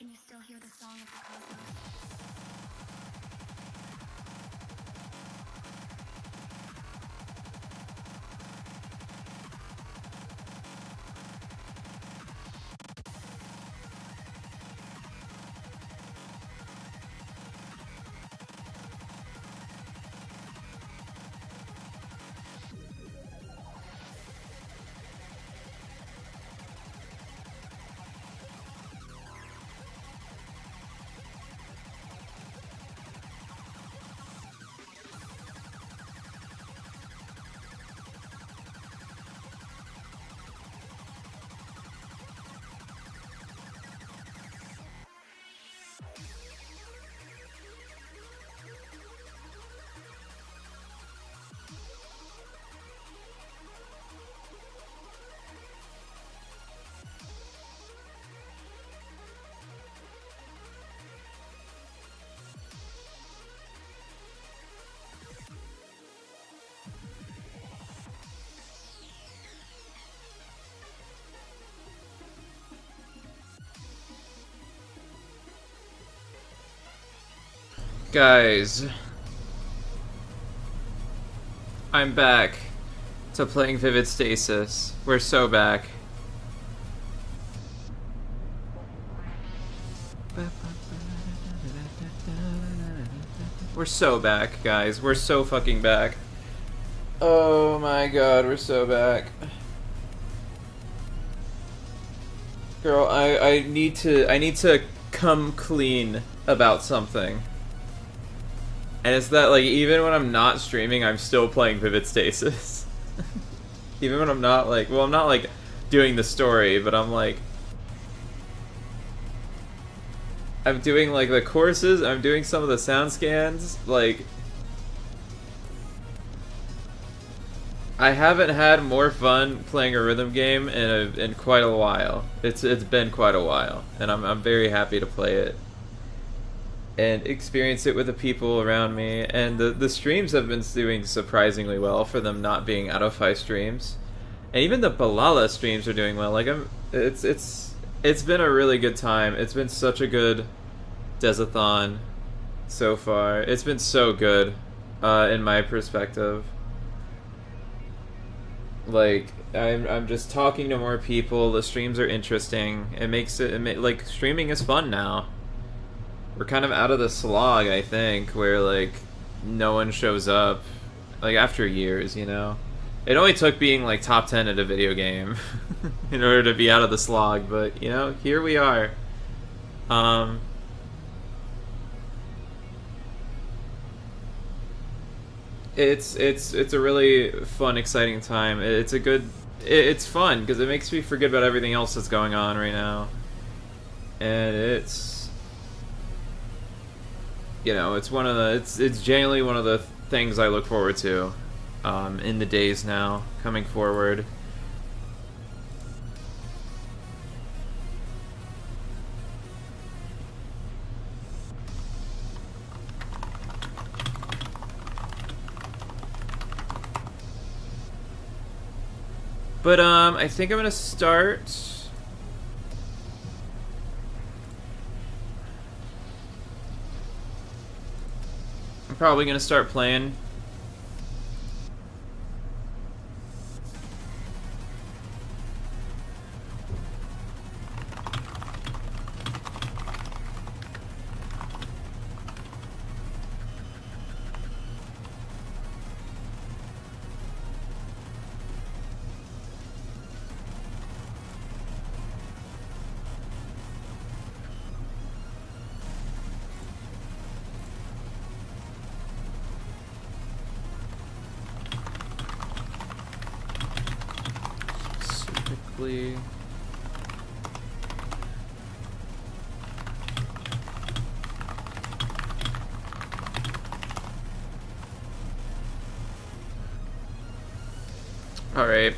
Can you still hear the song of the cosmos? Guys, I'm back to playing Vividstasis. We're so back. We're so back, guys. We're so fucking back. Oh my god, we're so back. Girl, I need to come clean about something. And it's that, like, even when I'm not streaming, I'm still playing Vividstasis. Even when I'm not, like, well, I'm not, like, doing the story, but I'm, like... I'm doing, like, the courses, I'm doing some of the sound scans, like... I haven't had more fun playing a rhythm game in quite a while. It's been quite a while, and I'm very happy to play it. And experience it with the people around me, and the streams have been doing surprisingly well for them not being out of 5 streams, and even the Balala streams are doing well. Like it's been a really good time. It's been such a good Dehzathon so far. It's been so good, in my perspective. Like I'm just talking to more people. The streams are interesting. It makes it like streaming is fun now. We're kind of out of the slog, I think, where, like, no one shows up, like, after years, you know? It only took being, like, top 10 at a video game in order to be out of the slog, but, you know, here we are. It's a really fun, exciting time. It's fun, because it makes me forget about everything else that's going on right now. And it's... You know, it's genuinely one of the things I look forward to in the days now coming forward. But I think I'm gonna start. I'm probably gonna start playing. Specifically. Alright.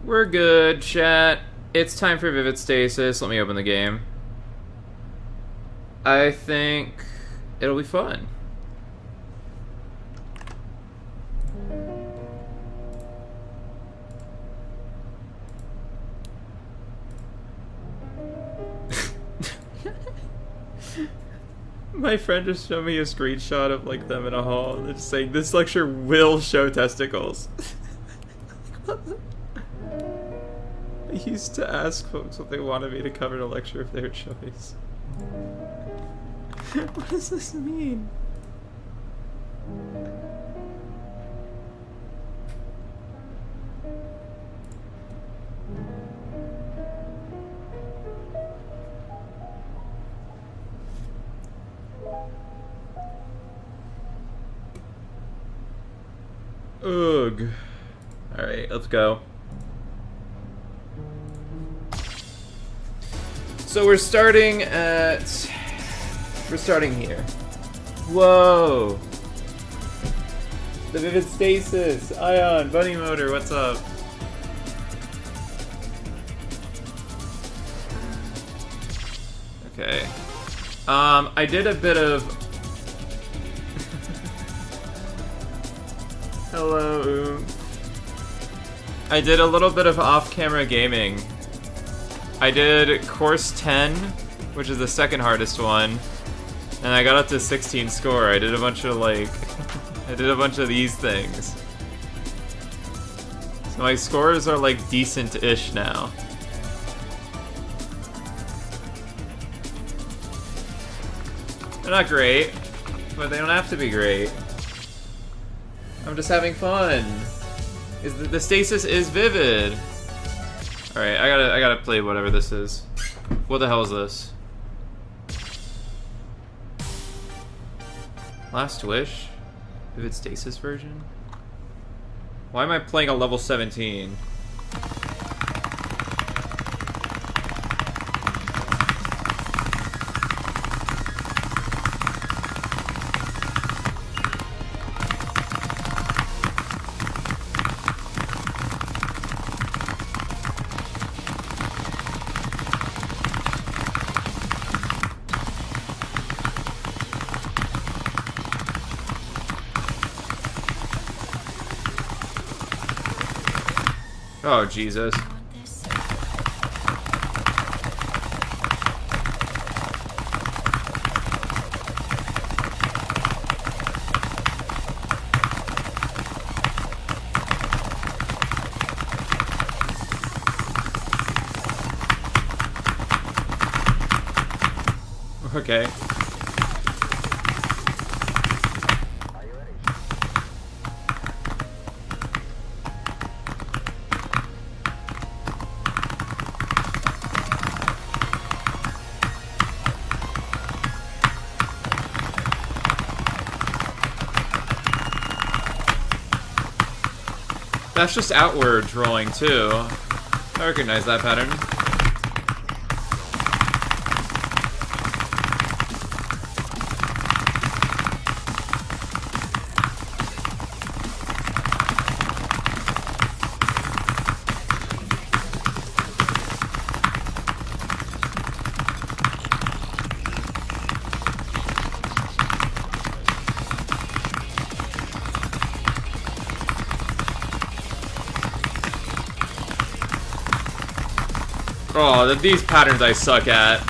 We're good, chat. It's time for Vividstasis. Let me open the game. I think it'll be fun. My friend just showed me a screenshot of like them in a hall and they're just saying this lecture will show testicles. I used to ask folks what they wanted me to cover in a lecture of their choice. What does this mean? Ugh. Alright, let's go. So we're starting here. Whoa! The Vividstasis! Ion, Bunny Motor, what's up? Okay. I did a bit of... Hello, I did a little bit of off-camera gaming. I did course 10, which is the second hardest one, and I got up to 16 score. I did a bunch of like, I did a bunch of these things. So my scores are like decent-ish now. They're not great, but they don't have to be great. I'm just having fun. The stasis is vivid. All right, I gotta play whatever this is. What the hell is this? Last Wish? Vividstasis version? Why am I playing a level 17? Oh, Jesus. Okay. That's just outward rolling too. I recognize that pattern. Oh, these patterns I suck at.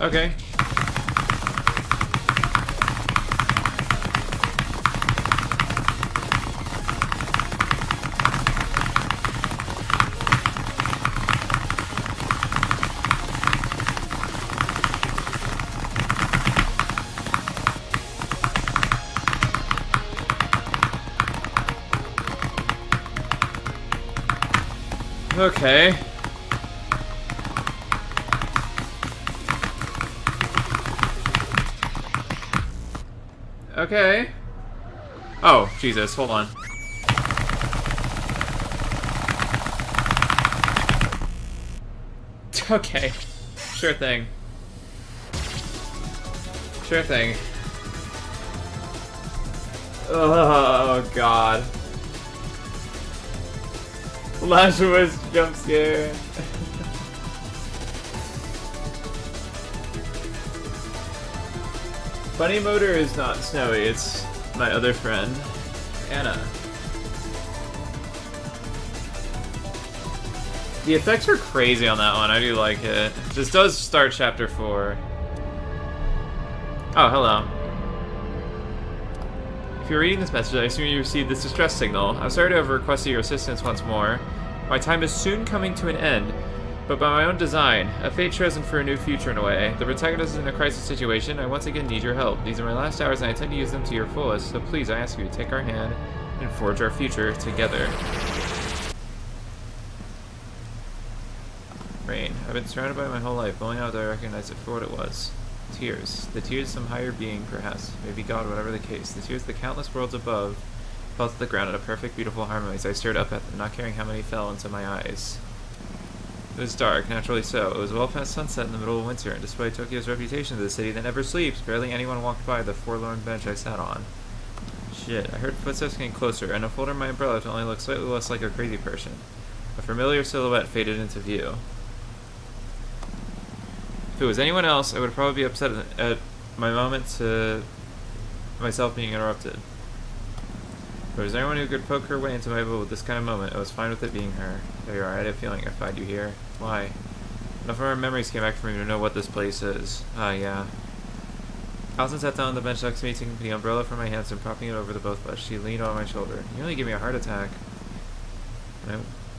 Okay. Okay. Okay. Oh, Jesus, hold on. Okay. Sure thing. Sure thing. Oh, God. Lazarus jump scare. Bunny Motor is not Snowy, it's my other friend, Anna. The effects are crazy on that one, I do like it. This does start chapter 4. Oh, hello. If you're reading this message, I assume you received this distress signal. I'm sorry to have requested your assistance once more. My time is soon coming to an end, but by my own design, a fate chosen for a new future in a way. The protagonist is in a crisis situation. I once again need your help. These are my last hours and I intend to use them to your fullest, so please, I ask you, take our hand and forge our future together. Rain. I've been surrounded by it my whole life, but only now do I recognize it for what it was. Tears. The tears of some higher being, perhaps. Maybe God, whatever the case. The tears of the countless worlds above fell to the ground in a perfect, beautiful harmony as I stared up at them, not caring how many fell into my eyes. It was dark, naturally so. It was well past sunset in the middle of winter, and despite Tokyo's reputation as a city that never sleeps, barely anyone walked by the forlorn bench I sat on. Shit, I heard footsteps getting closer, and unfolding my umbrella to only look slightly less like a crazy person. A familiar silhouette faded into view. If it was anyone else, I would probably be upset at my moment to myself being interrupted. If there was anyone who could poke her way into my will with this kind of moment, I was fine with it being her. There you are, I had a feeling I'd find you here. Why? Enough of our memories came back for me to know what this place is. Ah, yeah. Alison sat down on the bench next to me, taking the umbrella from my hands and propping it over the both of us. She leaned on my shoulder. You nearly gave me a heart attack.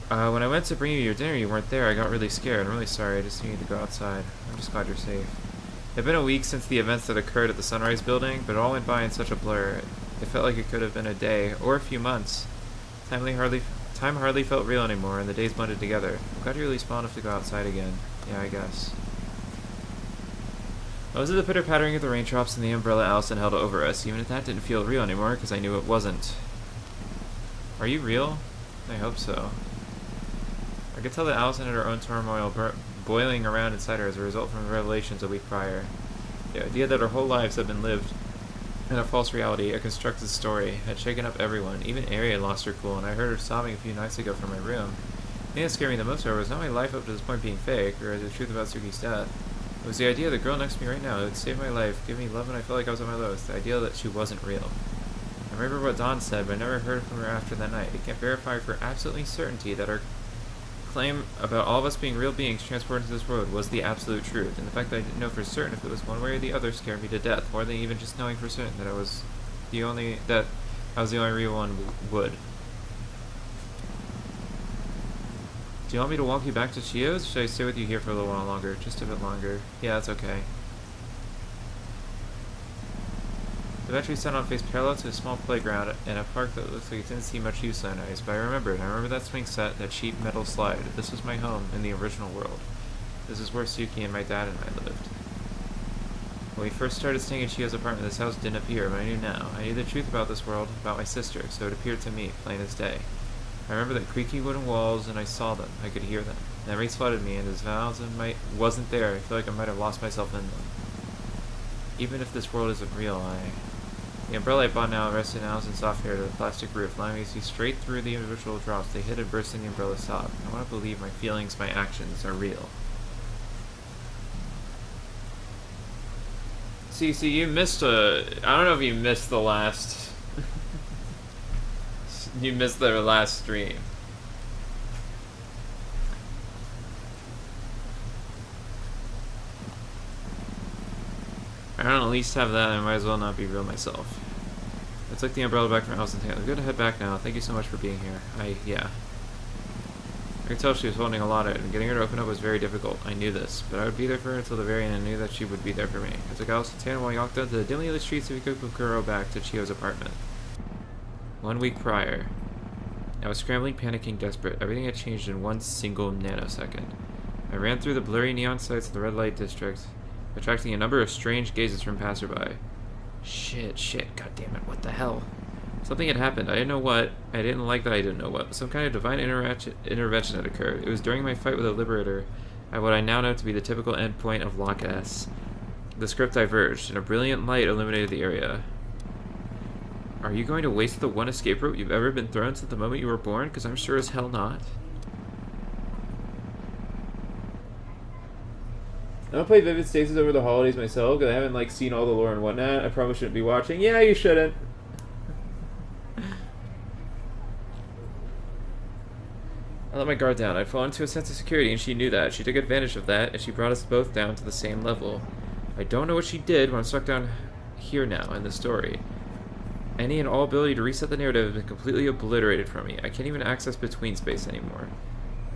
When I went to bring you your dinner, you weren't there. I got really scared. I'm really sorry. I just needed to go outside. I'm just glad you're safe. It had been a week since the events that occurred at the Sunrise building, but it all went by in such a blur. It felt like it could have been a day, or a few months. Time hardly felt real anymore, and the days blended together. I'm glad you're really small enough to go outside again. Yeah, I guess. I was at the pitter-pattering of the raindrops and the umbrella Allison held over us, even if that didn't feel real anymore, because I knew it wasn't. Are you real? I hope so. I could tell that Allison had her own turmoil boiling around inside her as a result from the revelations a week prior. The idea that our whole lives had been lived in a false reality, a constructed story, had shaken up everyone. Even Ari had lost her cool, and I heard her sobbing a few nights ago from my room. The thing that scared me the most, however, was not my life up to this point being fake, or the truth about Suki's death. It was the idea the girl next to me right now would save my life, give me love when I felt like I was at my lowest, the idea that she wasn't real. I remember what Dawn said, but I never heard from her after that night. I can't verify for absolutely certainty that her claim about all of us being real beings transported into this world was the absolute truth, and the fact that I didn't know for certain if it was one way or the other scared me to death, more than even just knowing for certain that I was the only real one would. Do you want me to walk you back to Chio's? Should I stay with you here for a little while longer? Just a bit longer. Yeah, that's okay. The battery set on faced parallel to a small playground in a park that looks like it didn't see much use on ice, but I remember that swing set, that cheap metal slide. This was my home in the original world. This is where Suki and my dad and I lived. When we first started staying in Chio's apartment, this house didn't appear, but I knew now. I knew the truth about this world, about my sister, so it appeared to me, plain as day. I remember the creaky wooden walls, and I saw them. I could hear them. Memories flooded me, and as Valentine wasn't there, I feel like I might have lost myself in them. Even if this world isn't real, The umbrella I bought now rested in Allison's soft hair to the plastic roof, allowing me to see straight through the individual drops. They hit and burst in the umbrella's top. I want to believe my feelings, my actions are real. See, you missed I don't know if you missed the last... you missed the last stream. I don't at least have that, I might as well not be real myself. I took the umbrella back from Allison's hand. I'm going to head back now. Thank you so much for being here. Yeah. I could tell she was holding a lot of it, and getting her to open up was very difficult. I knew this, but I would be there for her until the very end, and knew that she would be there for me. I took Allison's hand while we walked down to the dimly lit streets of Ikebukuro back to Chio's apartment. 1 week prior. I was scrambling, panicking, desperate. Everything had changed in one single nanosecond. I ran through the blurry neon sights of the red light district, attracting a number of strange gazes from passerby. Shit, god damn it, what the hell? Something had happened. I didn't know what. I didn't like that I didn't know what. Some kind of divine intervention had occurred. It was during my fight with the Liberator at what I now know to be the typical endpoint of Loch S. The script diverged, and a brilliant light illuminated the area. Are you going to waste the one escape route you've ever been thrown since the moment you were born? Because I'm sure as hell not. I'm gonna play Vividstasis over the holidays myself, because I haven't, seen all the lore and whatnot. I probably shouldn't be watching. Yeah, you shouldn't. I let my guard down. I'd fallen into a sense of security, and she knew that. She took advantage of that, and she brought us both down to the same level. I don't know what she did, but I'm stuck down here now in the story. Any and all ability to reset the narrative has been completely obliterated from me. I can't even access between space anymore.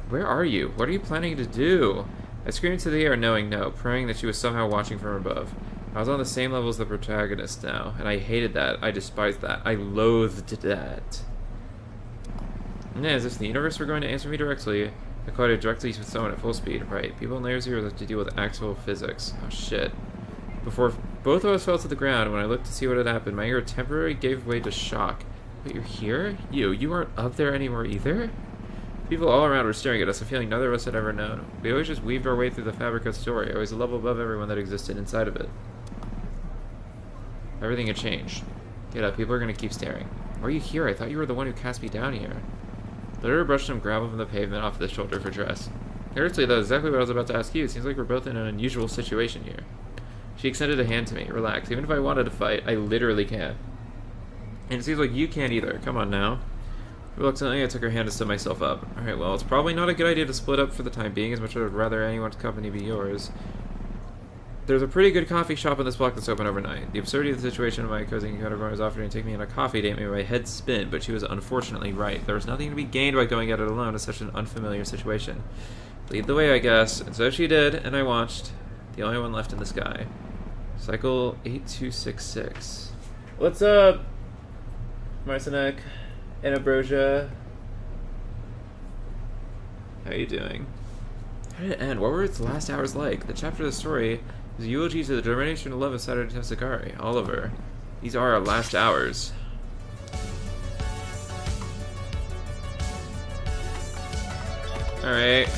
Where are you? What are you planning to do? I screamed into the air, knowing no, praying that she was somehow watching from above. I was on the same level as the protagonist now, and I hated that. I despised that. I loathed that. Yeah, as if the universe were going to answer me directly. I collided directly with someone at full speed. Right, people in layers here have to deal with actual physics. Oh shit. Before both of us fell to the ground, when I looked to see what had happened, my anger temporarily gave way to shock. But you're here? You aren't up there anymore either? People all around were staring at us, a feeling neither of us had ever known. We always just weaved our way through the fabric of story, always a level above everyone that existed inside of it. Everything had changed. Get up, people are going to keep staring. Why are you here? I thought you were the one who cast me down here. The river brushed some gravel from the pavement off the shoulder for dress. Seriously, that was exactly what I was about to ask you. It seems like we're both in an unusual situation here. She extended a hand to me. Relax. Even if I wanted to fight, I literally can't. And it seems like you can't either. Come on now. Reluctantly, I took her hand to set myself up. Alright, well, it's probably not a good idea to split up for the time being, as much as I would rather anyone's company be yours. There's a pretty good coffee shop on this block that's open overnight. The absurdity of the situation my cousin counterpart was offering to take me on a coffee date made my head spin, but she was unfortunately right. There was nothing to be gained by going at it alone in such an unfamiliar situation. Lead the way, I guess. And so she did, and I watched. The only one left in the sky. Cycle 8266. What's up, Marcinek and Ambrosia? How are you doing? How did it end? What were its last hours like? The chapter of the story is a eulogy to the determination and love of Saturday Tessagari. Oliver. These are our last hours. Alright.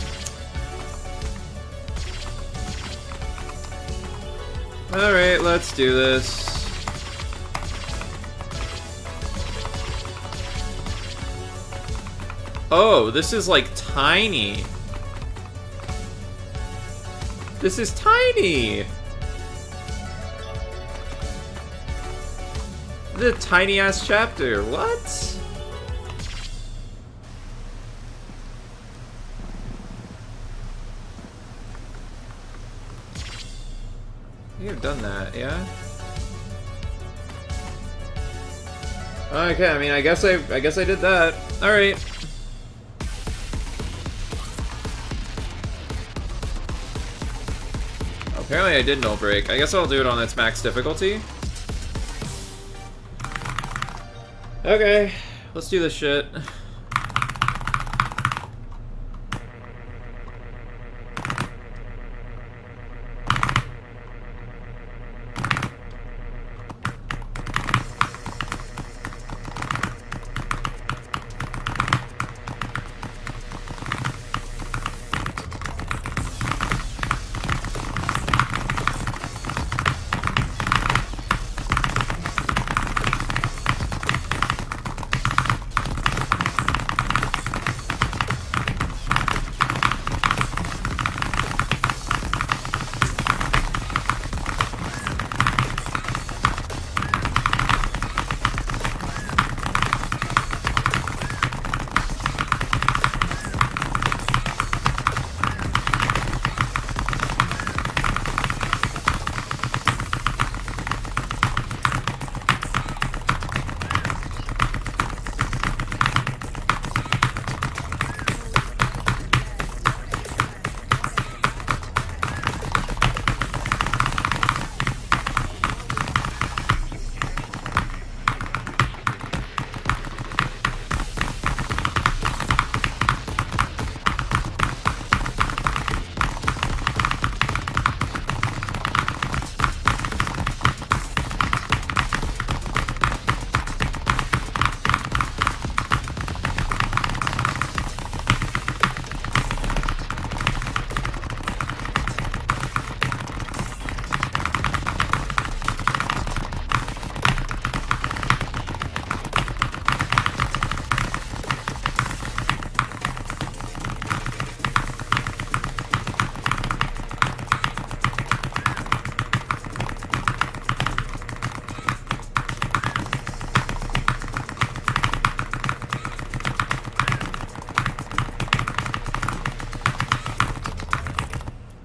Alright, let's do this. Oh, this is like tiny. This is tiny. The tiny ass chapter. What? You've done that, yeah? Okay, I mean, I guess I did that. All right. Apparently I did null break. I guess I'll do it on its max difficulty. Okay, let's do this shit.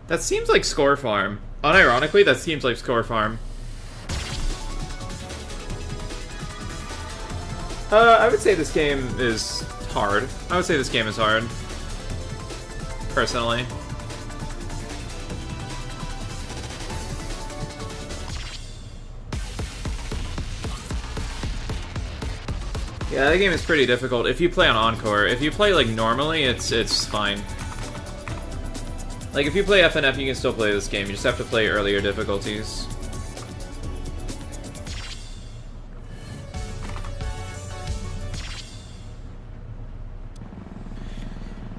That seems like score farm. Unironically, that seems like score farm. I would say this game is hard. I would say this game is hard. Personally. Yeah, that game is pretty difficult if you play on Encore. If you play, like, normally, it's fine. Like, if you play FNF, you can still play this game. You just have to play earlier difficulties.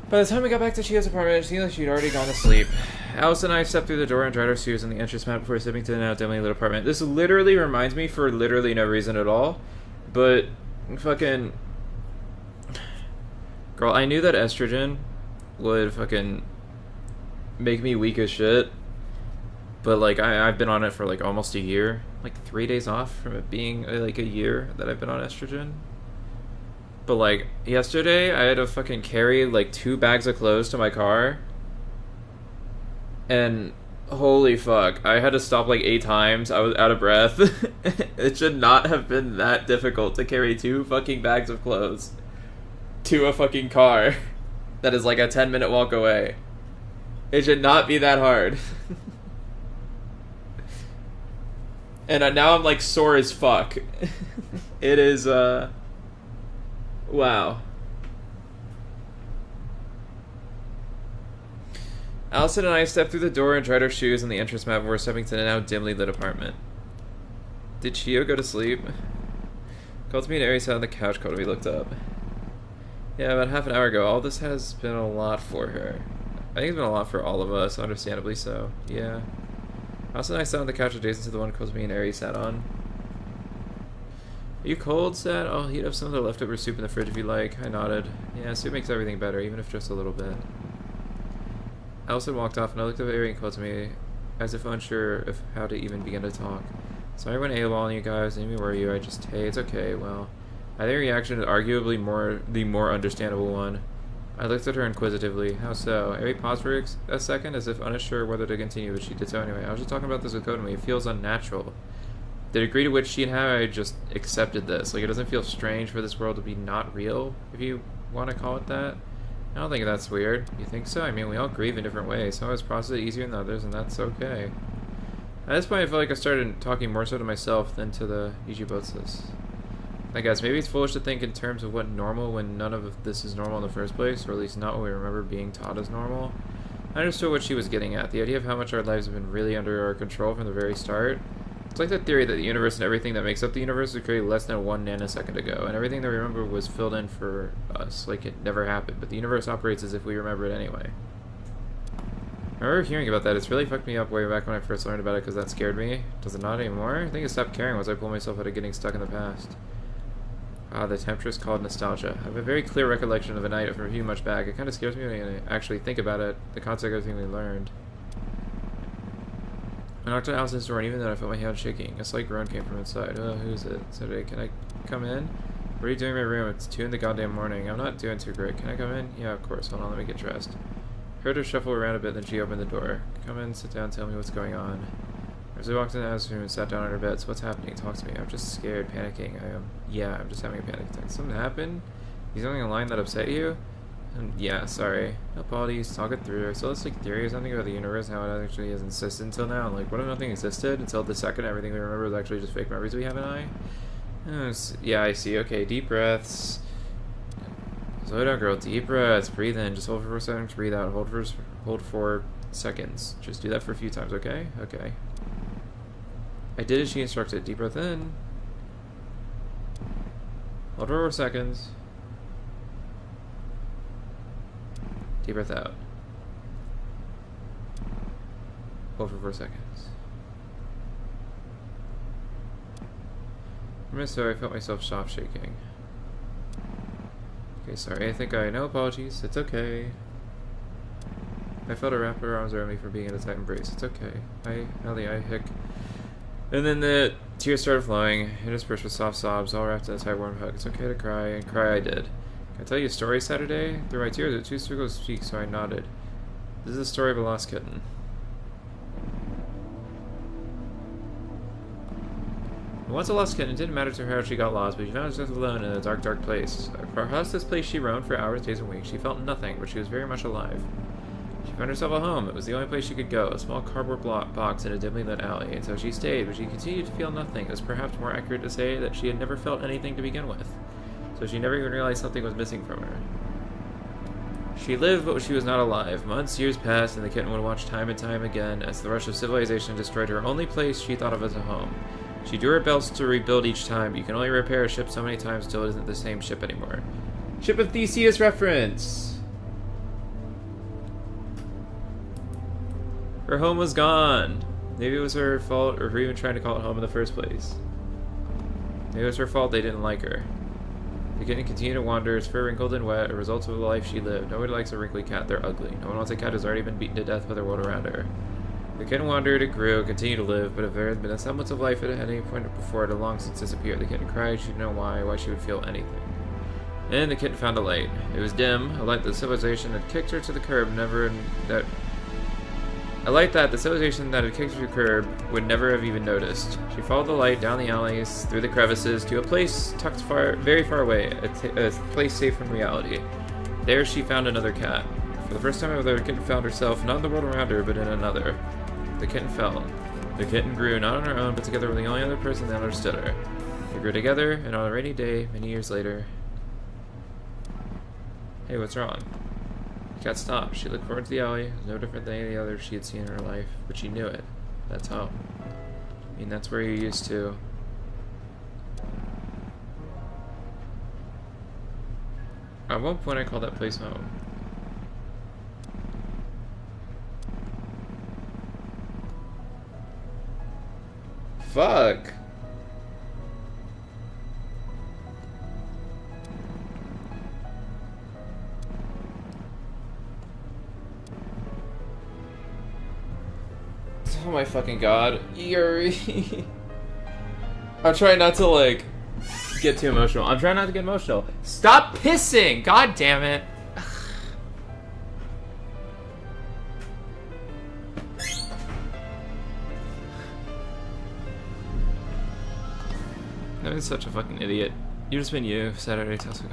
By the time we got back to Chio's apartment, it seemed like she'd already gone to sleep. Alice and I stepped through the door and dried our shoes on the entrance mat before stepping to the now dimly lit apartment. This literally reminds me, for literally no reason at all, but fucking... Girl, I knew that estrogen would fucking make me weak as shit, but like I've been on it for like almost a year, like 3 days off from it being like a year that I've been on estrogen. But like yesterday I had to fucking carry like 2 bags of clothes to my car, and holy fuck, I had to stop like 8 times. I was out of breath. It should not have been that difficult to carry 2 fucking bags of clothes to a fucking car that is like a 10-minute walk away. It should not be that hard. And now I'm like sore as fuck. It is, wow. Allison and I stepped through the door and dried our shoes on the entrance mat before stepping to the now dimly lit apartment. Did Chio go to sleep? Called to me and Aries sat on the couch, called to me, looked up. Yeah, about half an hour ago. All this has been a lot for her. I think it's been a lot for all of us, understandably so. Yeah. Allison and I sat on the couch adjacent to the one called to me and Aries sat on. Are you cold, Sad? I'll heat up some of the leftover soup in the fridge if you like. I nodded. Yeah, soup makes everything better, even if just a little bit. Allison walked off, and I looked up at Ari and called to me, as if unsure of how to even begin to talk. Sorry I went AWOL on you guys, didn't even worry you, I just, hey, it's okay, well. I think reaction is arguably the more understandable one. I looked at her inquisitively. How so? Ari paused for a second, as if unsure whether to continue, but she did so anyway. I was just talking about this with Kodami. It feels unnatural. The degree to which she and I just accepted this. Like, it doesn't feel strange for this world to be not real, if you want to call it that. I don't think that's weird. You think so? I mean, we all grieve in different ways. Some of us process it easier than others, and that's okay. At this point, I felt like I started talking more so to myself than to the Ijibotsus. I guess maybe it's foolish to think in terms of what normal when none of this is normal in the first place, or at least not what we remember being taught as normal. I understood what she was getting at. The idea of how much our lives have been really under our control from the very start. It's like the theory that the universe and everything that makes up the universe was created less than 1 nanosecond ago, and everything that we remember was filled in for us, like it never happened, but the universe operates as if we remember it anyway. I remember hearing about that. It's really fucked me up way back when I first learned about it because that scared me. Does it not anymore? I think it stopped caring once I pulled myself out of getting stuck in the past. Ah, the temptress called nostalgia. I have a very clear recollection of a night from a few months back. It kind of scares me when I actually think about it, the concept of everything we learned. I knocked on Allison's door, and even then I felt my hand shaking. A slight groan came from inside. Oh, who's it? Said, hey, can I come in? What are you doing in my room? It's 2 in the goddamn morning. I'm not doing too great. Can I come in? Yeah, of course. Hold on, let me get dressed. Heard her shuffle around a bit, then she opened the door. Come in, sit down, tell me what's going on. As I walked in the house room and sat down on her bed, so what's happening? Talk to me. I'm just scared, panicking. Yeah, I'm just having a panic attack. Something happened? Is something in line that upset you? Yeah, sorry. No apologies, talk it through. So let's like theory or something about the universe and how it actually has existed until now. And like, what if nothing existed until the second everything we remember is actually just fake memories we have in eye? Yeah, I see. Okay, deep breaths. Slow down, girl. Deep breaths. Breathe in. Just hold for 4 seconds. Breathe out. Hold 4 seconds. Just do that for a few times, okay? Okay. I did as she instructed. Deep breath in. Hold for 4 seconds. Deep breath out. Hold for 4 seconds. For a minute, so I felt myself soft shaking. Okay, sorry. I think no apologies. It's okay. I felt her wrap her arms around me for being in a tight embrace. It's okay. I hick. And then the tears started flowing, interspersed with soft sobs, all wrapped in a tight warm hug. It's okay to cry, and cry I did. Can I tell you a story, Saturday? Through my tears, the 2 circles speak, so I nodded. This is the story of a lost kitten. Once a lost kitten, it didn't matter to her how she got lost, but she found herself alone in a dark, dark place. Across this place she roamed for hours, days, and weeks. She felt nothing, but she was very much alive. She found herself a home. It was the only place she could go, a small cardboard box in a dimly lit alley, and so she stayed, but she continued to feel nothing. It was perhaps more accurate to say that she had never felt anything to begin with, so she never even realized something was missing from her. She lived, but she was not alive. Months, years passed, and the kitten would watch time and time again as the rush of civilization destroyed her only place she thought of as a home. She drew her bells to rebuild each time, but you can only repair a ship so many times till it isn't the same ship anymore. Ship of Theseus reference! Her home was gone. Maybe it was her fault, or for even trying to call it home in the first place. Maybe it was her fault they didn't like her. The kitten continued to wander, its fur wrinkled and wet, a result of the life she lived. Nobody likes a wrinkly cat, they're ugly. No one wants a cat who's already been beaten to death by the world around her. The kitten wandered, it grew, continued to live, but if there had been a semblance of life at any point before, it had long since disappeared. The kitten cried, she didn't know why she would feel anything. And the kitten found a light. It was dim, a light that civilization had kicked her to the curb, a light that the civilization that had kicked her to the curb would never have even noticed. She followed the light down the alleys, through the crevices, to a place tucked very far away, a place safe from reality. There she found another cat. For the first time ever, the kitten found herself not in the world around her, but in another. The kitten fell. The kitten grew not on her own, but together with the only other person that understood her. They grew together, and on a rainy day, many years later... Hey, what's wrong? The cat stopped. She looked forward to the alley. It was no different than any of the others she had seen in her life, but she knew it. That's home. I mean, that's where you're used to. At one point I called that place home. Fuck! Oh my fucking god. Yuri. I'm trying not to, like, get too emotional. I'm trying not to get emotional. Stop pissing! God damn it. That is such a fucking idiot. You've just been you, Saturday, Tesla,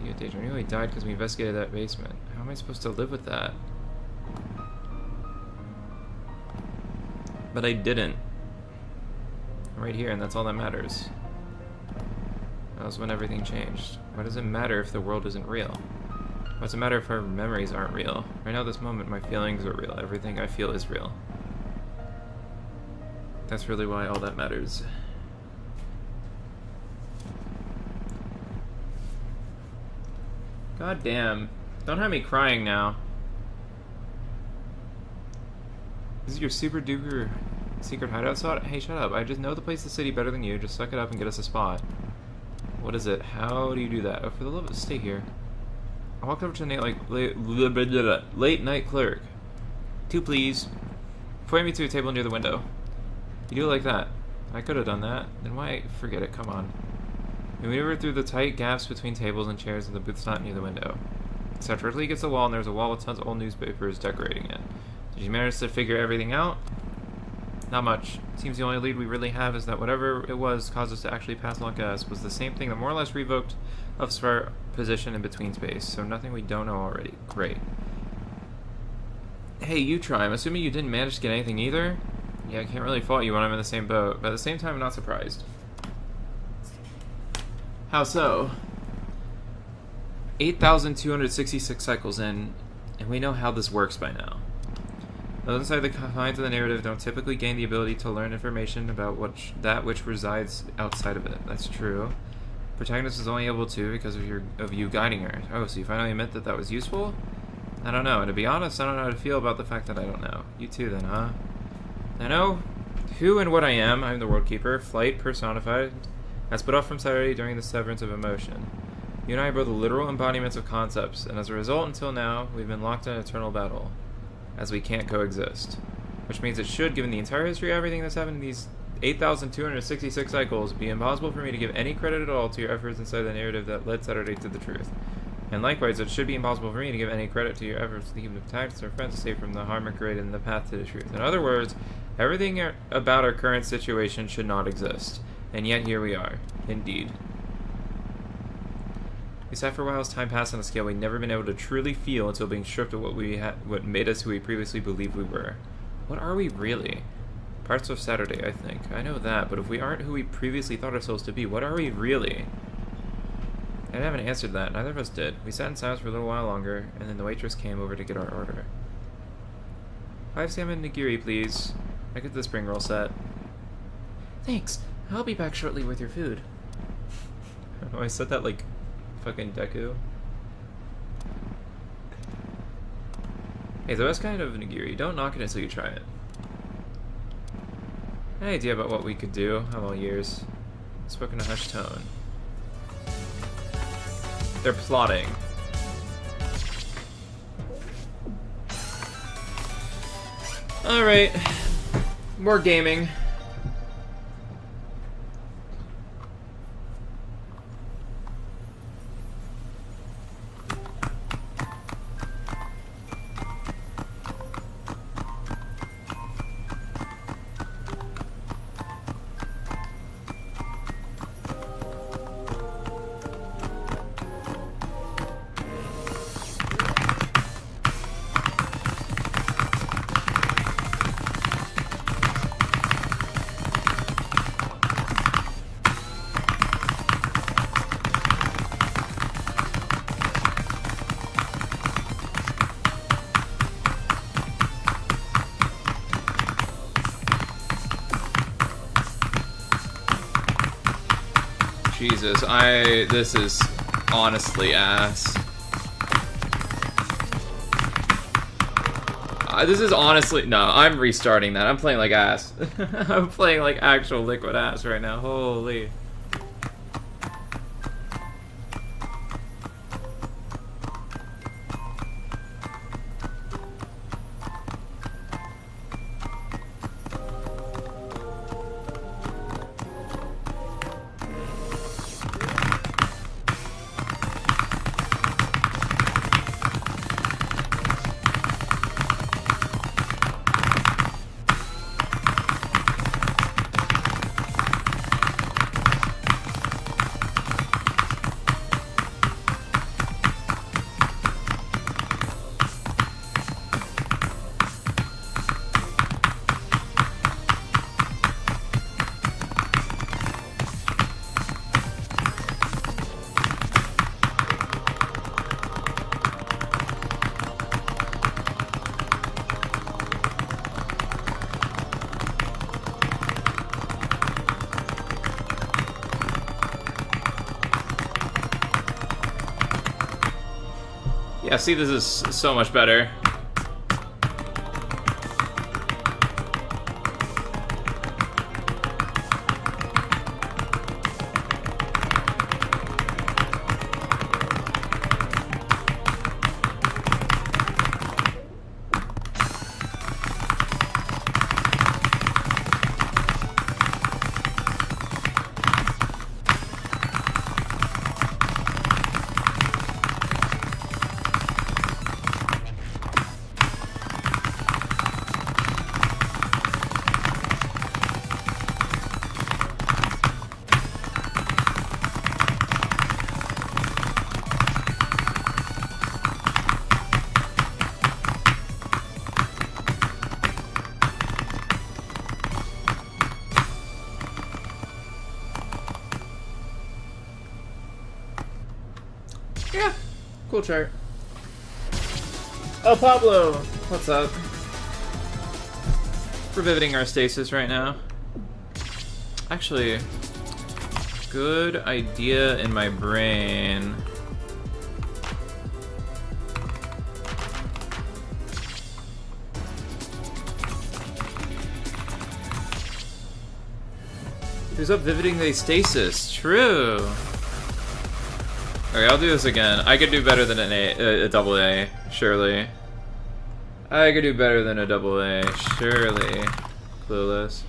you daydream. You only died because we investigated that basement. How am I supposed to live with that? But I didn't. I'm right here, and that's all that matters. That was when everything changed. Why does it matter if the world isn't real? Why does it matter if our memories aren't real? Right now, this moment, my feelings are real. Everything I feel is real. That's really why all that matters. God damn. Don't have me crying now. This is your super duper secret hideout spot? Hey, shut up. I just know the place in the city better than you. Just suck it up and get us a spot. What is it? How do you do that? Oh, for the love of it, stay here. I walked over to the late night clerk. 2, please. Point me to a table near the window. You do it like that. I could have done that. Then why? Forget it. Come on. We maneuver through the tight gaps between tables and chairs, and the booth's not near the window. Except directly against the wall, and there's a wall with tons of old newspapers decorating it. Did you manage to figure everything out? Not much. Seems the only lead we really have is that whatever it was caused us to actually pass along gas was the same thing that more or less revoked us for our position in between space. So nothing we don't know already. Great. Hey, you try. I'm assuming you didn't manage to get anything either? Yeah, I can't really fault you when I'm in the same boat, but at the same time I'm not surprised. How so? 8,266 cycles in, and we know how this works by now. Those inside the confines of the narrative don't typically gain the ability to learn information about that which resides outside of it. That's true. Protagonist is only able to because of you guiding her. Oh, so you finally admit that that was useful? I don't know, and to be honest, I don't know how to feel about the fact that I don't know. You too then, huh? I know who and what I am. I'm the World Keeper, flight personified. I split off from Saturday during the severance of emotion. You and I are both literal embodiments of concepts, and as a result, until now, we've been locked in an eternal battle, as we can't coexist. Which means it should, given the entire history of everything that's happened in these 8,266 cycles, be impossible for me to give any credit at all to your efforts inside the narrative that led Saturday to the truth. And likewise, it should be impossible for me to give any credit to your efforts to keep the protagonists or friends safe from the harm created in the path to the truth. In other words, everything about our current situation should not exist. And yet here we are. Indeed. We sat for a while as time passed on a scale we'd never been able to truly feel until being stripped of what made us who we previously believed we were. What are we really? Parts of Saturday, I think. I know that, but if we aren't who we previously thought ourselves to be, what are we really? I haven't answered that. Neither of us did. We sat in silence for a little while longer, and then the waitress came over to get our order. 5 salmon nigiri, please. I get the spring roll set. Thanks. I'll be back shortly with your food. Oh, I said that like fucking Deku. Hey, the best kind of nigiri. Don't knock it until you try it. An idea about what we could do. I'm all ears. Spoke in a hushed tone. They're plotting. Alright. More gaming. Jesus, this is honestly ass. This is honestly, no, I'm restarting that. I'm playing like ass. I'm playing like actual liquid ass right now, holy. Yeah, see, this is so much better. Yeah, cool chart. Oh, Pablo! What's up? We're riveting our stasis right now. Actually, good idea in my brain. Who's up vividing the stasis? True. Okay, I'll do this again. I could do better than a double A, surely. I could do better than a double A, surely. Clueless.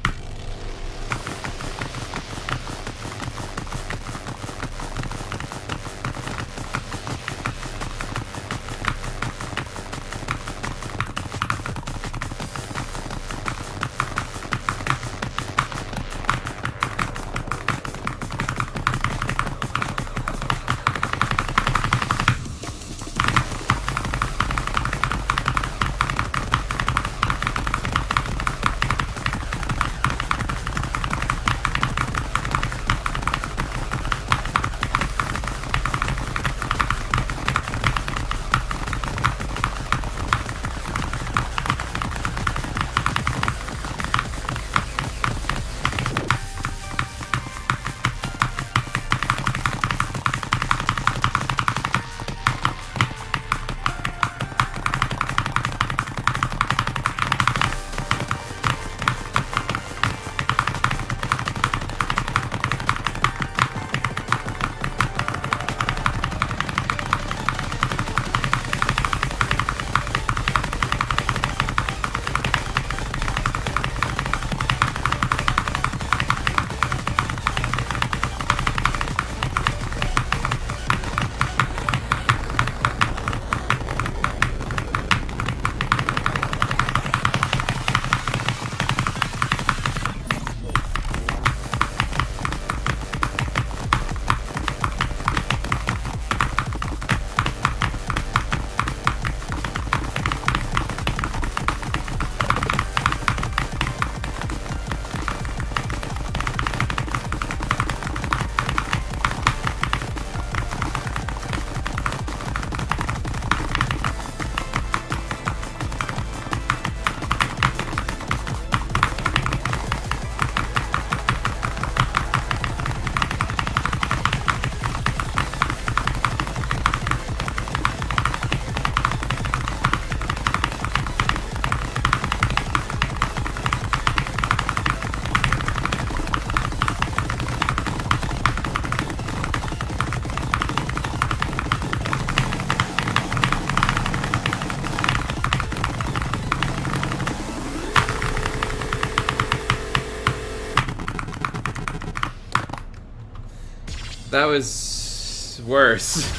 That was worse.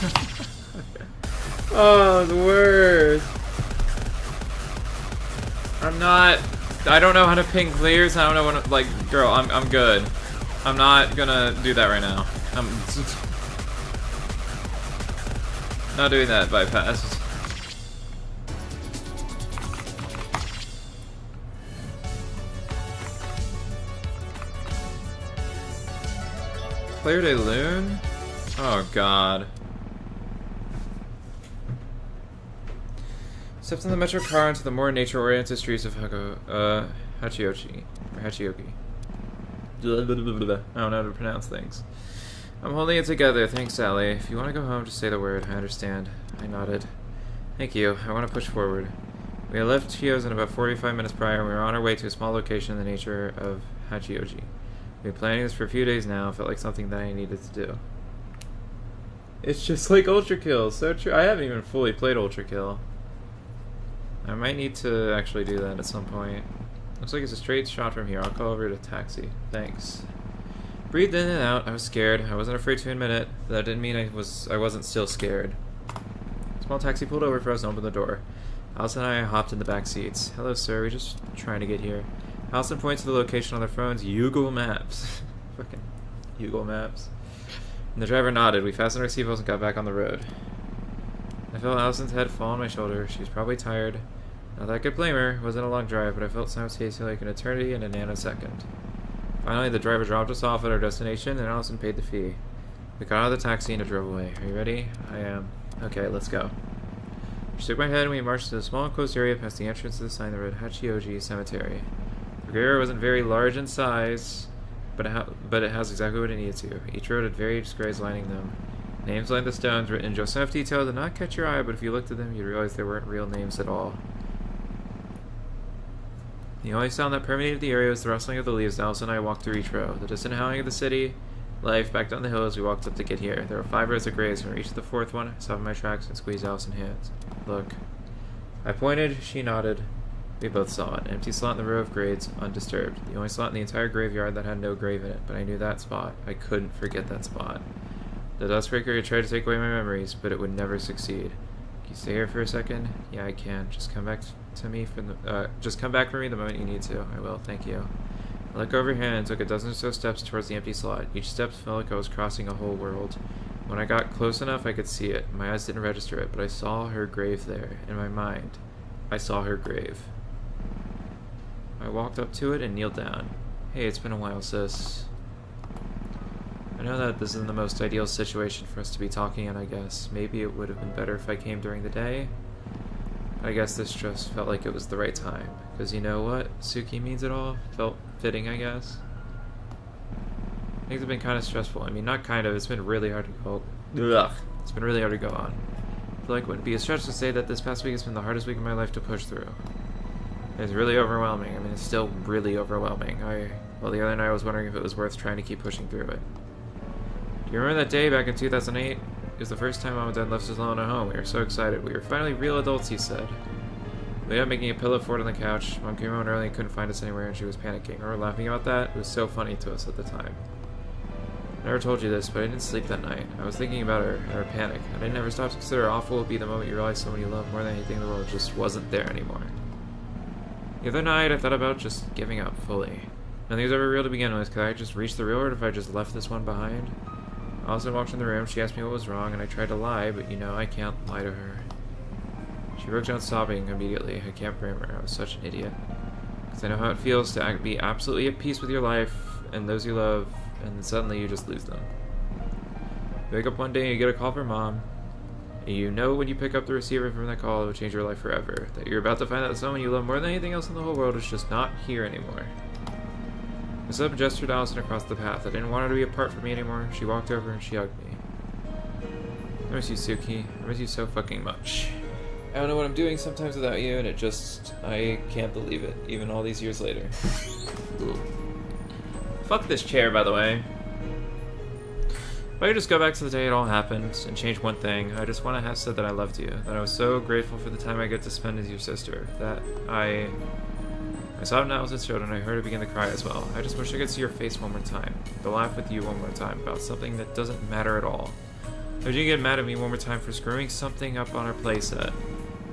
Oh, the worst. I don't know how to ping clears. I don't know what, like, girl, I'm good. I'm not gonna do that right now. I'm not doing that bypass. Cleared a loon? Oh god. Steps in the metro car into the more nature-oriented streets of Hachiochi. Or Hachioki. I don't know how to pronounce things. I'm holding it together, thanks Sally. If you want to go home, just say the word. I understand. I nodded. Thank you. I want to push forward. We had left Chio's about 45 minutes prior, and we were on our way to a small location in the nature of Hachioji. We've been planning this for a few days now. Felt like something that I needed to do. It's just like Ultra Kill. So true. I haven't even fully played Ultra Kill. I might need to actually do that at some point. Looks like it's a straight shot from here. I'll call over to taxi. Thanks. Breathed in and out. I was scared. I wasn't afraid to admit it. That didn't mean I wasn't still scared. Small taxi pulled over for us and opened the door. Allison and I hopped in the back seats. Hello, sir. We're just trying to get here. Allison points to the location on their phones. Google Maps. Fucking Google Maps. And the driver nodded. We fastened our seatbelts and got back on the road. I felt Allison's head fall on my shoulder. She was probably tired. Not that I could blame her. It wasn't a long drive, but I felt simultaneously like an eternity and a nanosecond. Finally, the driver dropped us off at our destination, and Allison paid the fee. We got out of the taxi and it drove away. Are you ready? I am. Okay, let's go. She took my head and we marched to a small enclosed area past the entrance to the sign that read Hachioji Cemetery. The grave area wasn't very large in size, but it has exactly what it needed to. Each road had various graves lining them. Names lined the stones, written in Joseph detail, did not catch your eye, but if you looked at them, you'd realize they weren't real names at all. The only sound that permeated the area was the rustling of the leaves as Allison and I walked through each row. The distant howling of the city life back down the hill as we walked up to get here. There were 5 rows of graves. When we reached the 4th one, I stopped my tracks and squeezed Allison's hands. Look. I pointed, she nodded. We both saw it. An empty slot in the row of graves, undisturbed. The only slot in the entire graveyard that had no grave in it, but I knew that spot. I couldn't forget that spot. The Dustbreaker had tried to take away my memories, but it would never succeed. Can you stay here for a second? Yeah, I can. Just come back to me just come back for me the moment you need to. I will, thank you. I let go of her hand and took a dozen or so steps towards the empty slot. Each step felt like I was crossing a whole world. When I got close enough, I could see it. My eyes didn't register it, but I saw her grave there. In my mind, I saw her grave. I walked up to it and kneeled down. Hey, it's been a while, sis. I know that this isn't the most ideal situation for us to be talking in, I guess. Maybe it would have been better if I came during the day. I guess this just felt like it was the right time. Because you know what? Suki means it all. Felt fitting, I guess. Things have been kind of stressful. I mean, not kind of. It's been really hard to go. Ugh. It's been really hard to go on. I feel like it wouldn't be a stretch to say that this past week has been the hardest week of my life to push through. It's really overwhelming. I mean, it's still really overwhelming. Well, the other night I was wondering if it was worth trying to keep pushing through it. Do you remember that day back in 2008? It was the first time Mom and Dad left us alone at home. We were so excited. We were finally real adults, he said. We ended up making a pillow fort on the couch. Mom came home early and couldn't find us anywhere, and she was panicking. We were laughing about that. It was so funny to us at the time. I never told you this, but I didn't sleep that night. I was thinking about her and her panic, and I never stopped to consider how awful it would be the moment you realize someone you love more than anything in the world just wasn't there anymore. The other night, I thought about just giving up fully. Nothing was ever real to begin with. Could I just reach the real world if I just left this one behind? Allison walked in the room. She asked me what was wrong, and I tried to lie, but you know, I can't lie to her. She broke down sobbing immediately. I can't blame her. I was such an idiot. Because I know how it feels to be absolutely at peace with your life and those you love, and then suddenly you just lose them. You wake up one day and you get a call from Mom, and you know when you pick up the receiver from that call, it will change your life forever. That you're about to find out that someone you love more than anything else in the whole world is just not here anymore. I stood up and gestured Allison across the path. I didn't want her to be apart from me anymore. She walked over and she hugged me. I miss you, Suki. I miss you so fucking much. I don't know what I'm doing sometimes without you, and I can't believe it, even all these years later. Fuck this chair, by the way. If I could just go back to the day it all happened and change one thing, I just want to have said that I loved you, that I was so grateful for the time I get to spend with your sister, that I I saw it in Alice's show and I heard her begin to cry as well. I just wish I could see your face one more time. To laugh with you one more time about something that doesn't matter at all. Would you get mad at me one more time for screwing something up on our playset?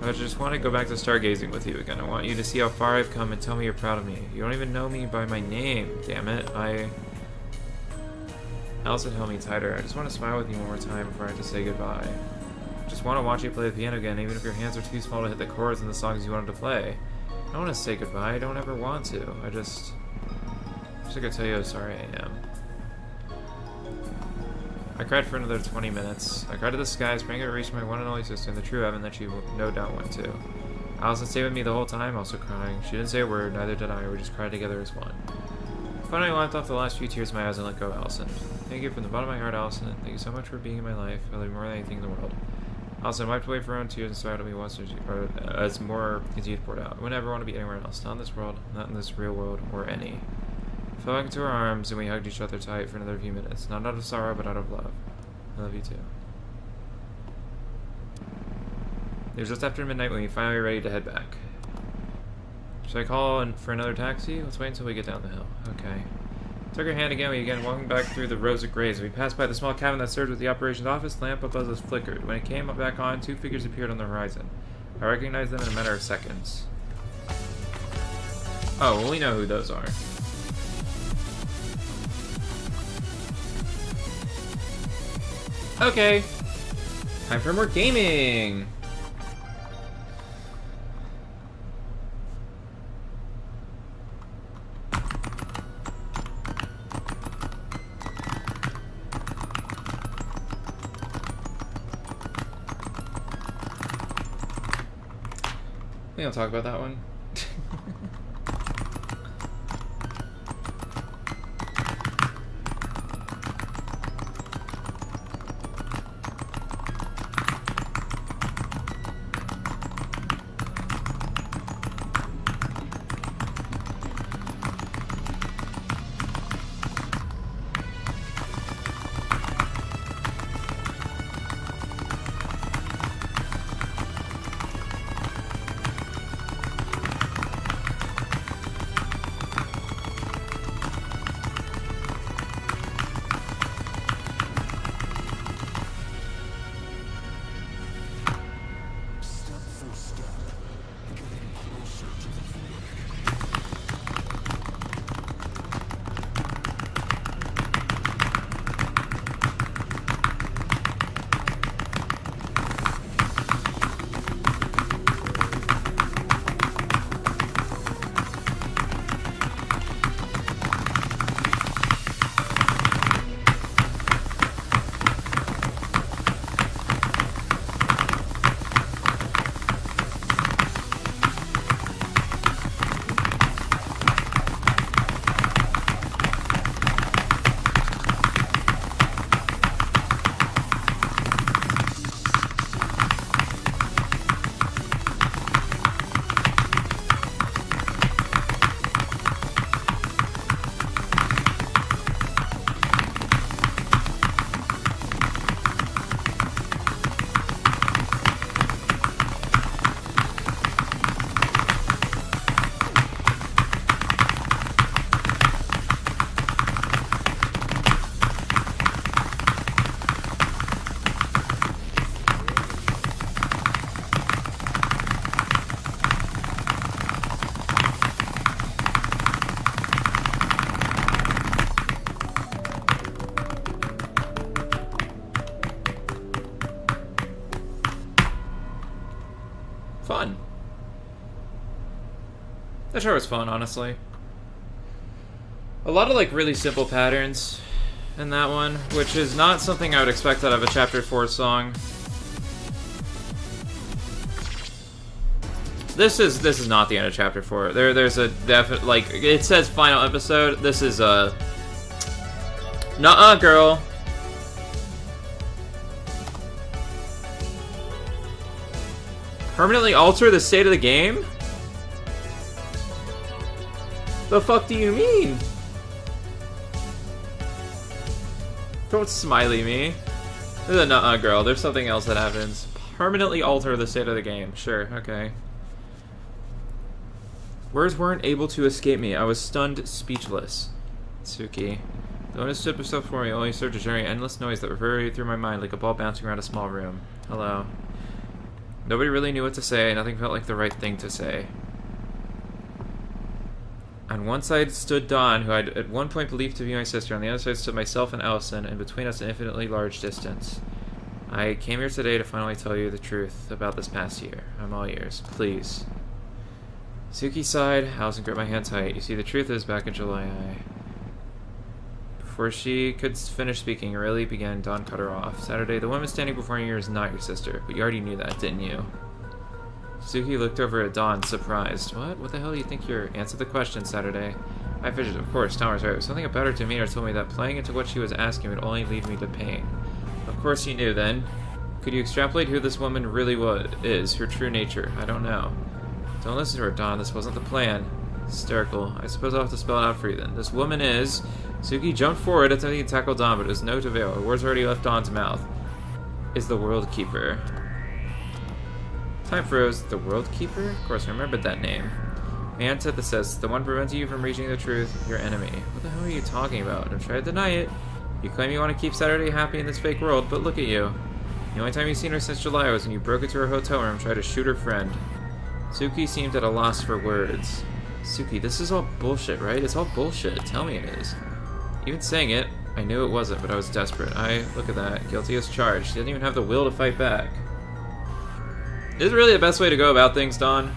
I just want to go back to stargazing with you again. I want you to see how far I've come and tell me you're proud of me. You don't even know me by my name, damn it. Allison held me tighter. I just want to smile with you one more time before I have to say goodbye. I just want to watch you play the piano again, even if your hands are too small to hit the chords in the songs you wanted to play. I don't want to say goodbye. I don't ever want to. I just gotta tell you how sorry I am. I cried for another 20 minutes. I cried to the skies, praying to reach my one and only sister in the true heaven that she no doubt went to. Allison stayed with me the whole time, also crying. She didn't say a word, neither did I. We just cried together as one. Finally, I wiped off the last few tears in my eyes and let go of Allison. Thank you from the bottom of my heart, Allison. Thank you so much for being in my life. I love you more than anything in the world. Allison wiped away her own tears and smiled at me once as more tears poured out. I would never want to be anywhere else. Not in this world, not in this real world, or any. I fell back into her arms and we hugged each other tight for another few minutes. Not out of sorrow, but out of love. I love you too. It was just after midnight when we finally were ready to head back. Should I call for another taxi? Let's wait until we get down the hill. Okay. Took her hand again. We began walking back through the rows of graves. We passed by the small cabin that served as the operations office. The lamp above us flickered. When it came back on, two figures appeared on the horizon. I recognized them in a matter of seconds. Oh, well, we know who those are. Okay. Time for more gaming. We don't talk about that one. Fun. That sure was fun, honestly. A lot of, like, really simple patterns in that one, which is not something I would expect out of a Chapter 4 song. This is not the end of Chapter 4. There's a definite, like, it says final episode. This is a... Nuh-uh, girl. Permanently alter the state of the game? The fuck do you mean? Don't smiley me. This is a nuh-uh girl. There's something else that happens. Permanently alter the state of the game. Sure, okay. Words weren't able to escape me. I was stunned, speechless. Suki. The one who stood before me only served to generate endless noise that reverberated through my mind like a ball bouncing around a small room. Hello. Nobody really knew what to say. Nothing felt like the right thing to say. On one side stood Dawn, who I'd at one point believed to be my sister. On the other side stood myself and Allison, and between us an infinitely large distance. I came here today to finally tell you the truth about this past year. I'm all ears. Please. Suki sighed. Allison gripped my hand tight. You see, the truth is, back in July, Before she could finish speaking, Aurelie began. Dawn cut her off. Saturday, the woman standing before you is not your sister, but you already knew that, didn't you? Suki looked over at Dawn, surprised. What? What the hell do you think you're? Answer the question, Saturday. I fidgeted. Of course, Dawn was right. Something about her demeanor told me that playing into what she was asking would only lead me to pain. Of course you knew, then. Could you extrapolate who this woman really is, her true nature? I don't know. Don't listen to her, Dawn. This wasn't the plan. Hysterical. I suppose I'll have to spell it out for you, then. This woman is... Suki jumped forward, attempting to tackle Dawn, but it was no avail. Her words already left Dawn's mouth. Is the World Keeper. Time froze. The World Keeper? Of course, I remembered that name. My antithesis, the one preventing you from reaching the truth, your enemy. What the hell are you talking about? Don't try to deny it. You claim you want to keep Saturday happy in this fake world, but look at you. The only time you've seen her since July was when you broke into her hotel room and tried to shoot her friend. Suki seemed at a loss for words. Suki, this is all bullshit, right? It's all bullshit. Tell me it is. Even saying it, I knew it wasn't, but I was desperate. Look at that. Guilty as charged. She didn't even have the will to fight back. Is it really the best way to go about things, Dawn?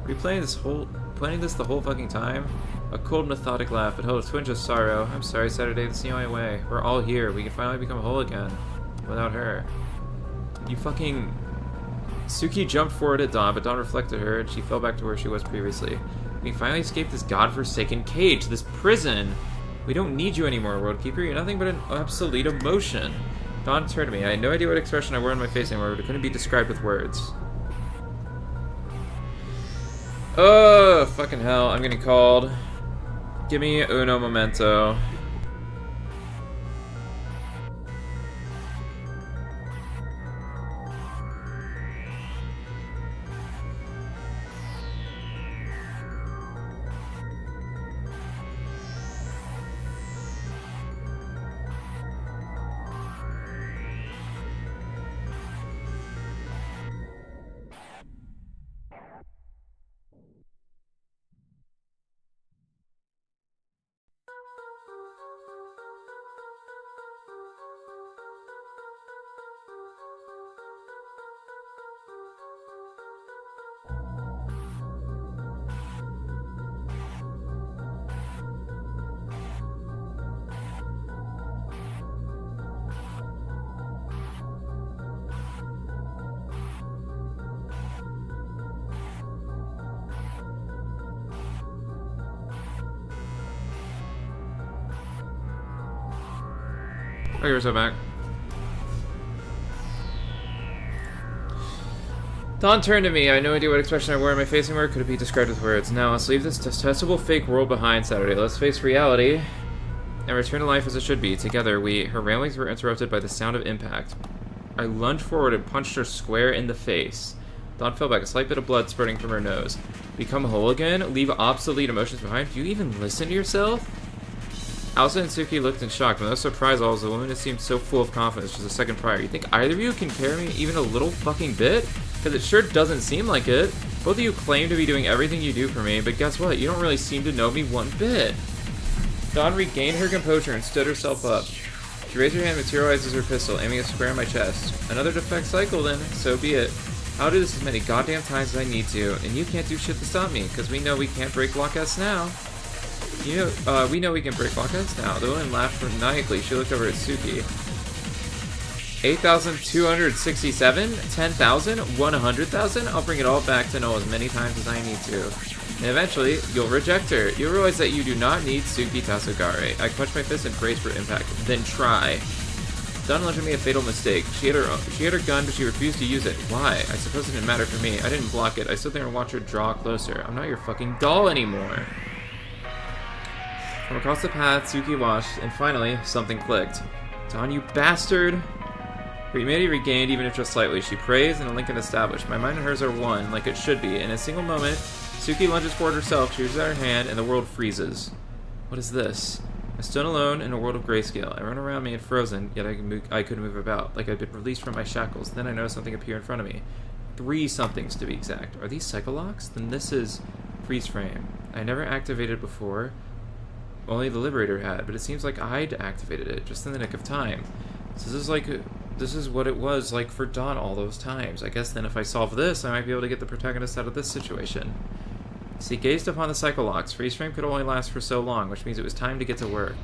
Are we planning this the whole fucking time? A cold, methodic laugh, but held a twinge of sorrow. I'm sorry, Saturday, that's the only way. We're all here. We can finally become whole again. Without her. You fucking... Suki jumped forward at Dawn, but Dawn reflected her, and she fell back to where she was previously. We can finally escape this godforsaken cage, this prison. We don't need you anymore, World Keeper. You're nothing but an obsolete emotion. Dawn turned to me. I had no idea what expression I wore on my face anymore, but it couldn't be described with words. Oh, fucking hell. I'm getting called. Give me uno momento. Okay, we're so back. Dawn turned to me. I had no idea what expression I wore on my face anymore. Could it be described with words? Now, let's leave this detestable fake world behind, Saturday. Let's face reality and return to life as it should be. Together, her ramblings were interrupted by the sound of impact. I lunged forward and punched her square in the face. Dawn fell back, a slight bit of blood spurting from her nose. Become whole again? Leave obsolete emotions behind? Do you even listen to yourself? Allison and Suki looked in shock, but no surprise all, as the woman who seemed so full of confidence just a second prior. You think either of you can carry me even a little fucking bit? Because it sure doesn't seem like it. Both of you claim to be doing everything you do for me, but guess what? You don't really seem to know me one bit. Dawn regained her composure and stood herself up. She raised her hand and materialized as her pistol, aiming it square in my chest. Another defect cycle then, so be it. I'll do this as many goddamn times as I need to, and you can't do shit to stop me, because we know we can't break Block S now. We know we can break Block S now. The woman laughed maniacally. She looked over at Suki. 8,267? 10,000? 100,000? I'll bring it all back to null as many times as I need to. And eventually, you'll reject her. You'll realize that you do not need Suki Tasogare. I clenched my fist and braced for impact. Then try. Dawn alleged me a fatal mistake. She had her gun, but she refused to use it. Why? I suppose it didn't matter for me. I didn't block it. I stood there and watched her draw closer. I'm not your fucking doll anymore. From across the path, Suki watched, and finally, something clicked. Dawn, you bastard! Her humanity regained, even if just slightly. She prays, and a link is established. My mind and hers are one, like it should be. In a single moment, Suki lunges forward herself, she reaches out her hand, and the world freezes. What is this? I stood alone in a world of grayscale. Everyone around me had frozen, yet I could move about, like I'd been released from my shackles. Then I noticed something appear in front of me. 3 somethings, to be exact. Are these psycholocks? Then this is freeze frame. I never activated it before. Only the Liberator had, but it seems like I'd activated it, just in the nick of time. So this is what it was like for Dawn all those times. I guess then if I solve this, I might be able to get the protagonist out of this situation. See, gazed upon the psycholocks. Freeze frame could only last for so long, which means it was time to get to work.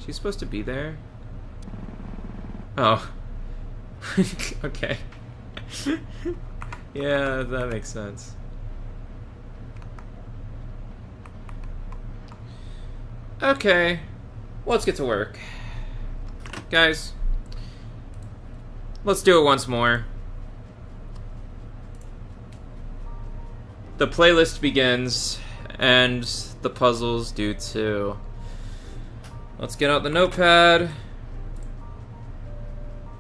She's supposed to be there? Oh. Okay. Yeah, that makes sense. Okay. Let's get to work. Guys, let's do it once more. The playlist begins, and the puzzles do too. Let's get out the notepad.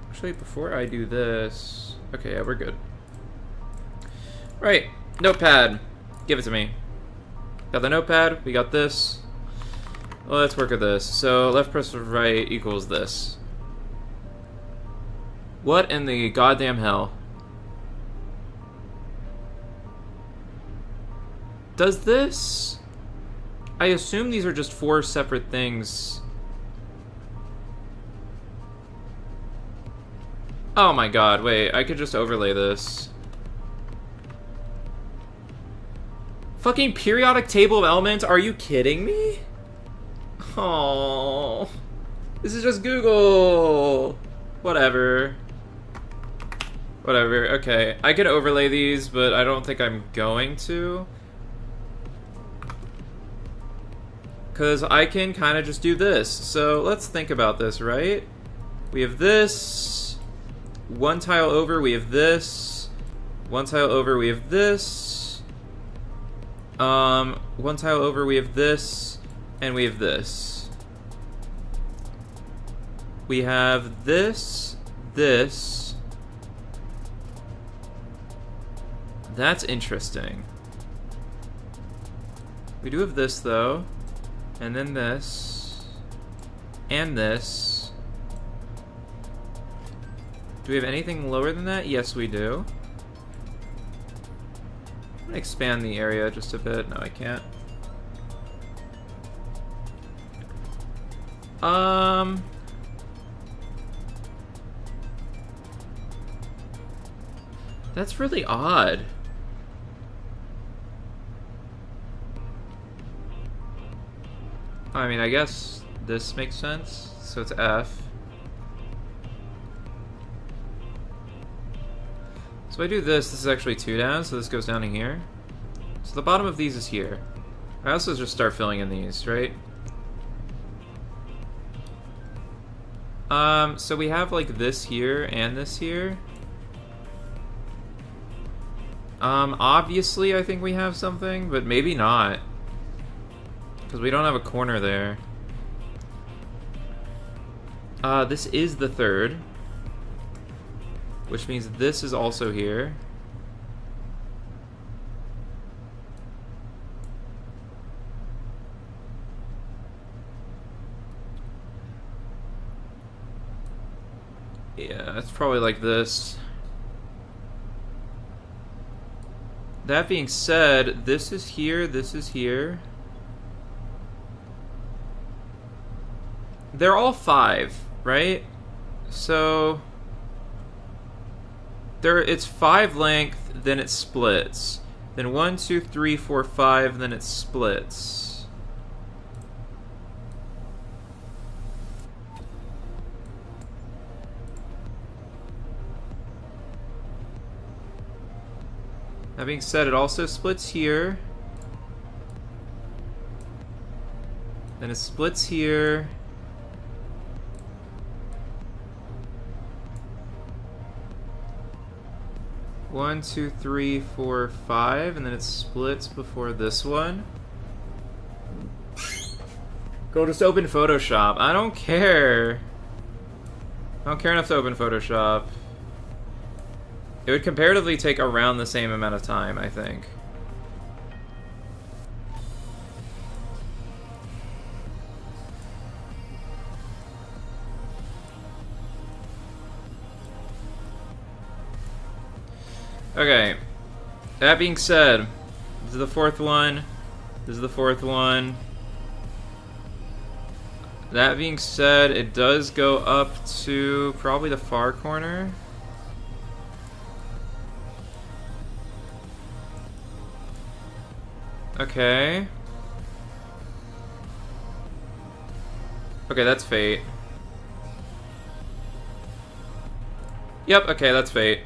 Actually, before I do this... Okay, yeah, we're good. Right, notepad. Give it to me. Got the notepad, we got this. Well, let's work with this. So, left press right equals this. What in the goddamn hell? Does this... I assume these are just 4 separate things. Oh my god, wait, I could just overlay this. Fucking periodic table of elements? Are you kidding me? Oh, this is just Google. Whatever. Whatever, okay. I could overlay these, but I don't think I'm going to. Because I can kind of just do this. So let's think about this, right? We have this. 1 tile over, we have this. 1 tile over, we have this. 1 tile over, we have this. And we have this. We have this, this. That's interesting. We do have this, though. And then this. And this. Do we have anything lower than that? Yes, we do. I'm gonna expand the area just a bit. No, I can't. That's really odd. I mean, I guess this makes sense. So it's F. So I do this is actually 2 down, so this goes down to here. So the bottom of these is here. I also just start filling in these, right? So we have like this here and this here. Obviously I think we have something, but maybe not. Because we don't have a corner there. This is the 3rd. Which means this is also here. Yeah, it's probably like this. That being said, this is here, this is here. They're all 5, right? So it's 5 length, then it splits. Then 1, 2, 3, 4, 5, then it splits. That being said, it also splits here. Then it splits here. One, two, three, four, 5, and then it splits before this one. Go just open Photoshop. I don't care. I don't care enough to open Photoshop. It would comparatively take around the same amount of time, I think. Okay. That being said, this is the fourth one. This is the fourth one. That being said, it does go up to probably the far corner. Okay. Okay, that's Fate. Yep, okay, that's Fate.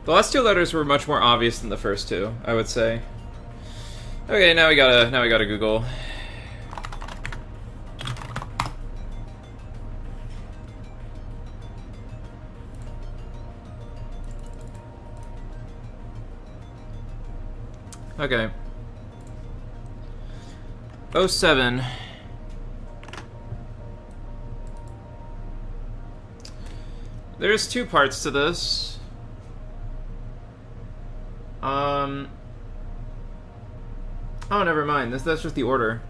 The last two letters were much more obvious than the first two, I would say. Okay, now we gotta Google. Okay. 07. There's two parts to this. Oh, never mind. That's just the order.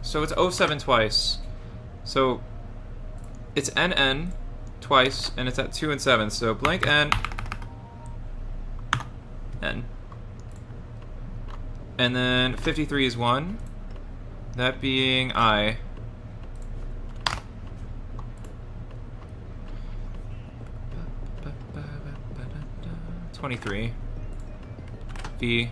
So it's 07 twice. So it's NN twice, and it's at 2 and 7. So blank N, N. And then 53 is 1. That being I. $23. V.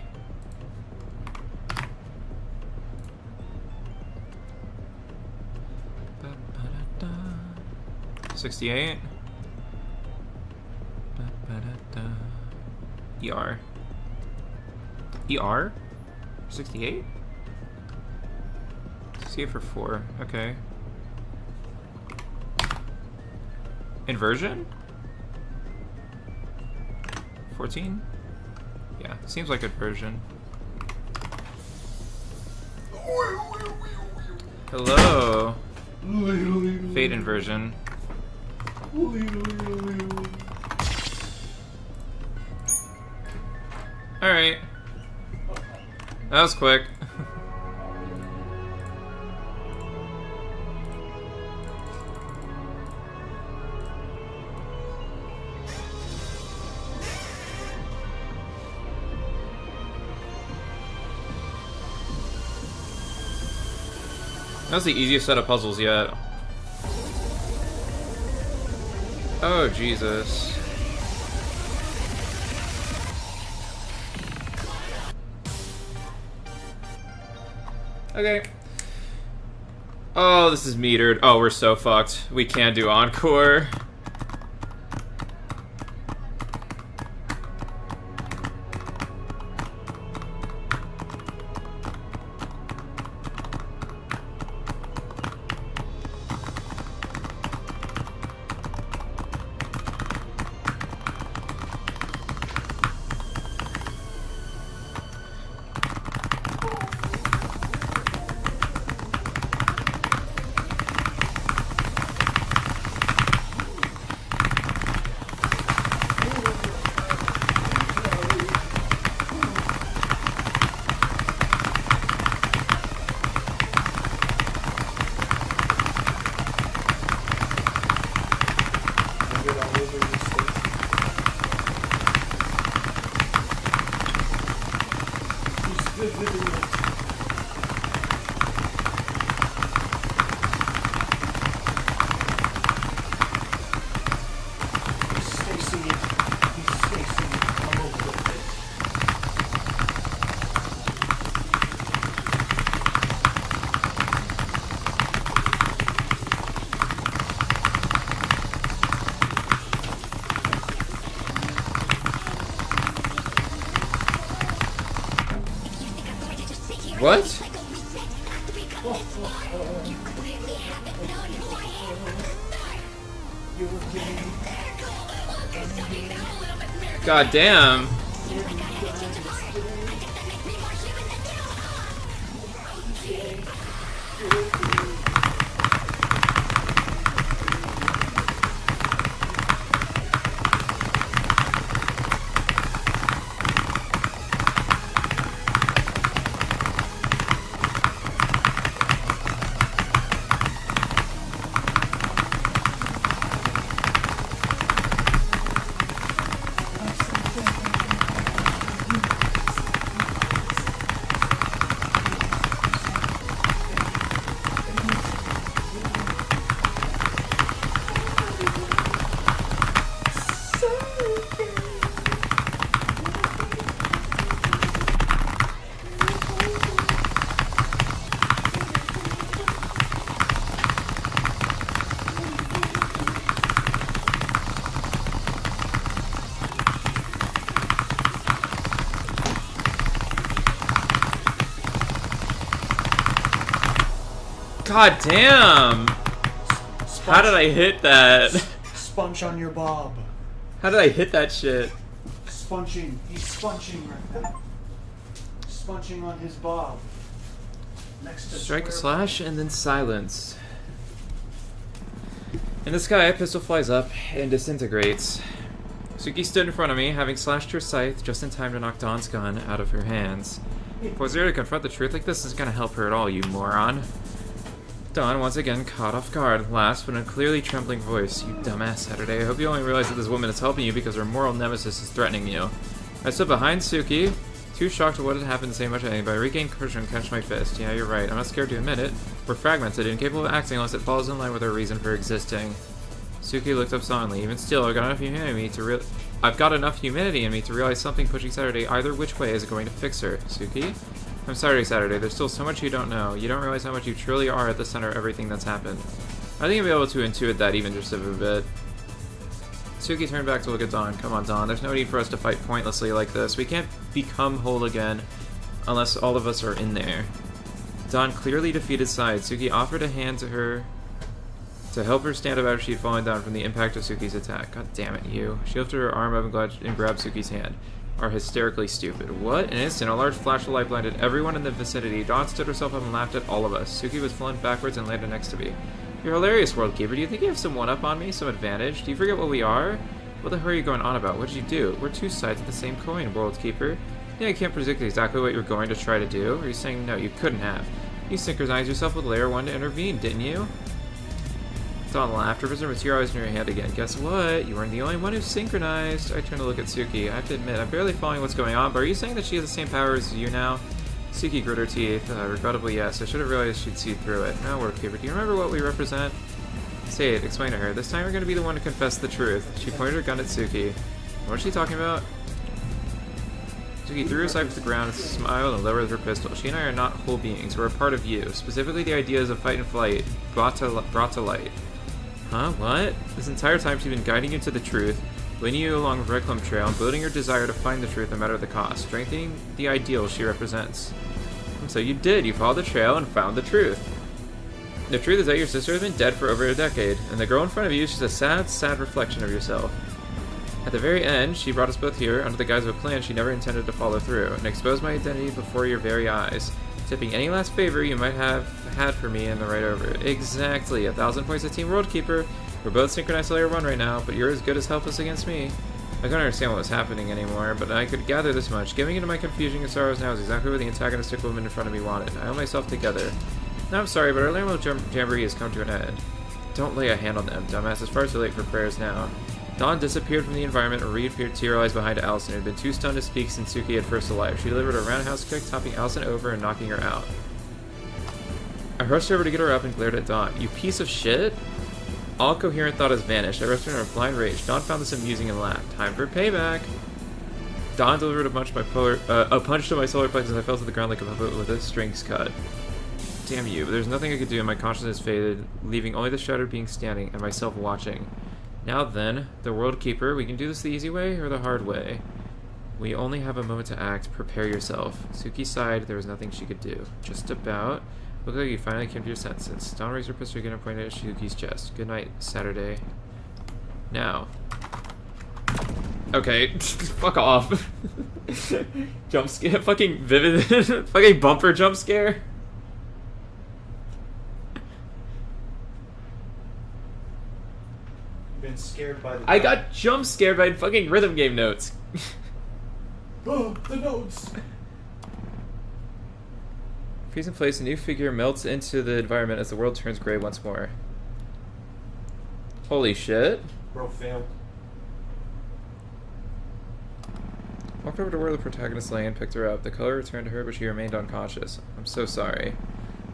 $68. ER. ER? 68? 68 for 4. Okay. Inversion? 14? Yeah, seems like inversion. Hello. Fate inversion. Alright. That was quick. That was the easiest set of puzzles yet. Oh, Jesus. Okay. Oh, this is metered. Oh, we're so fucked. We can't do encore. What? God damn. God damn! How did I hit that? Sponge on your bob. How did I hit that shit? Sponging. He's sponging right now. Sponging on his bob. Next to Strike a square slash and then silence. In the sky, a pistol flies up and disintegrates. Suki stood in front of me, having slashed her scythe just in time to knock Dawn's gun out of her hands. For Zero to confront the truth like this isn't gonna help her at all, you moron. Dawn, once again, caught off guard, last but in a clearly trembling voice. You dumbass Saturday, I hope you only realize that this woman is helping you because her moral nemesis is threatening you. I stood behind Suki, too shocked at what had happened to say much of anything, but I regained courage and clenched my fist. Yeah, you're right, I'm not scared to admit it. We're fragmented, incapable of acting unless it falls in line with our reason for existing. Suki looked up sullenly. Even still, I've got enough humanity in me to realize something pushing Saturday either which way is going to fix her. Suki? I'm sorry, Saturday. There's still so much you don't know. You don't realize how much you truly are at the center of everything that's happened. I think I'll be able to intuit that even just a bit. Suki turned back to look at Dawn. Come on, Dawn. There's no need for us to fight pointlessly like this. We can't become whole again unless all of us are in there. Dawn clearly defeated sighed. Suki offered a hand to her to help her stand up after she'd fallen down from the impact of Suki's attack. God damn it, you. She lifted her arm up and grabbed Suki's hand. Are hysterically stupid. What? In an instant, a large flash of light blinded everyone in the vicinity. Dawn stood herself up and laughed at all of us. Suki was flung backwards and landed next to me. You're hilarious, World Keeper. Do you think you have some one-up on me? Some advantage? Do you forget what we are? What the hell are you going on about? What did you do? We're two sides of the same coin, World Keeper. Yeah, I can't predict exactly what you're going to try to do. Or are you saying no, you couldn't have? You synchronized yourself with Layer 1 to intervene, didn't you? Dawn laughed. Her visitor materialized in her hand again. Guess what? You weren't the only one who synchronized. I turned to look at Suki. I have to admit, I'm barely following what's going on, but are you saying that she has the same powers as you now? Suki grit her teeth. Regrettably, yes. I should have realized she'd see through it. Now, World Keeper, do you remember what we represent? Say it. Explain to her. This time we're going to be the one to confess the truth. She pointed her gun at Suki. What's she talking about? Suki threw her sight to the ground and smiled and lowered her pistol. She and I are not whole beings. We're a part of you. Specifically, the ideas of fight and flight brought to light. Huh? What? This entire time she's been guiding you to the truth, leading you along a Reclam trail, and building your desire to find the truth no matter the cost, strengthening the ideals she represents. And so you did. You followed the trail and found the truth. The truth is that your sister has been dead for over a decade, and the girl in front of you is just a sad, sad reflection of yourself. At the very end, she brought us both here under the guise of a plan she never intended to follow through, and exposed my identity before your very eyes, tipping any last favor you might have had for me in the right over. Exactly. 1,000 points of Team World Keeper. We're both synchronized to Layer 1 right now, but you're as good as helpless against me. I couldn't understand what was happening anymore, but I could gather this much. Giving into my confusion and sorrows now is exactly what the antagonistic woman in front of me wanted. I held myself together. Now I'm sorry, but our Lambo Jamboree has come to an end. Don't lay a hand on them, dumbass. It's far too late for prayers now. Dawn disappeared from the environment and reappeared tear-eyed behind Allison, who had been too stunned to speak since Suki had first arrived. She delivered a roundhouse kick, topping Allison over and knocking her out. I rushed over to get her up and glared at Dawn. You piece of shit? All coherent thought has vanished. I rushed her in a blind rage. Dawn found this amusing and laughed. Time for payback. Dawn delivered a punch to my solar plexus. I fell to the ground like a puppet with its strings cut. Damn you, but there's nothing I could do, and my consciousness faded, leaving only the shattered being standing and myself watching. Now then, the World Keeper, we can do this the easy way or the hard way. We only have a moment to act. Prepare yourself. Suki sighed. There was nothing she could do. Just about. Looked like you finally came to your senses. Dawn raised her pistol again and pointed at Suki's chest. Good night, Saturday. Now. Okay, fuck off. Jump scare, fucking vivid, fucking bumper jump scare. Been scared by the. I got jump scared by fucking rhythm game notes. Oh, the notes. Freeze in place, a new figure melts into the environment as the world turns gray once more. Holy shit. Bro failed. Walked over to where the protagonist lay and picked her up. The color returned to her, but she remained unconscious. I'm so sorry.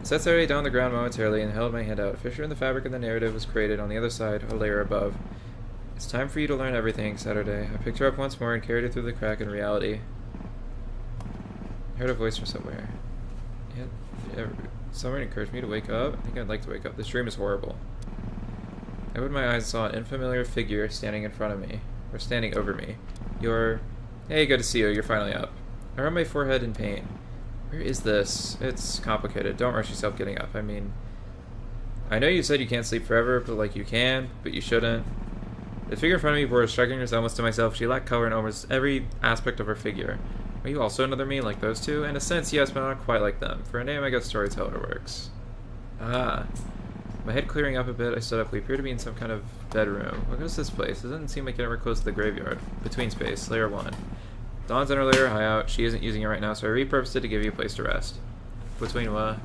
I sat steadily down on the ground momentarily and held my hand out. A fissure in the fabric of the narrative was created on the other side, a layer above. It's time for you to learn everything, Saturday. I picked her up once more and carried her through the crack in reality. I heard a voice from somewhere. Someone encouraged me to wake up. I think I'd like to wake up. This dream is horrible. I opened my eyes and saw an unfamiliar figure standing in front of me. Or standing over me. Hey, good to see you. You're finally up. I rubbed my forehead in pain. Where is this? It's complicated. Don't rush yourself getting up. I mean, I know you said you can't sleep forever, but like you can, but you shouldn't. The figure in front of me bore a striking resemblance to myself. She lacked color in almost every aspect of her figure. Are you also another me like those two? In a sense, yes, but not quite like them. For a name, I guess storyteller works. Ah. My head clearing up a bit, I stood up. We appear to be in some kind of bedroom. What is this place? It doesn't seem like anywhere close to the graveyard. Between space, layer 1. Dawn's in her layer high out. She isn't using it right now, so I repurposed it to give you a place to rest. Between what?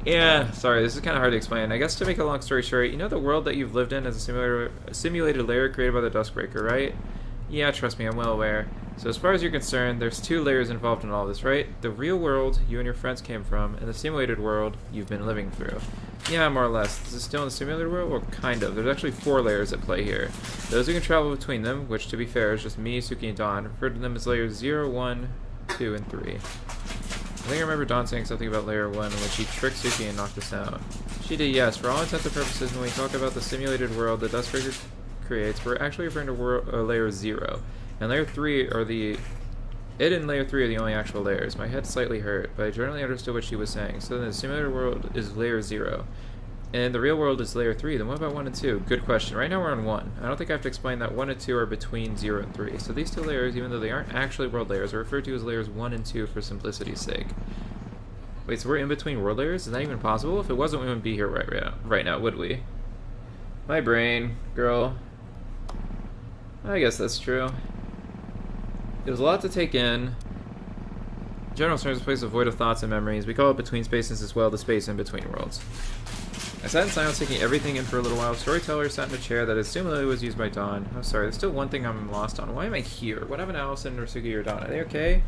Yeah, sorry, this is kind of hard to explain. I guess to make a long story short, you know the world that you've lived in is a simulated layer created by the Duskbreaker, right? Yeah, trust me, I'm well aware. So as far as you're concerned, there's 2 layers involved in all this, right? The real world you and your friends came from, and the simulated world you've been living through. Yeah, more or less. Is it still in the simulated world? Well, kind of. There's actually 4 layers at play here. Those who can travel between them, which to be fair is just me, Suki, and Dawn, refer to them as layers 0, 1, 2, and 3. I think I remember Dawn saying something about layer 1 when she tricked Suki and knocked us out. She did, yes. For all intents and purposes, when we talk about the simulated world the Duskbreaker creates, we're actually referring to layer 0. And layer 3 are the... It and layer 3 are the only actual layers. My head slightly hurt, but I generally understood what she was saying. So then the simulated world is layer 0. And the real world is layer 3. Then what about 1 and 2? Good question. Right now we're on 1. I don't think I have to explain that 1 and 2 are between 0 and 3. So these 2 layers, even though they aren't actually world layers, are referred to as layers 1 and 2 for simplicity's sake. Wait, so we're in between world layers? Is that even possible? If it wasn't, we wouldn't be here right now, would we? My brain, girl. I guess that's true. It was a lot to take in. General terms, a place of void of thoughts and memories. We call it between spaces as well, the space in between worlds. I sat in silence, taking everything in for a little while. Storyteller sat in a chair that assumedly was used by Dawn. I'm sorry, there's still one thing I'm lost on. Why am I here? What happened to Allison, Norsuki, or Dawn? Are they okay?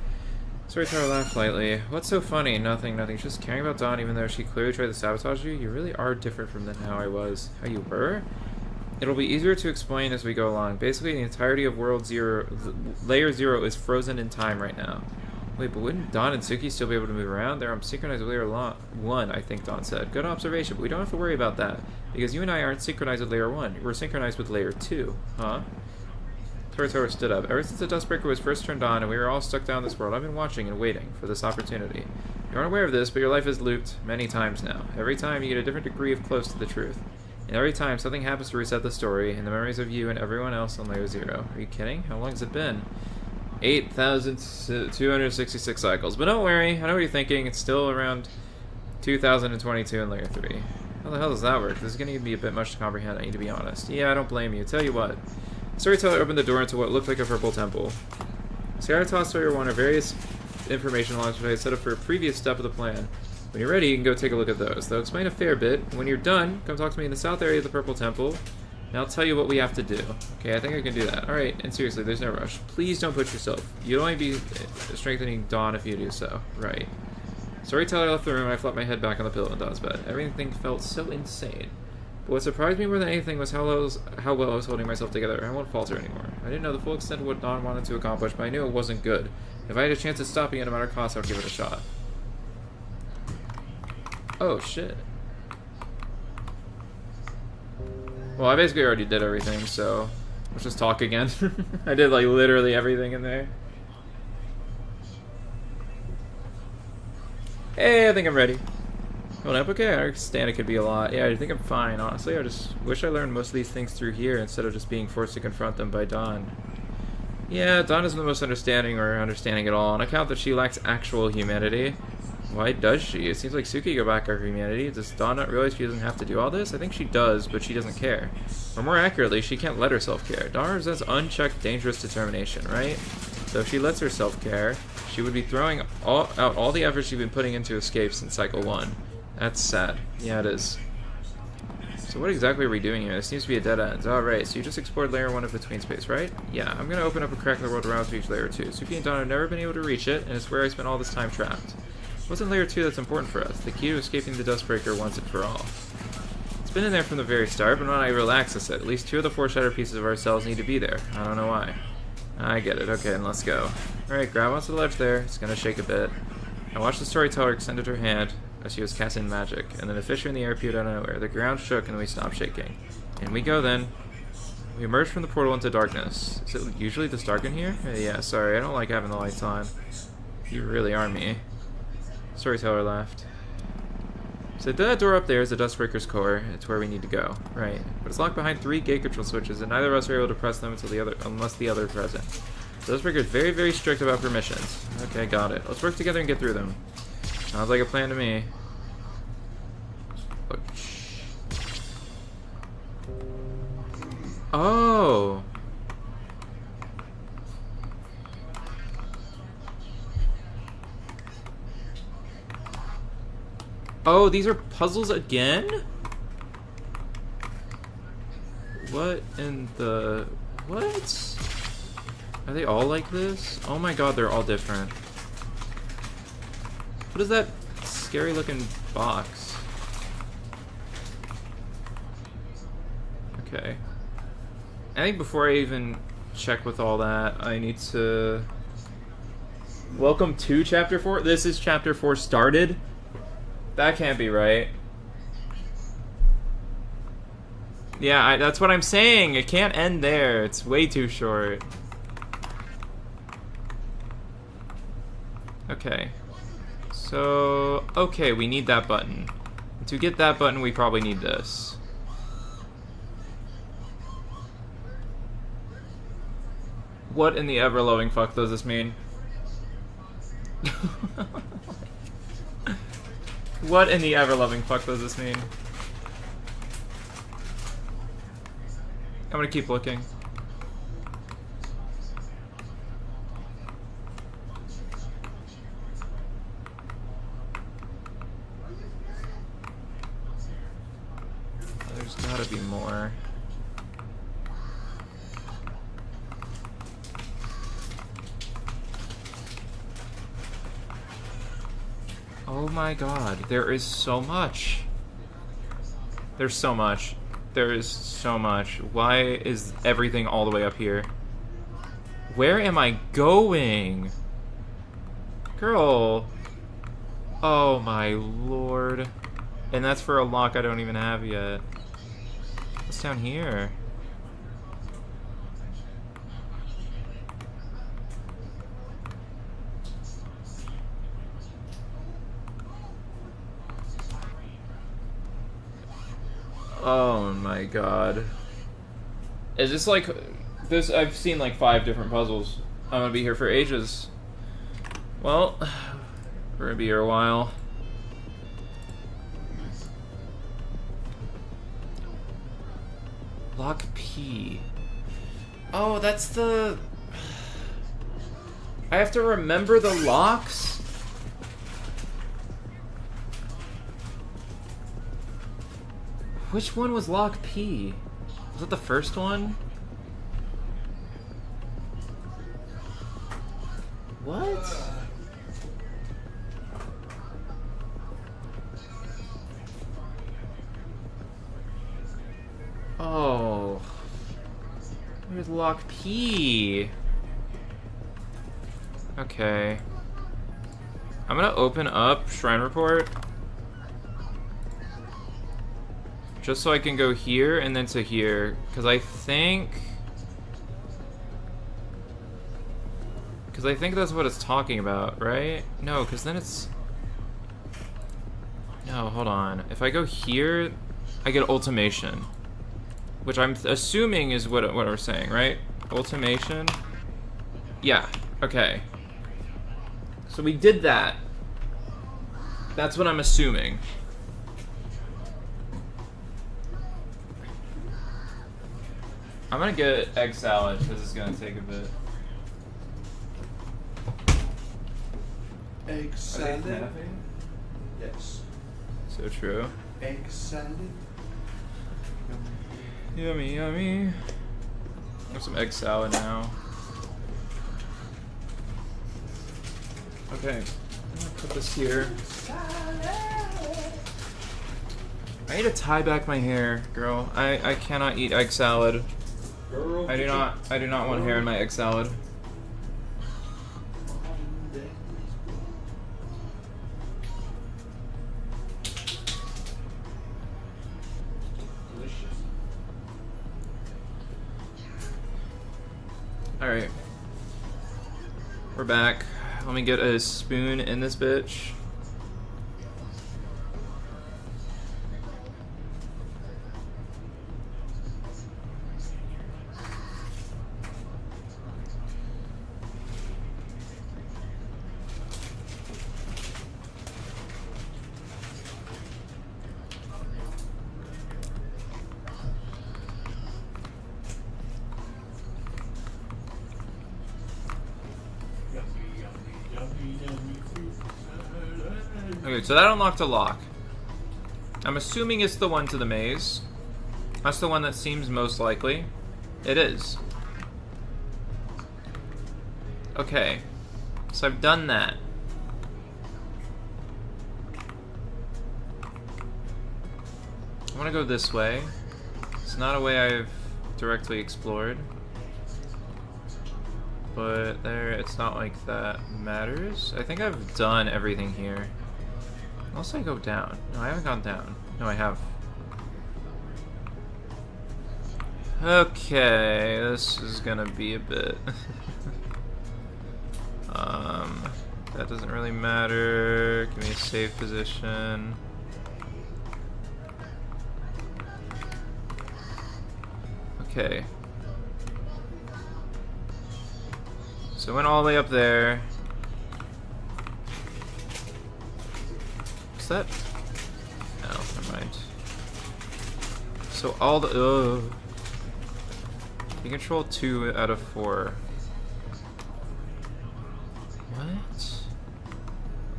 Storyteller laughed lightly. What's so funny? Nothing. Just caring about Dawn, even though she clearly tried to sabotage you. You really are different from how I was. How you were? It'll be easier to explain as we go along. Basically, the entirety of World 0, Layer 0 is frozen in time right now. Wait, but wouldn't Dawn and Suki still be able to move around? They're synchronized with Layer 1, I think Dawn said. Good observation, but we don't have to worry about that. Because you and I aren't synchronized with Layer 1. We're synchronized with Layer 2. Huh? Storyteller stood up. Ever since the Duskbreaker was first turned on and we were all stuck down this world, I've been watching and waiting for this opportunity. You aren't aware of this, but your life is looped many times now. Every time you get a different degree of close to the truth. And every time something happens to reset the story and the memories of you and everyone else on Layer 0. Are you kidding? How long has it been? 8,266 cycles. But don't worry, I know what you're thinking. It's still around 2022 in Layer 3. How the hell does that work? This is going to be a bit much to comprehend, I need to be honest. Yeah, I don't blame you. Tell you what. Storyteller opened the door into what looked like a purple temple. Skytoss Layer 1 are various information launches I had set up for a previous step of the plan. When you're ready, you can go take a look at those. They'll explain a fair bit. When you're done, come talk to me in the south area of the Purple Temple, and I'll tell you what we have to do. Okay, I think I can do that. Alright, and seriously, there's no rush. Please don't push yourself. You'll only be strengthening Dawn if you do so. Right. Storyteller left the room, and I flopped my head back on the pillow in Dawn's bed. Everything felt so insane. But what surprised me more than anything was how well I was holding myself together. I won't falter anymore. I didn't know the full extent of what Dawn wanted to accomplish, but I knew it wasn't good. If I had a chance at stopping it no matter cost, I would give it a shot. Oh, shit. Well, I basically already did everything, so let's just talk again. I did, like, literally everything in there. Hey, I think I'm ready. Well, okay, I understand it could be a lot. Yeah, I think I'm fine, honestly. I just wish I learned most of these things through here instead of just being forced to confront them by Dawn. Yeah, Dawn isn't the most understanding or understanding at all. On account that she lacks actual humanity. Why does she? It seems like Suki got back her humanity. Does Dawn not realize she doesn't have to do all this? I think she does, but she doesn't care. Or more accurately, she can't let herself care. Dawn represents unchecked, dangerous determination, right? So if she lets herself care, she would be throwing out all the effort she's been putting into escape since Cycle 1. That's sad. Yeah, it is. So what exactly are we doing here? This seems to be a dead end. Alright, so you just explored Layer 1 of Between Space, right? Yeah, I'm gonna open up a crack in the world around to reach Layer 2. Suki and Dawn have never been able to reach it, and it's where I spent all this time trapped. It wasn't Layer 2 that's important for us. The key to escaping the Dustbreaker once and for all. It's been in there from the very start, but when I able to access it, at least 2 of the 4 shattered pieces of ourselves need to be there. I don't know why. I get it. Okay, then let's go. Alright, grab onto the ledge there. It's gonna shake a bit. I watched the storyteller extended her hand as she was casting magic, and then a fissure in the air appeared out of nowhere. The ground shook and we stopped shaking. In we go then. We emerged from the portal into darkness. Is it usually this dark in here? Yeah, sorry, I don't like having the lights on. You really are me. Storyteller laughed. So that door up there is the Dustbreaker's core. It's where we need to go. Right. But it's locked behind 3 gate control switches, and neither of us are able to press them unless the other are present. The Dustbreaker is very, very strict about permissions. Okay, got it. Let's work together and get through them. Sounds like a plan to me. Oh! Oh, these are puzzles again? What in the... What? Are they all like this? Oh my god, they're all different. What is that scary looking box? Okay. I think before I even check with all that, I need to... Welcome to Chapter 4? This is Chapter 4 started? That can't be right. Yeah, that's what I'm saying. It can't end there. It's way too short. Okay. So, okay, we need that button. To get that button, we probably need this. What in the ever-loving fuck does this mean? What in the ever-loving fuck does this mean? I'm gonna keep looking. There's gotta be more. Oh my god, there is so much. There's so much. There is so much. Why is everything all the way up here? Where am I going? Girl. Oh my lord. And that's for a lock I don't even have yet. What's down here? Oh my god. Is this like... this? I've seen like 5 different puzzles. I'm gonna be here for ages. Well, we're gonna be here a while. Lock P. Oh, that's the... I have to remember the locks? Which one was Lock P? Was that the first one? What? Oh. Where's Lock P? Okay. I'm gonna open up Shrine Report. Just so I can go here and then to here. Because I think that's what it's talking about, right? No, because then it's... Oh, hold on. If I go here, I get ultimation. Which I'm assuming is what we're saying, right? Ultimation? Yeah, okay. So we did that. That's what I'm assuming. I'm gonna get egg salad because it's gonna take a bit. Egg salad. Yes. So true. Egg salad. Yummy, yummy. I have some egg salad now. Okay, I'm gonna put this here. I need to tie back my hair, girl. I cannot eat egg salad. Girl, I do not want hair in my egg salad. Delicious. Alright. We're back. Let me get a spoon in this bitch. Okay, so that unlocked a lock. I'm assuming it's the one to the maze. That's the one that seems most likely. It is. Okay. So I've done that. I want to go this way. It's not a way I've directly explored. But there, it's not like that matters. I think I've done everything here. Unless I go down. No, I haven't gone down. No, I have. Okay, this is gonna be a bit. That doesn't really matter. Give me a safe position. Okay. So I went all the way up there. What's that? No, never mind. So all the you control 2 out of 4. What?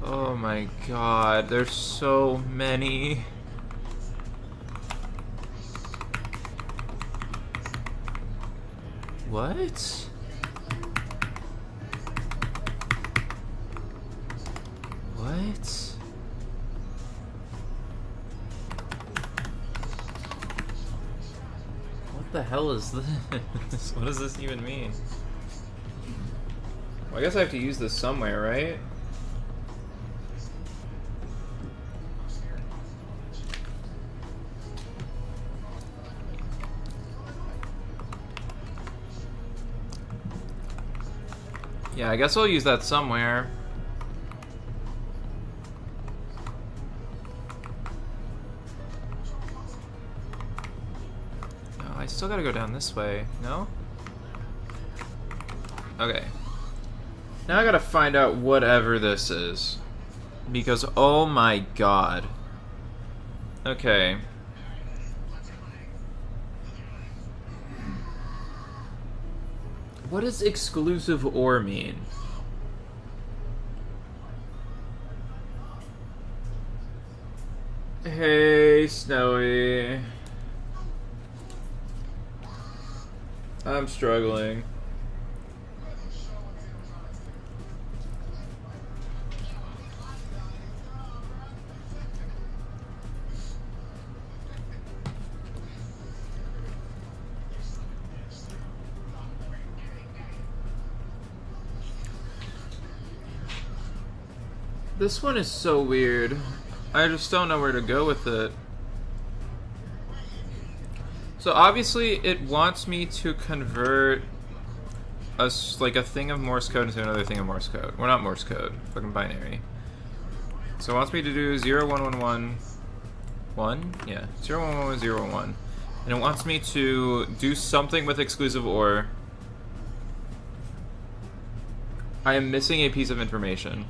Oh my god, there's so many. What? What? What the hell is this? What does this even mean? Well, I guess I have to use this somewhere, right? Yeah, I guess I'll use that somewhere. Oh, I still gotta go down this way, no? Okay. Now I gotta find out whatever this is. Because, oh my god. Okay. What does exclusive ore mean? Hey, Snowy. I'm struggling. This one is so weird. I just don't know where to go with it. So obviously it wants me to convert like a thing of Morse code into another thing of Morse code. Well, not Morse code, fucking binary. So it wants me to do 0, 1, 1, 1, 1? Yeah, 0, 1, 1, 1, 0, 1, 1. And it wants me to do something with exclusive OR. I am missing a piece of information.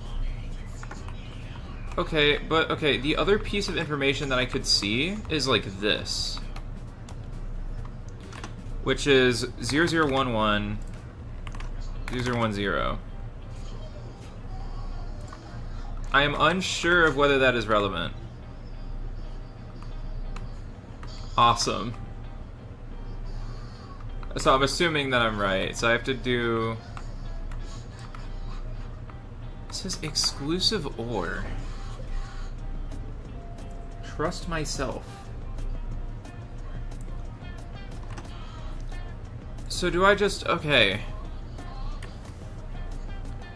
Okay, but okay, the other piece of information that I could see is like this. Which is 0011 0010. I am unsure of whether that is relevant. Awesome. So I'm assuming that I'm right. So I have to do... It says exclusive OR. Trust myself. So do I just... Okay.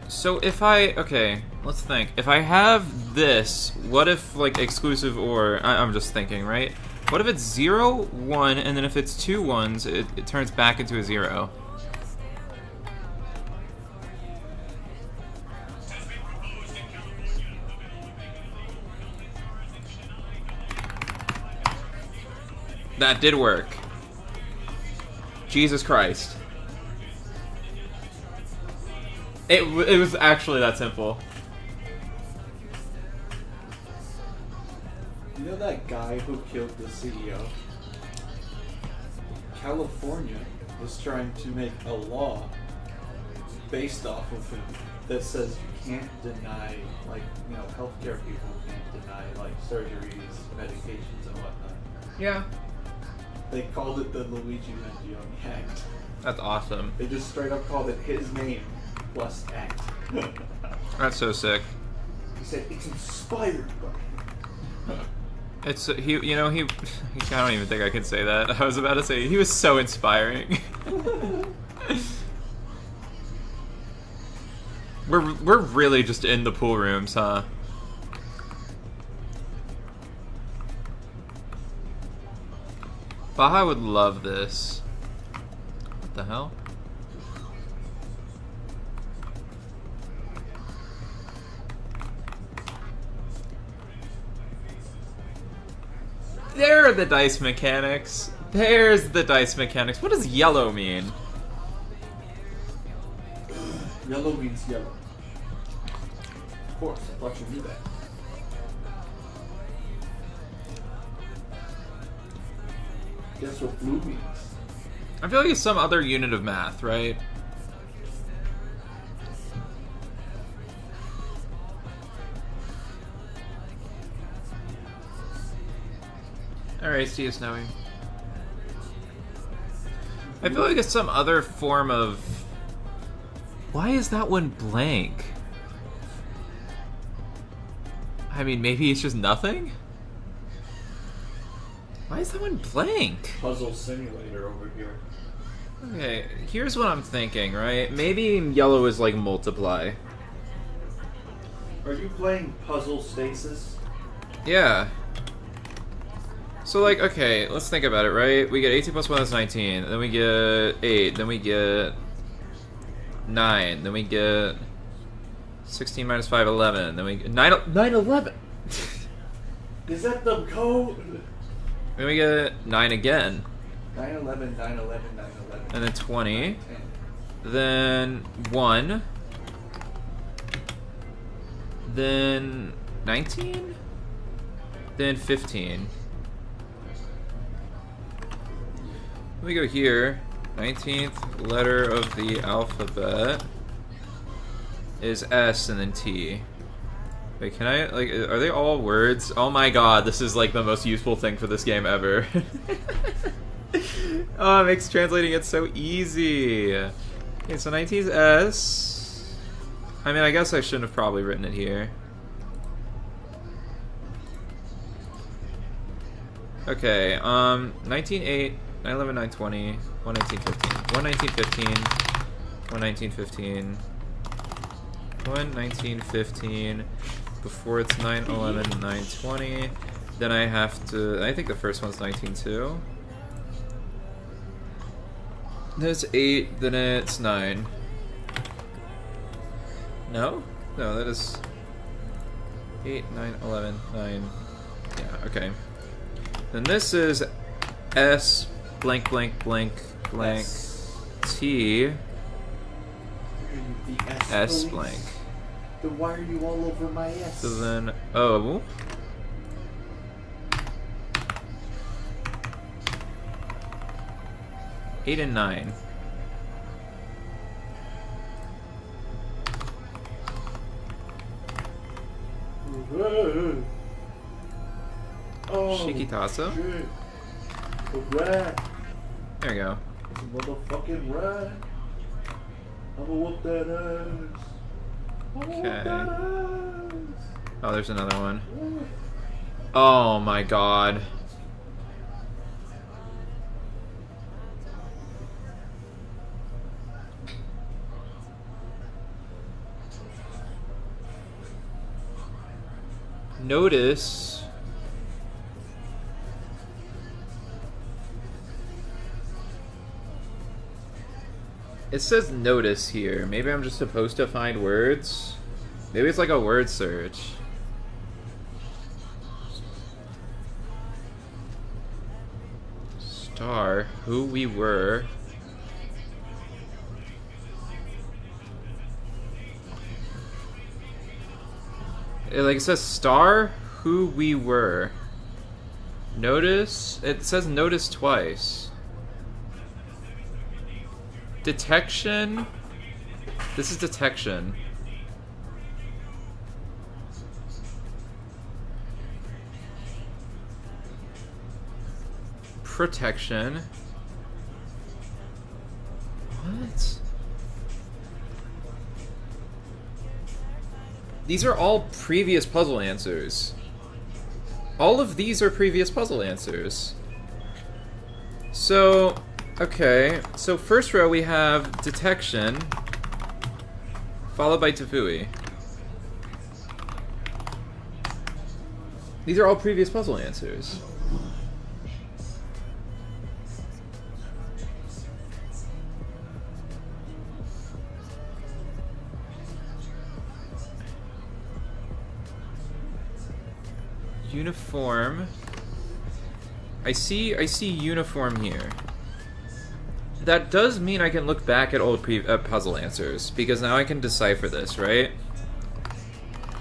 So if I... Okay, let's think. If I have this, what if, like, exclusive OR... I'm just thinking, right? What if it's 0, 1, and then if it's 2 1s, it turns back into a 0? That did work. Jesus Christ. It was actually that simple. You know that guy who killed the CEO? California is trying to make a law based off of him that says you can't deny, like, you know, healthcare people can't deny, like, surgeries, medications, and whatnot. Yeah. They called it the Luigi Mangione Act. That's awesome. They just straight up called it his name plus act. That's so sick. He said it's inspired by him. It's he, you know, he. I don't even think I can say that. I was about to say he was so inspiring. We're really just in the pool rooms, huh? Baja would love this. What the hell? There are the dice mechanics. There's the dice mechanics. What does yellow mean? Yellow means yellow. Of course, I thought you knew that. Guess what blue means? I feel like it's some other unit of math, right? Alright, see you, Snowy. I feel like it's some other form of... Why is that one blank? I mean, maybe it's just nothing? Why is that one blank? Puzzle simulator over here. Okay, here's what I'm thinking, right? Maybe yellow is like multiply. Are you playing Puzzle Stasis? Yeah. So, like, okay, let's think about it, right? We get 18 plus 1, that's 19. Then we get 8. Then we get 9. Then we get 16 minus 5, 11. Then we get 9, 11! Is that the code? Then we get 9 again. 9, 11, 9, 11, 9, 11. And then 20. 9, 10. Then 1. Then 19? Then 15. We go here. 19th letter of the alphabet is S and then T. Wait, can I, like, are they all words? Oh my god, this is like the most useful thing for this game ever. Oh, it makes translating it so easy. Okay, so 19's S. I mean, I guess I shouldn't have probably written it here. Okay, 19.8, 9.11, 9.20, 1.19.15, 1.19.15, 1.19.15, 1.19.15, before it's 9.11, 9.20, then I have to, I think the first one's 19.2. Then it's 8, then it's 9. No? No, that is... 8, 9, 11, 9. Yeah, okay. Then this is S blank blank blank blank S. T Are you the S police? blank. Then why are you all over my S? So then O 8 and 9. Oh, Shikitazo? shit. A rat. There we go. It's a motherfucking rat. I'ma whoop that ass. I'ma whoop Okay. that ass. Oh, there's another one. Oh my god. Notice it says notice here. Maybe I'm just supposed to find words. Maybe it's like a word search. Star, who we were. Like it says star, who we were. Notice, it says notice twice. Detection. This is detection. Protection. What? These are all previous puzzle answers. All of these are previous puzzle answers. So, okay. So first row we have detection, followed by Tafui. These are all previous puzzle answers. Uniform. I see uniform here. That does mean I can look back at old puzzle answers, because now I can decipher this, right?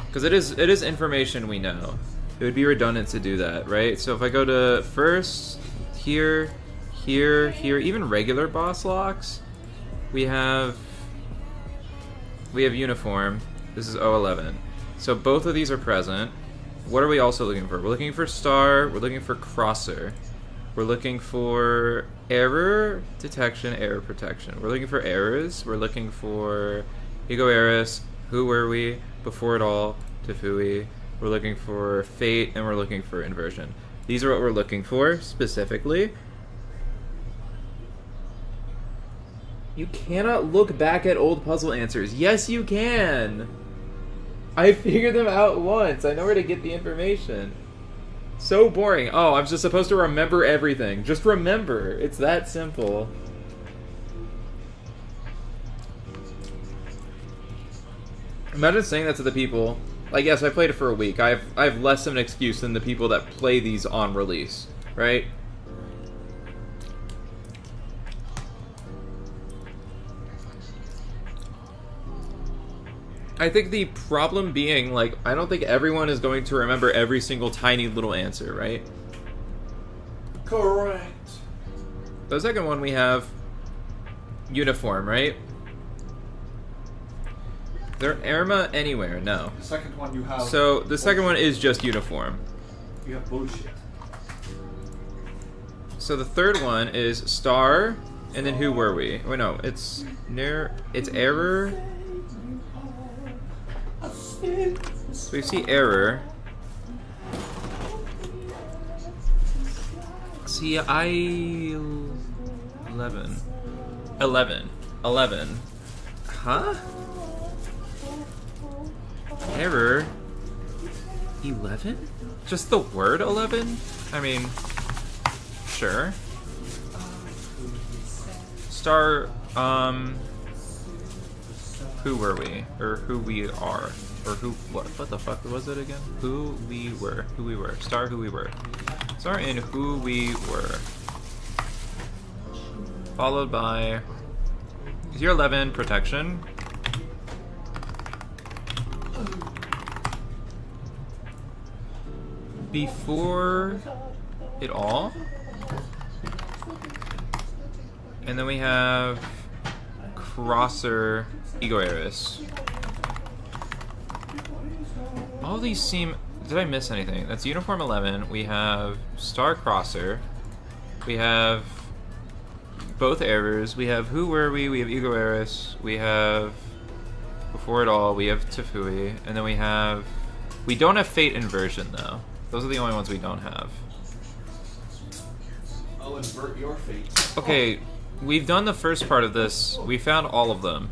Because it is information we know. It would be redundant to do that, right? So if I go to first, here, here, here, even regular boss locks, we have uniform. This is 011. So both of these are present. What are we also looking for? We're looking for star, we're looking for crosser. We're looking for error detection, error protection. We're looking for errors. We're looking for Ego Eris, who were we, before it all, Tafui. We're looking for fate, and we're looking for inversion. These are what we're looking for, specifically. You cannot look back at old puzzle answers. Yes, you can! I figured them out once. I know where to get the information. So boring. Oh, I'm just supposed to remember everything. Just remember. It's that simple. Imagine saying that to the people. Like, yes, I played it for a week. I have less of an excuse than the people that play these on release, right? I think the problem being, like, I don't think everyone is going to remember every single tiny little answer, right? Correct. The second one we have uniform, right? Is there Irma anywhere? No. The second one you have. So the second one is just uniform. You have bullshit. So the third one is star, and then who were we? Oh no, it's error. So we see error. See, 11. Huh? Error. 11? Just the word 11? I mean, sure. who were we? Or who we are. Or who, what the fuck was it again? Who we were. Who we were. Star who we were. Star in who we were. Followed by tier 11 protection. Before it all. And then we have Crosser Ego Eris. All these seem... Did I miss anything? That's Uniform 11. We have Star Crosser. We have both errors. We have Who Were We? We have Ego Eris. We have Before It All. We have Tafui. And then we have... We don't have Fate Inversion, though. Those are the only ones we don't have. I'll invert your fate. Okay, we've done the first part of this. We found all of them.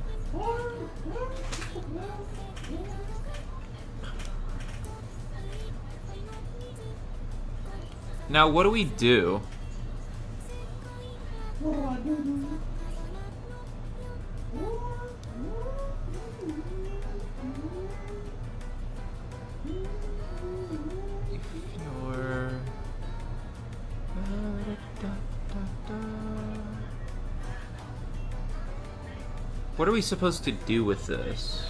Now, what do we do? What are we supposed to do with this?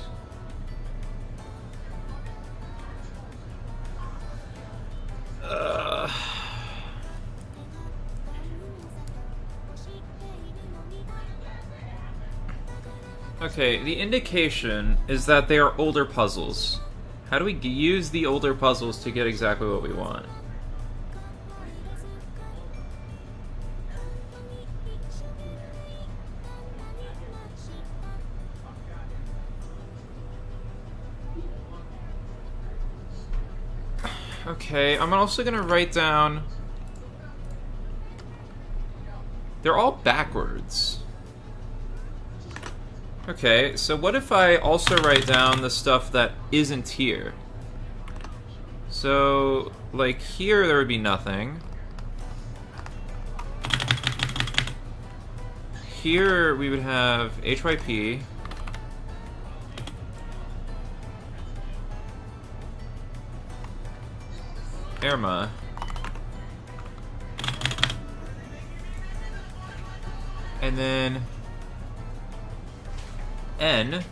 Okay, the indication is that they are older puzzles. How do we use the older puzzles to get exactly what we want? Okay, I'm also gonna write down... They're all backwards. Okay, so what if I also write down the stuff that isn't here? So, like, here there would be nothing. Here we would have HYP. Irma. And then N.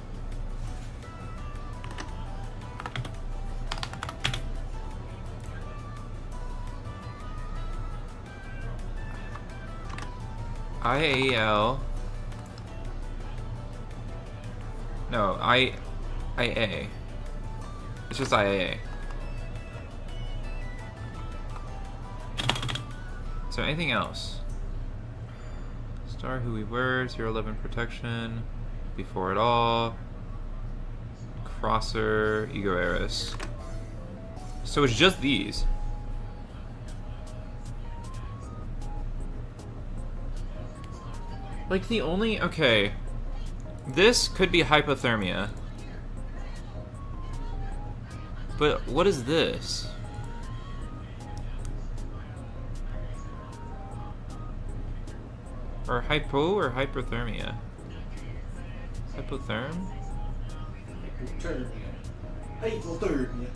IAL. No, IA. It's just IAA. So anything else? Star Who We Were, 011 Protection, Before It All, Crosser, Ego Eris. So it's just these. Like the only... Okay. This could be hypothermia. But what is this? Or hypo or hyperthermia? Hypotherm? Hypothermia. Hypothermia.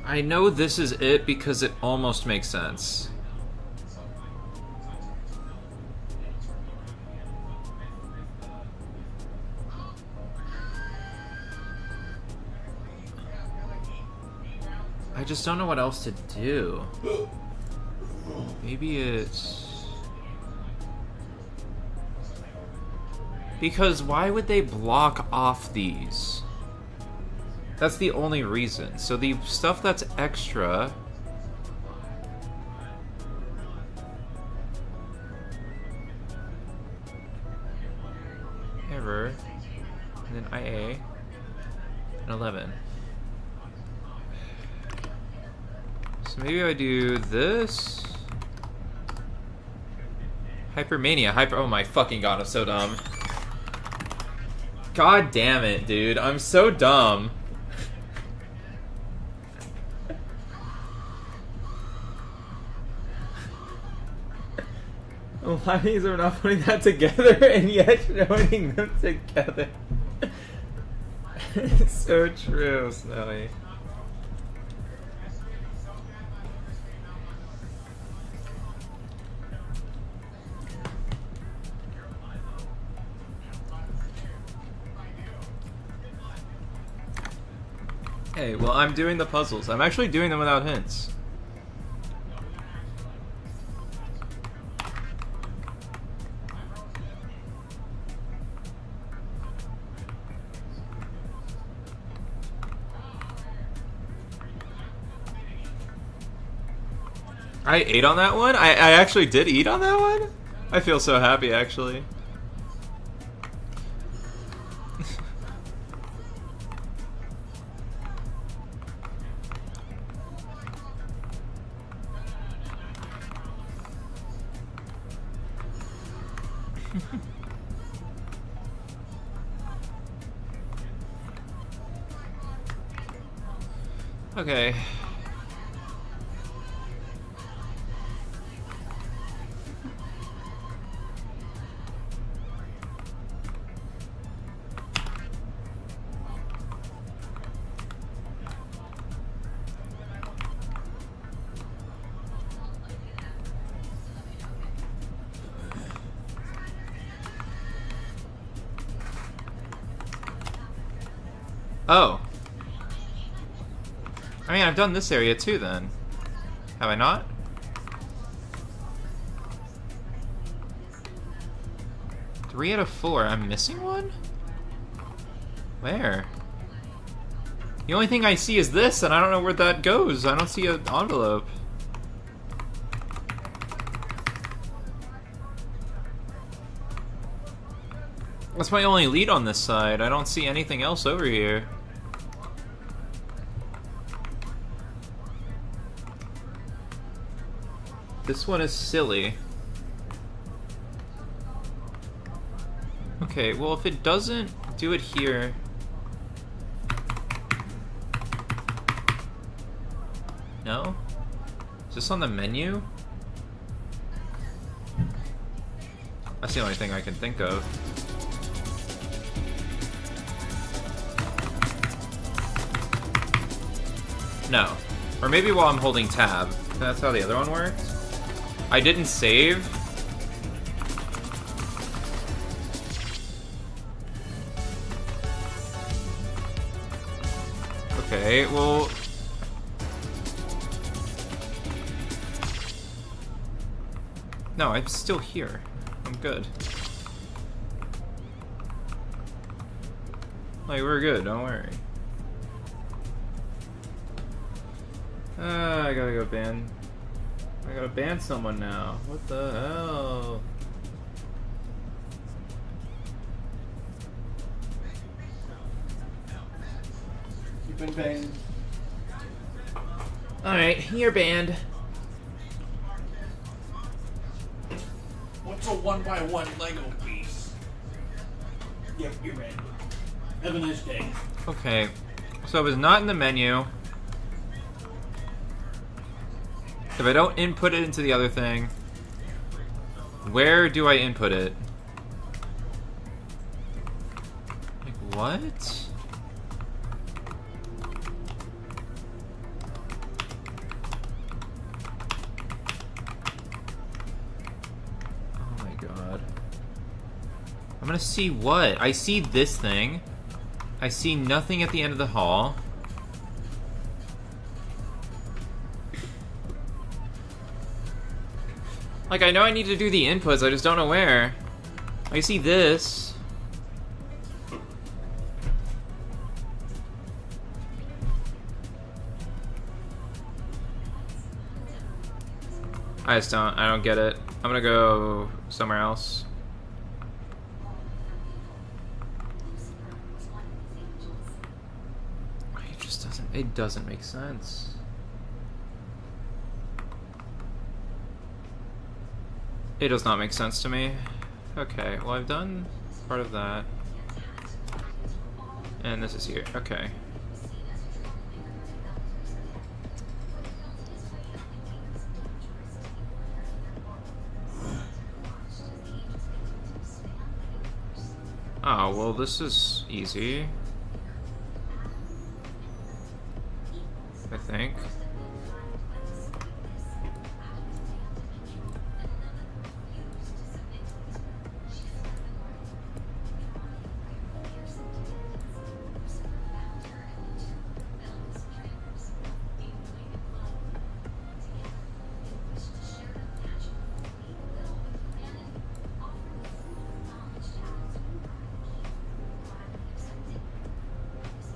I know this is it because it almost makes sense. I just don't know what else to do. Maybe it's... Because why would they block off these? That's the only reason. So the stuff that's extra... Error. And then IA. And 11. So maybe I do this. Hypermania. Oh my fucking god, I'm so dumb. God damn it, dude. I'm so dumb. Why is there not putting that together and yet joining them together? It's so true, Snowy. Hey, well, I'm doing the puzzles. I'm actually doing them without hints. I ate on that one? I actually did eat on that one? I feel so happy, actually. Okay. Oh. I mean, I've done this area too, then. Have I not? Three out of 4. I'm missing one? Where? The only thing I see is this, and I don't know where that goes. I don't see an envelope. That's my only lead on this side. I don't see anything else over here. This one is silly. Okay, well, if it doesn't do it here... No? Is this on the menu? That's the only thing I can think of. No. Or maybe while I'm holding tab. That's how the other one works. I didn't save. Okay, well... No, I'm still here. I'm good. Like, we're good, don't worry. I gotta go ban. I gotta ban someone now. What the hell? You've been banned. Alright, you're banned. What's a 1x1 Lego piece? Yep, you're banned. Have a nice day. Okay, so it was not in the menu. If I don't input it into the other thing, where do I input it? Like, what? Oh my god. I'm gonna see what? I see this thing. I see nothing at the end of the hall. Like, I know I need to do the inputs, I just don't know where. I see this. I don't get it. I'm gonna go somewhere else. It doesn't make sense. It does not make sense to me. Okay, well, I've done part of that. And this is here. Okay. Oh, well, this is easy. I think.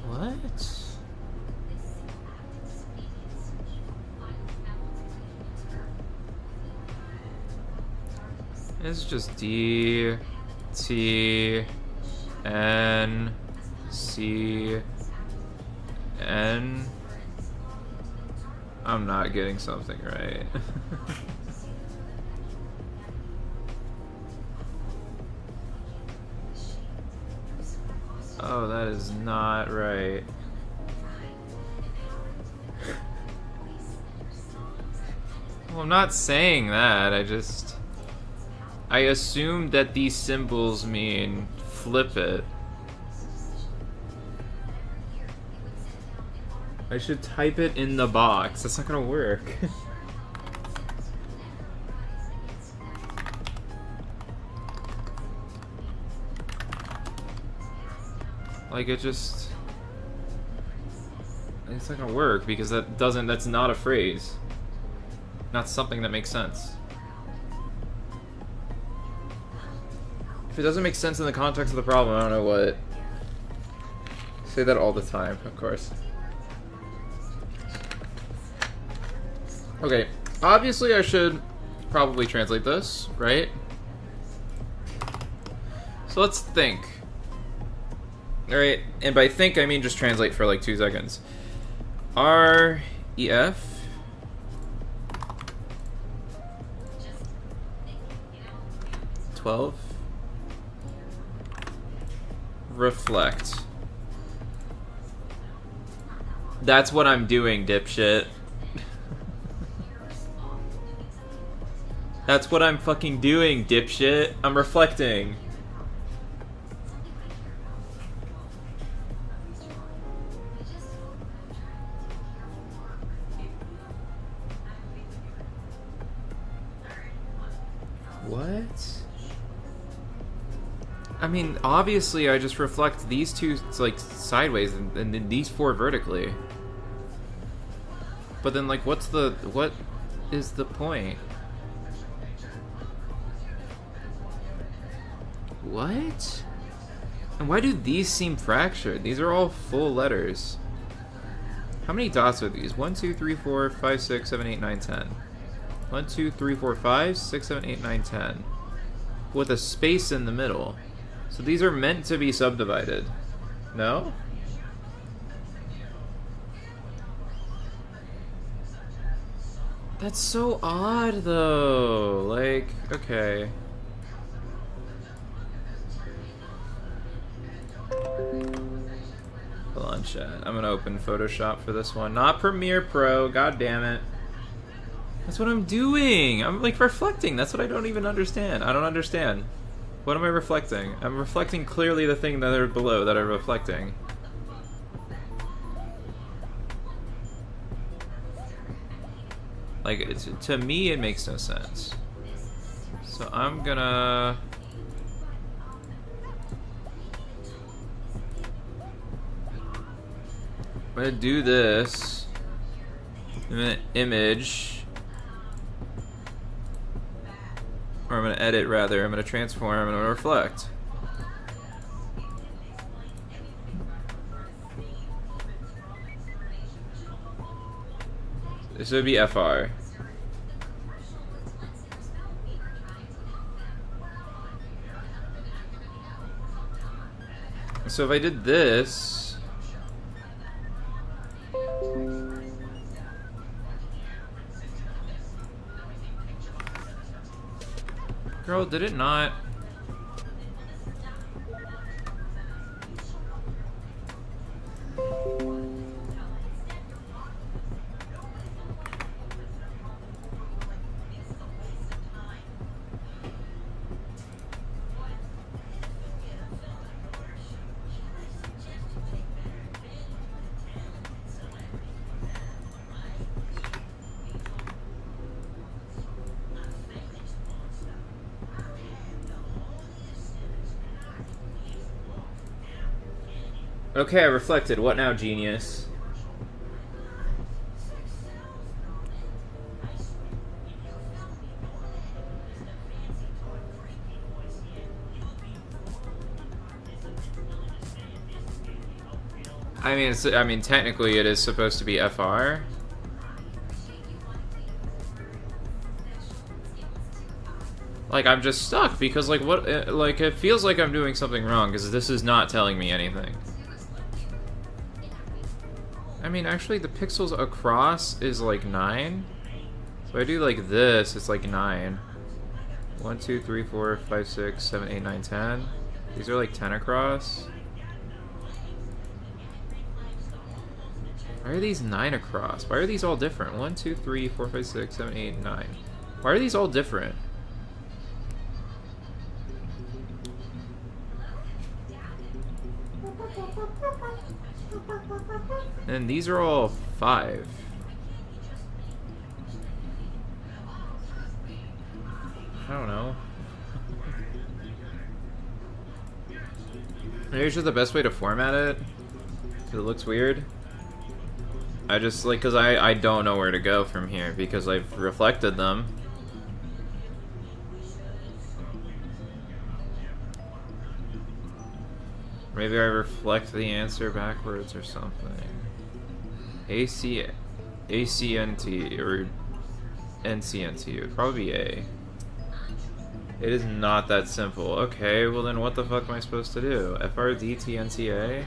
What? It's just D, T, N, C, N. I'm not getting something right. Oh, that is not right. Well, I'm not saying that, I assumed that these symbols mean flip it. I should type it in the box. That's not gonna work. Like, it's not gonna work because that's not a phrase. Not something that makes sense. If it doesn't make sense in the context of the problem, I don't know what. I say that all the time, of course. Okay, obviously I should probably translate this, right? So let's think. Alright, and by think I mean just translate for like 2 seconds. R-E-F. $12. Reflect. That's what I'm doing, dipshit. That's what I'm fucking doing, dipshit. I'm reflecting. What? I mean, obviously I just reflect these two like sideways and then these 4 vertically. But then like what is the point? What? And why do these seem fractured? These are all full letters. How many dots are these? 1, 2, 3, 4, 5, 6, 7, 8, 9, 10. 1, 2, 3, 4, 5, 6, 7, 8, 9, 10. With a space in the middle. So these are meant to be subdivided. No? That's so odd though. Like, okay. Hold on, chat. I'm gonna open Photoshop for this one. Not Premiere Pro, god damn it. That's what I'm doing. I'm like reflecting. That's what I don't even understand. I don't understand. What am I reflecting? I'm reflecting clearly the thing that are below that I'm reflecting. Like, to me, it makes no sense. So I'm gonna... I'm gonna do this. I'm gonna image. Or I'm gonna edit rather. I'm gonna transform. I'm gonna reflect. This would be FR. So if I did this, girl, did it not? Okay, I reflected. What now, genius? I mean, technically it is supposed to be FR. Like, I'm just stuck because, like, what? Like, it feels like I'm doing something wrong because this is not telling me anything. I mean, actually, the pixels across is like 9. So I do like this, it's like 9. 1, 2, 3, 4, 5, 6, 7, 8, 9, 10. These are like 10 across. Why are these 9 across? Why are these all different? 1, 2, 3, 4, 5, 6, 7, 8, 9. Why are these all different? And these are all 5. I don't know. Maybe it's just the best way to format it, because it looks weird. I just, like, because I don't know where to go from here, because I've reflected them. Maybe I reflect the answer backwards or something. ACNT, or NCNT, it would probably be A. It is not that simple. Okay, well then what the fuck am I supposed to do? FRDTNTA?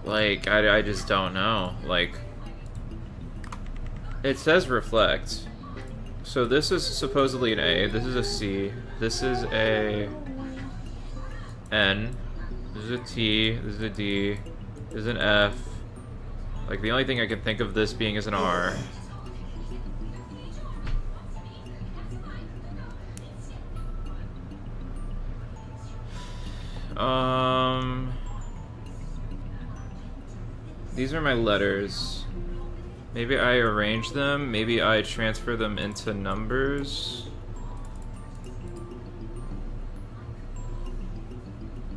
Like, I just don't know. Like, it says reflect. So this is supposedly an A, this is a C, this is a N, this is a T, this is a D, this is an F. Like, the only thing I can think of this being is an R. These are my letters. Maybe I arrange them, maybe I transfer them into numbers.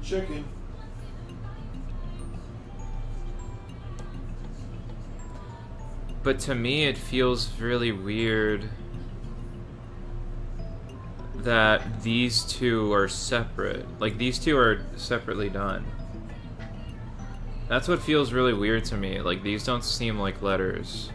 Chicken. But to me it feels really weird that these two are separate. Like, these two are separately done. That's what feels really weird to me. Like, these don't seem like letters.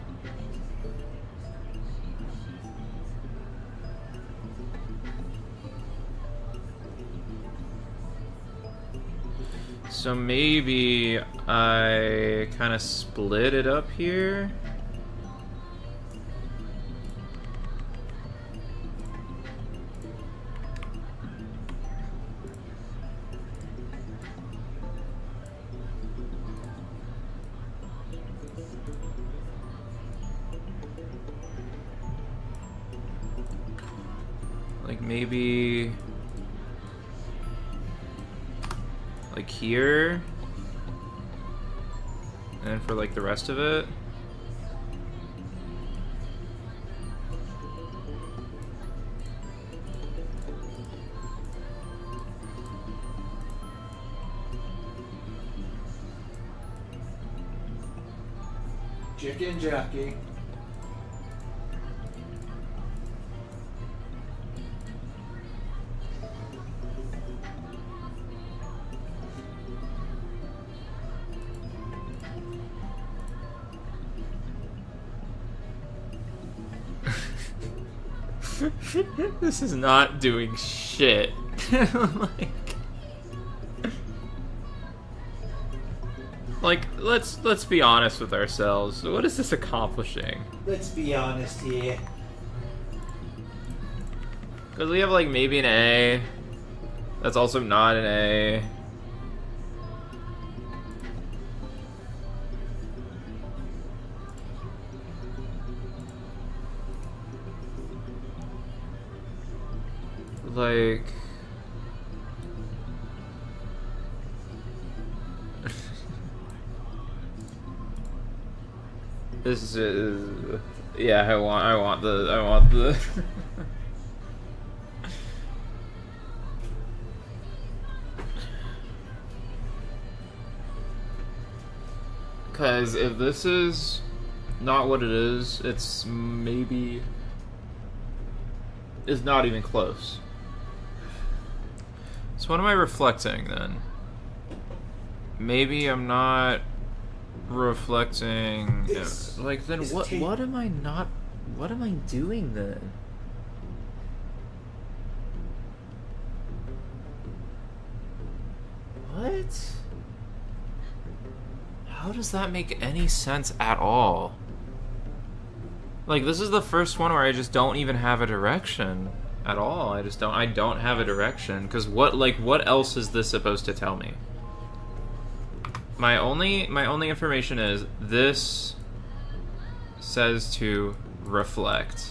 So maybe I kind of split it up here. Like, maybe like here, and then for like the rest of it. Chicken Jackie. This is not doing shit. like, let's be honest with ourselves. What is this accomplishing? Let's be honest here. Because we have, like, maybe an A. That's also not an A. Like... This is yeah. I want the. Because if this is not what it is, it's maybe is not even close. So what am I reflecting then? Maybe I'm not reflecting. This like then is a what? tape. What am I not? What am I doing then? What? How does that make any sense at all? Like, this is the first one where I just don't even have a direction at all. I don't have a direction. Because what else is this supposed to tell me? My only information is this says to reflect.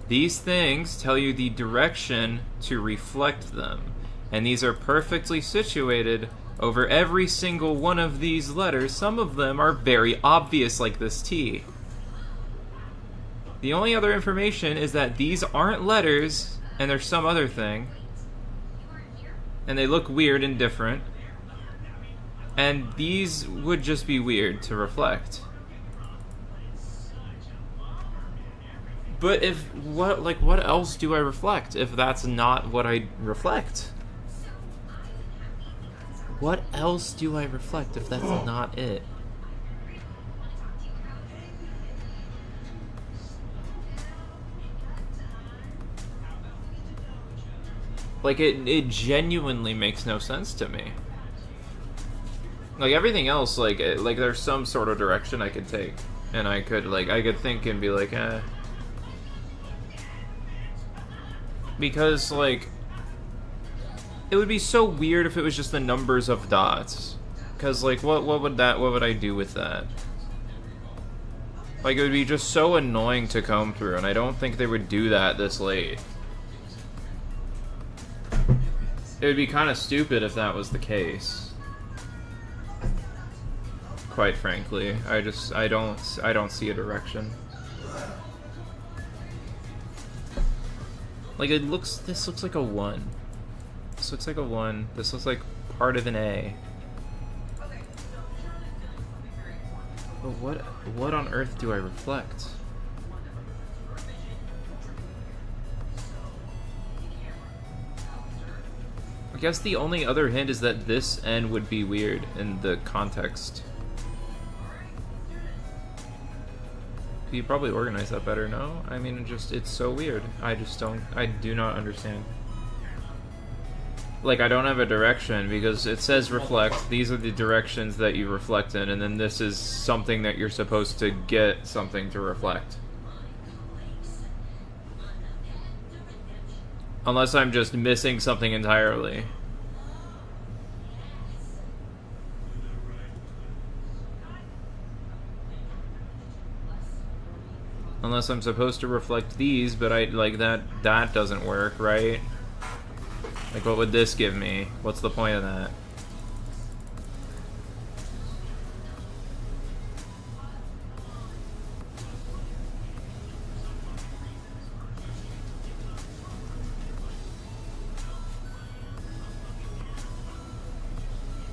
These things tell you the direction to reflect them. And these are perfectly situated over every single one of these letters. Some of them are very obvious, like this T. The only other information is that these aren't letters, and they're some other thing. And they look weird and different. And these would just be weird to reflect. But what else do I reflect if that's not what I reflect? What else do I reflect if that's not it? Like, it genuinely makes no sense to me. Like, everything else, like there's some sort of direction I could take. And I could think and be like, eh. Because, like, it would be so weird if it was just the numbers of dots. Because, like, what would I do with that? Like, it would be just so annoying to comb through, and I don't think they would do that this late. It would be kind of stupid if that was the case. Quite frankly, I don't see a direction. Like, this looks like a 1. This looks like a 1. This looks like part of an A. But what on earth do I reflect? I guess the only other hint is that this N would be weird in the context. You probably organize that better, no? I mean, it's so weird. I do not understand. Like, I don't have a direction because it says reflect. These are the directions that you reflect in, and then this is something that you're supposed to get something to reflect. Unless I'm just missing something entirely. Unless I'm supposed to reflect these, but that doesn't work, right? Like, what would this give me? What's the point of that?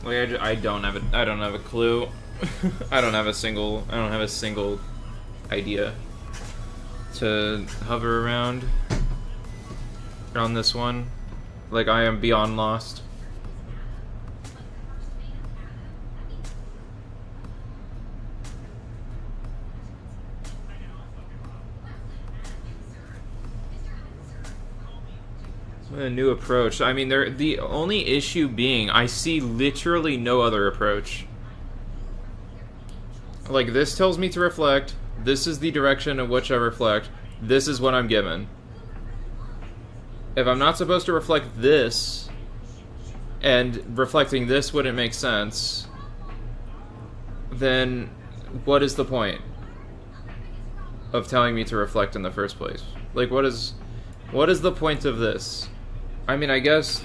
Like, I don't have a clue. I don't have a single idea to hover around on this one. Like, I am beyond lost. A new approach. I mean, the only issue being, I see literally no other approach. Like, this tells me to reflect. This is the direction in which I reflect. This is what I'm given. If I'm not supposed to reflect this, and reflecting this wouldn't make sense, then what is the point of telling me to reflect in the first place? Like, what is the point of this? I mean, I guess...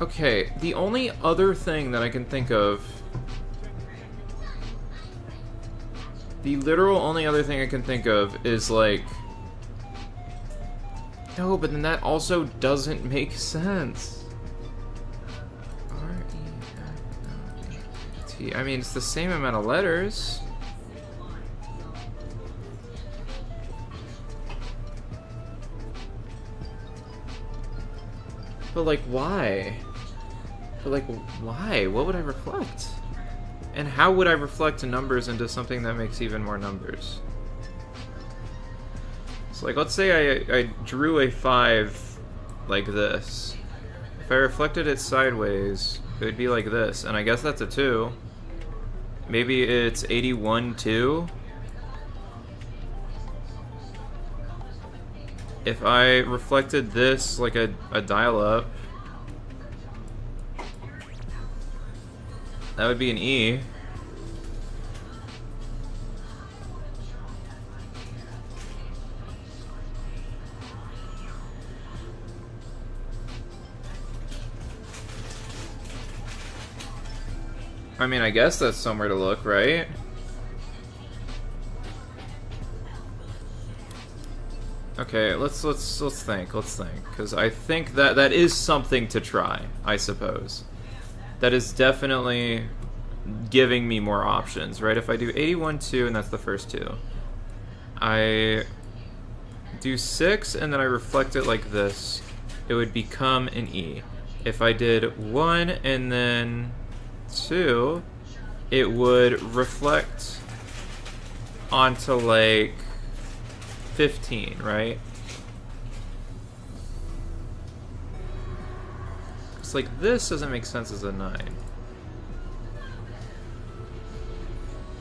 Okay, the only other thing that I can think of... The literal only other thing I can think of is, like... No, but then that also doesn't make sense. R-E-F-L-E-T. I mean, it's the same amount of letters. But, like, why? But, like, why? What would I reflect? And how would I reflect numbers into something that makes even more numbers? So, like, let's say I drew a 5 like this. If I reflected it sideways, it would be like this. And I guess that's a 2. Maybe it's 81, 2. If I reflected this like a dial-up, that would be an E. I mean, I guess that's somewhere to look, right? Okay, let's think, because I think that is something to try, I suppose. That is definitely giving me more options, right? If I do 81, 2, and that's the first 2. I do 6, and then I reflect it like this, it would become an E. If I did 1 and then 2, it would reflect onto, like, 15, right? It's like this doesn't make sense as a 9.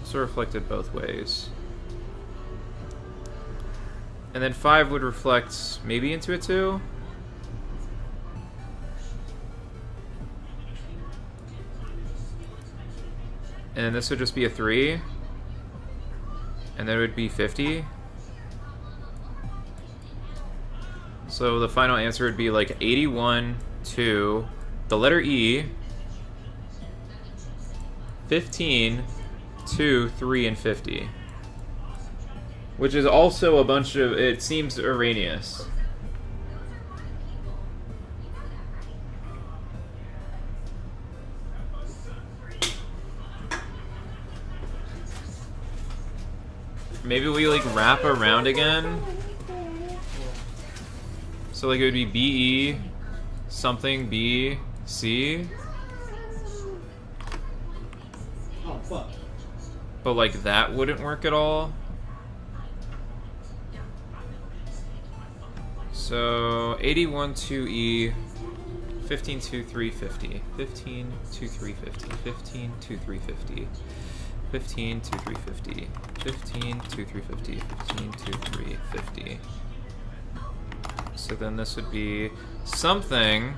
So reflected both ways. And then 5 would reflect maybe into a 2. And then this would just be a 3. And then it would be 50. So the final answer would be like 81, 2, the letter E, 15, 2, 3, and 50. Which is also a bunch of, it seems erroneous. Maybe we like wrap around again. So like it would be B-E, something B-C. Oh, fuck. But like that wouldn't work at all. So 81, 2E, 15, 2, 3, 50. 15, 2, 3, 50. 15, 2, 3, 50. 15, 2, 3, 50. 15, 2, 3, 50. 15, 2, 3, 50. So then this would be something.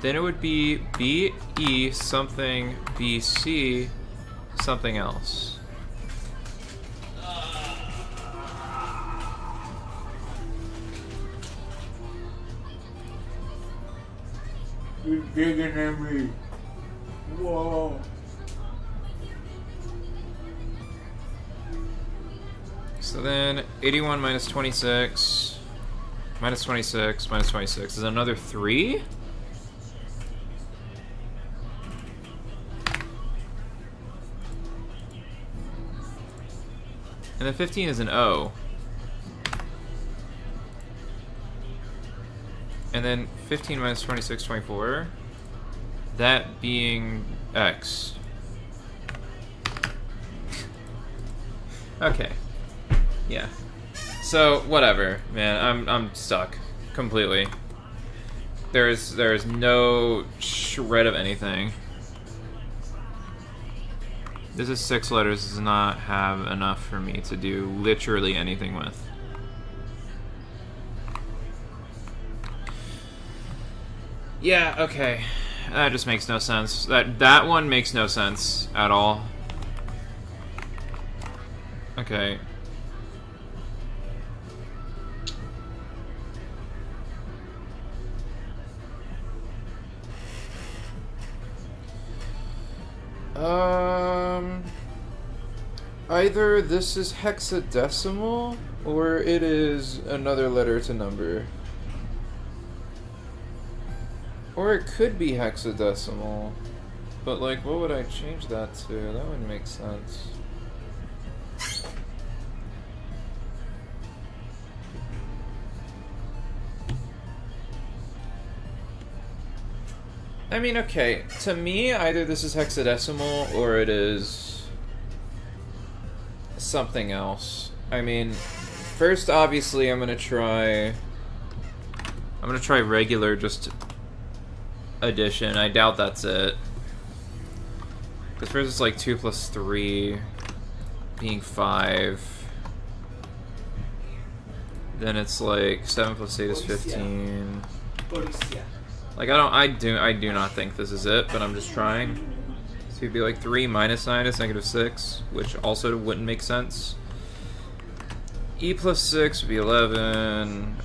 Then it would be B-E something B-C something else. You're digging at me. Whoa. So then 81 minus 26 minus 26 minus 26 is another 3? And then 15 is an O. And then 15 minus 26, 24. That being X. Okay. Yeah. So, whatever, man. I'm stuck. Completely. There's no shred of anything. This is 6 letters, does not have enough for me to do literally anything with. Yeah, okay. That just makes no sense. That one makes no sense at all. Okay. Either this is hexadecimal or it is another letter to number. Or it could be hexadecimal. But like, what would I change that to? That wouldn't make sense. I mean, okay, to me, either this is hexadecimal or it is something else. I mean, first, obviously, I'm gonna try regular, just addition. I doubt that's it. Because first it's like 2 plus 3 being 5. Then it's like 7 plus 8 is 15. Like, I do not think this is it, but I'm just trying. So it'd be like 3 minus 9 is -6, which also wouldn't make sense. E plus 6 would be 11.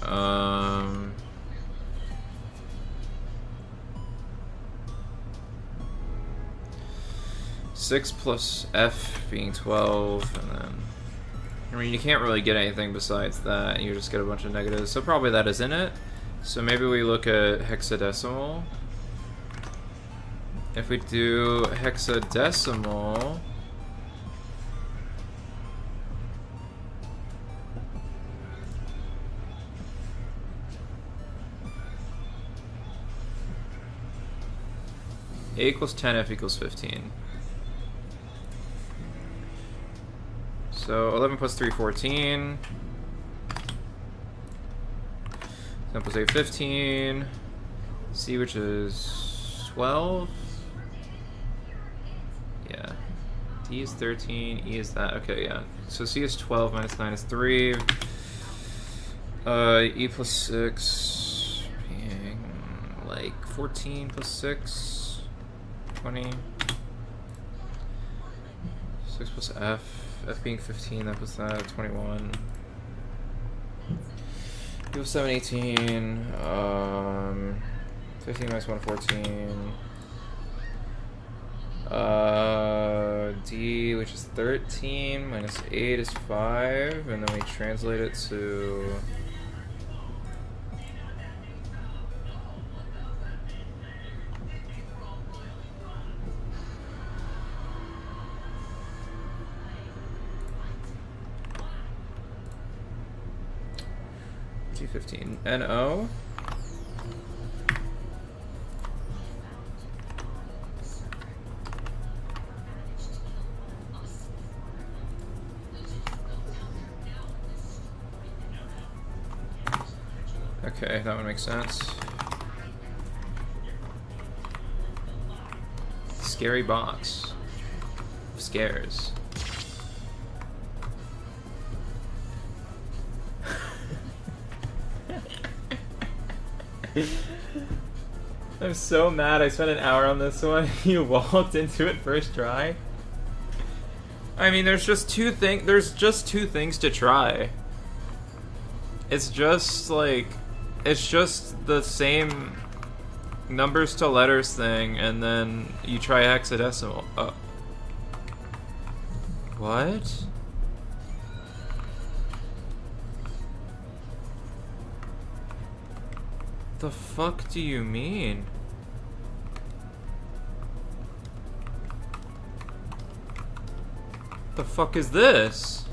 6 plus F being 12, and then... I mean, you can't really get anything besides that, you just get a bunch of negatives, so probably that is in it. So maybe we look at hexadecimal. If we do hexadecimal... A equals 10, F equals 15. So 11 plus 3, 14. 10 plus 8, 15. C, which is 12. Yeah. D is 13. E is that. Okay, yeah. So C is 12 minus 9 is 3. E plus 6 being like 14 plus 6. 20. 6 plus F. F being 15, that was that, 21. Equals 7, 18. 15 minus 1, 14. D, which is 13, minus 8 is 5, and then we translate it to... T15. NO. Okay, that one makes sense. Scary box. Scares. I'm so mad I spent an hour on this one. You walked into it first try. I mean, there's just two things to try. It's just like, it's just the same numbers to letters thing, and then you try hexadecimal. What? The fuck do you mean? The fuck is this?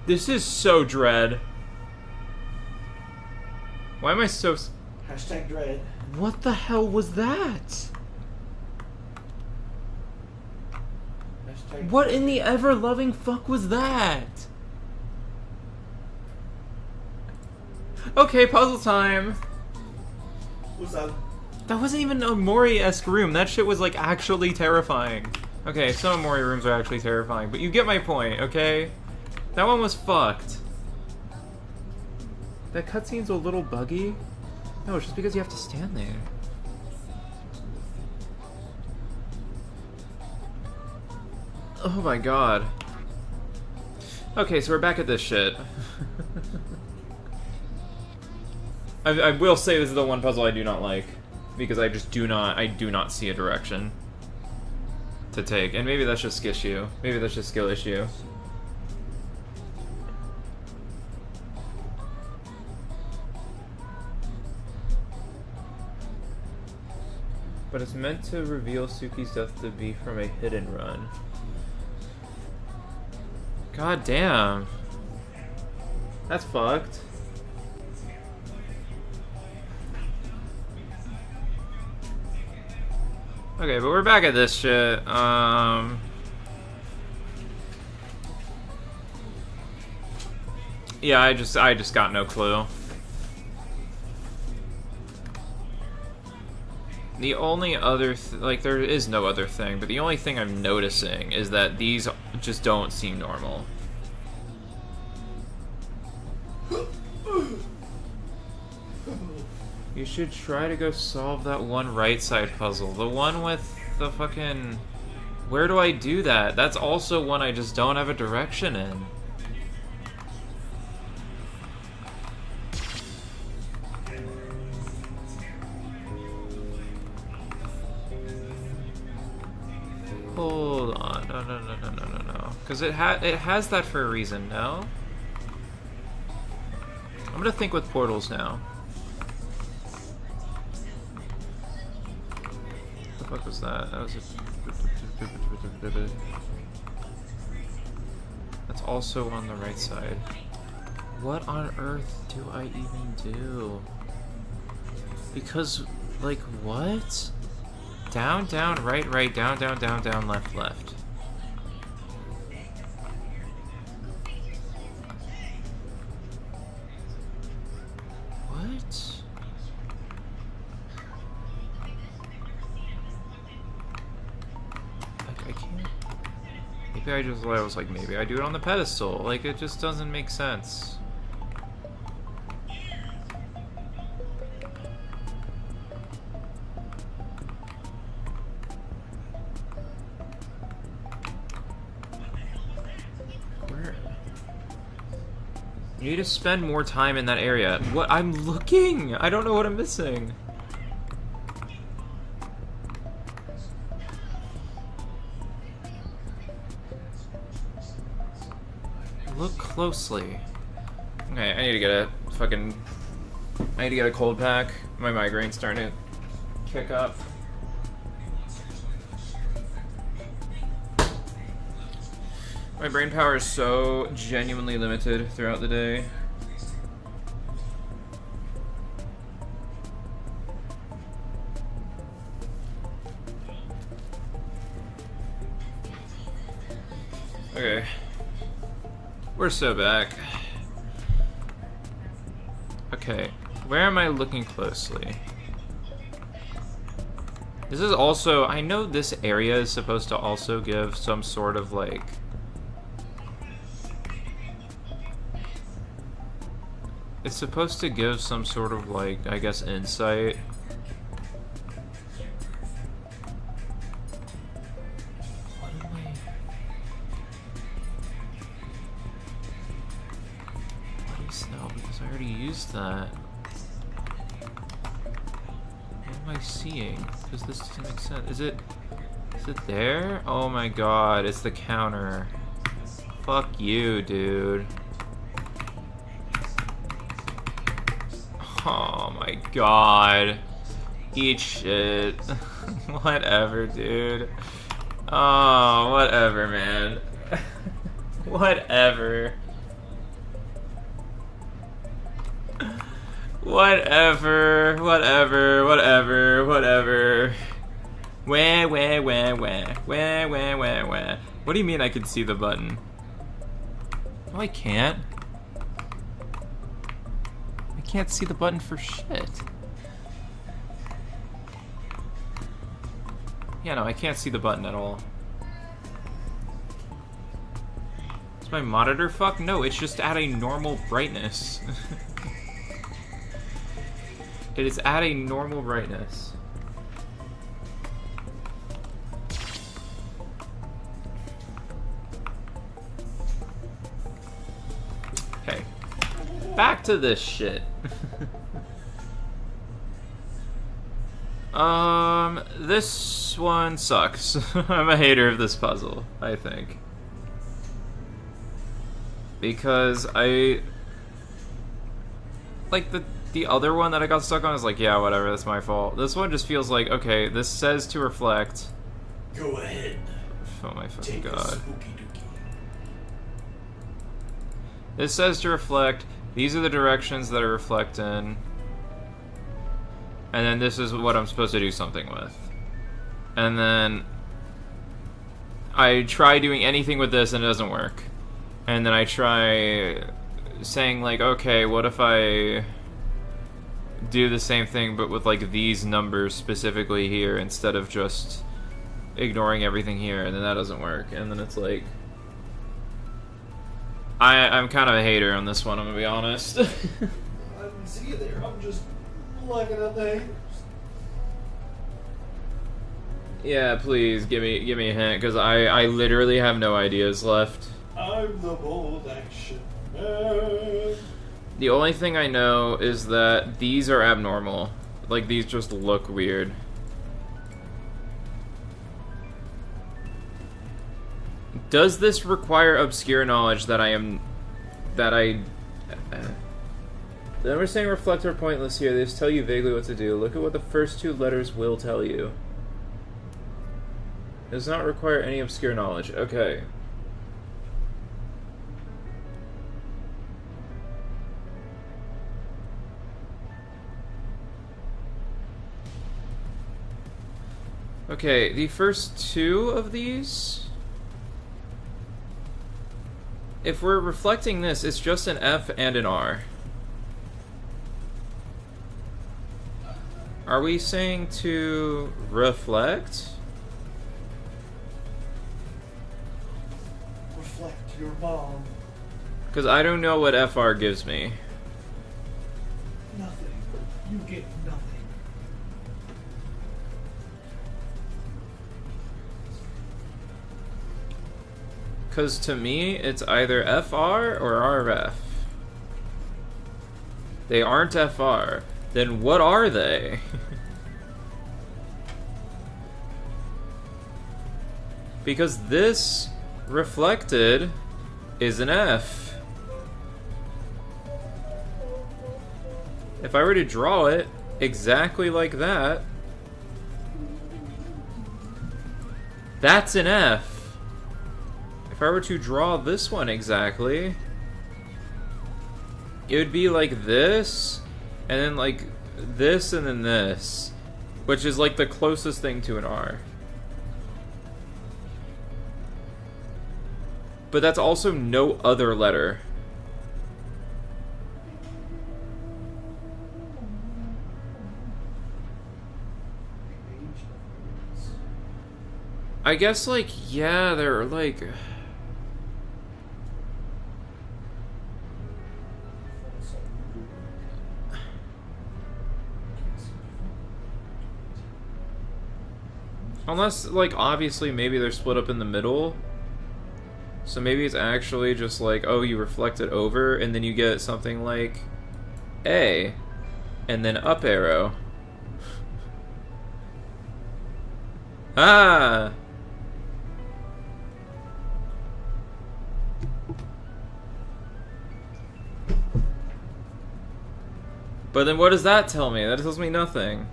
This is so dread. Why am I so... Hashtag dread. What the hell was that? Hashtag What in the ever-loving fuck was that? Okay, puzzle time. What's up? That wasn't even a Mori-esque room. That shit was like actually terrifying. Okay, some Mori rooms are actually terrifying, but you get my point, okay? That one was fucked. That cutscene's a little buggy. No, it's just because you have to stand there. Oh my god. Okay, so we're back at this shit. I will say this is the one puzzle I do not like. Because I just do not see a direction to take. And maybe that's just issue. Maybe that's just skill issue. But it's meant to reveal Suki's death to be from a hidden run. God damn. That's fucked. Okay, but we're back at this shit. Yeah, I just got no clue. The only other like there is no other thing, but the only thing I'm noticing is that these just don't seem normal. You should try to go solve that one right side puzzle. The one with the fucking... Where do I do that? That's also one I just don't have a direction in. Hold on. No. Because it has that for a reason, no? I'm gonna think with portals now. What the fuck was that? That was a... That's also on the right side. What on earth do I even do? Because, like, what? Down, down, right, right, down, down, down, down, left, left. What? Like, I can't... Maybe I was like, maybe I do it on the pedestal. Like, it just doesn't make sense. You need to spend more time in that area. What? I'm looking! I don't know what I'm missing. Look closely. Okay, I need to get a fucking... I need to get a cold pack. My migraine's starting to kick up. My brain power is so genuinely limited throughout the day. Okay. We're so back. Okay. Where am I looking closely? This is also... I know this area is supposed to also give some sort of, like... It's supposed to give some sort of, like, I guess, insight. What am I... What is that? Because I already used that. What am I seeing? Because this doesn't make sense. Is it there? Oh my god, it's the counter. Fuck you, dude. Oh my god. Eat shit. Whatever, dude. Oh, whatever, man. Whatever. Whatever. Wah. What do you mean I can see the button? No, I can't. Can't see the button for shit. Yeah, no, I can't see the button at all. Is my monitor fucked? No, it's just at a normal brightness. It is at a normal brightness. Okay. Back to this shit. This one sucks. I'm a hater of this puzzle, I think. Because I... Like, the other one that I got stuck on is like, yeah, whatever, that's my fault. This one just feels like, okay, this says to reflect. Go ahead. Oh my fucking Take a god. spooky dookie. This says to reflect. These are the directions that I reflect in. And then this is what I'm supposed to do something with. And then I try doing anything with this and it doesn't work. And then I try saying like, okay, what if I do the same thing but with like these numbers specifically here instead of just ignoring everything here, and then that doesn't work. And then it's like, I'm kind of a hater on this one, I'm gonna be honest. I didn't see you there. I'm just looking at the haters. Yeah, please give me a hint, because I literally have no ideas left. I'm the bold action man. The only thing I know is that these are abnormal. Like, these just look weird. Does this require obscure knowledge that the numbers saying reflect are pointless here. They just tell you vaguely what to do. Look at what the first two letters will tell you. It does not require any obscure knowledge. Okay. Okay, the first two of these... If we're reflecting this, it's just an F and an R. Are we saying to reflect? Reflect your mom. Because I don't know what FR gives me. Nothing. You get nothing. Because to me, it's either FR or RF. They aren't FR. Then what are they? Because this reflected is an F. If I were to draw it exactly like that, that's an F. If I were to draw this one exactly, it would be like this, and then like this, and then this, which is like the closest thing to an R. But that's also no other letter. I guess, like, yeah, they're like... Unless, like, obviously maybe they're split up in the middle. So maybe it's actually just like, oh, you reflect it over, and then you get something like A, and then up arrow. Ah! But then what does that tell me? That tells me nothing.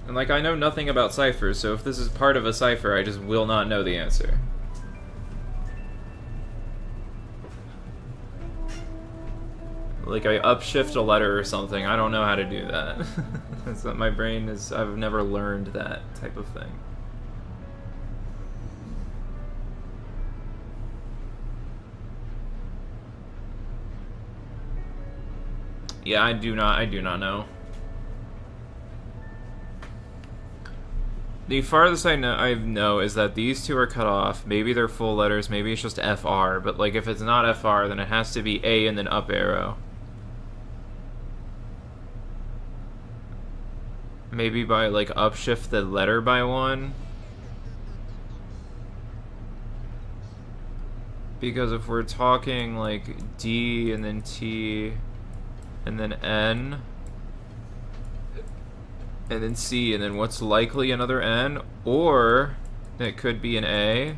And like, I know nothing about ciphers, so if this is part of a cipher, I just will not know the answer. Like, I upshift a letter or something, I don't know how to do that. It's not, my brain is, I've never learned that type of thing. Yeah, I do not know. The farthest I know is that these two are cut off. Maybe they're full letters, maybe it's just FR, but like if it's not FR, then it has to be A and then up arrow. Maybe by like upshift the letter by one. Because if we're talking like D and then T and then N and then C, and then what's likely another N, or it could be an A.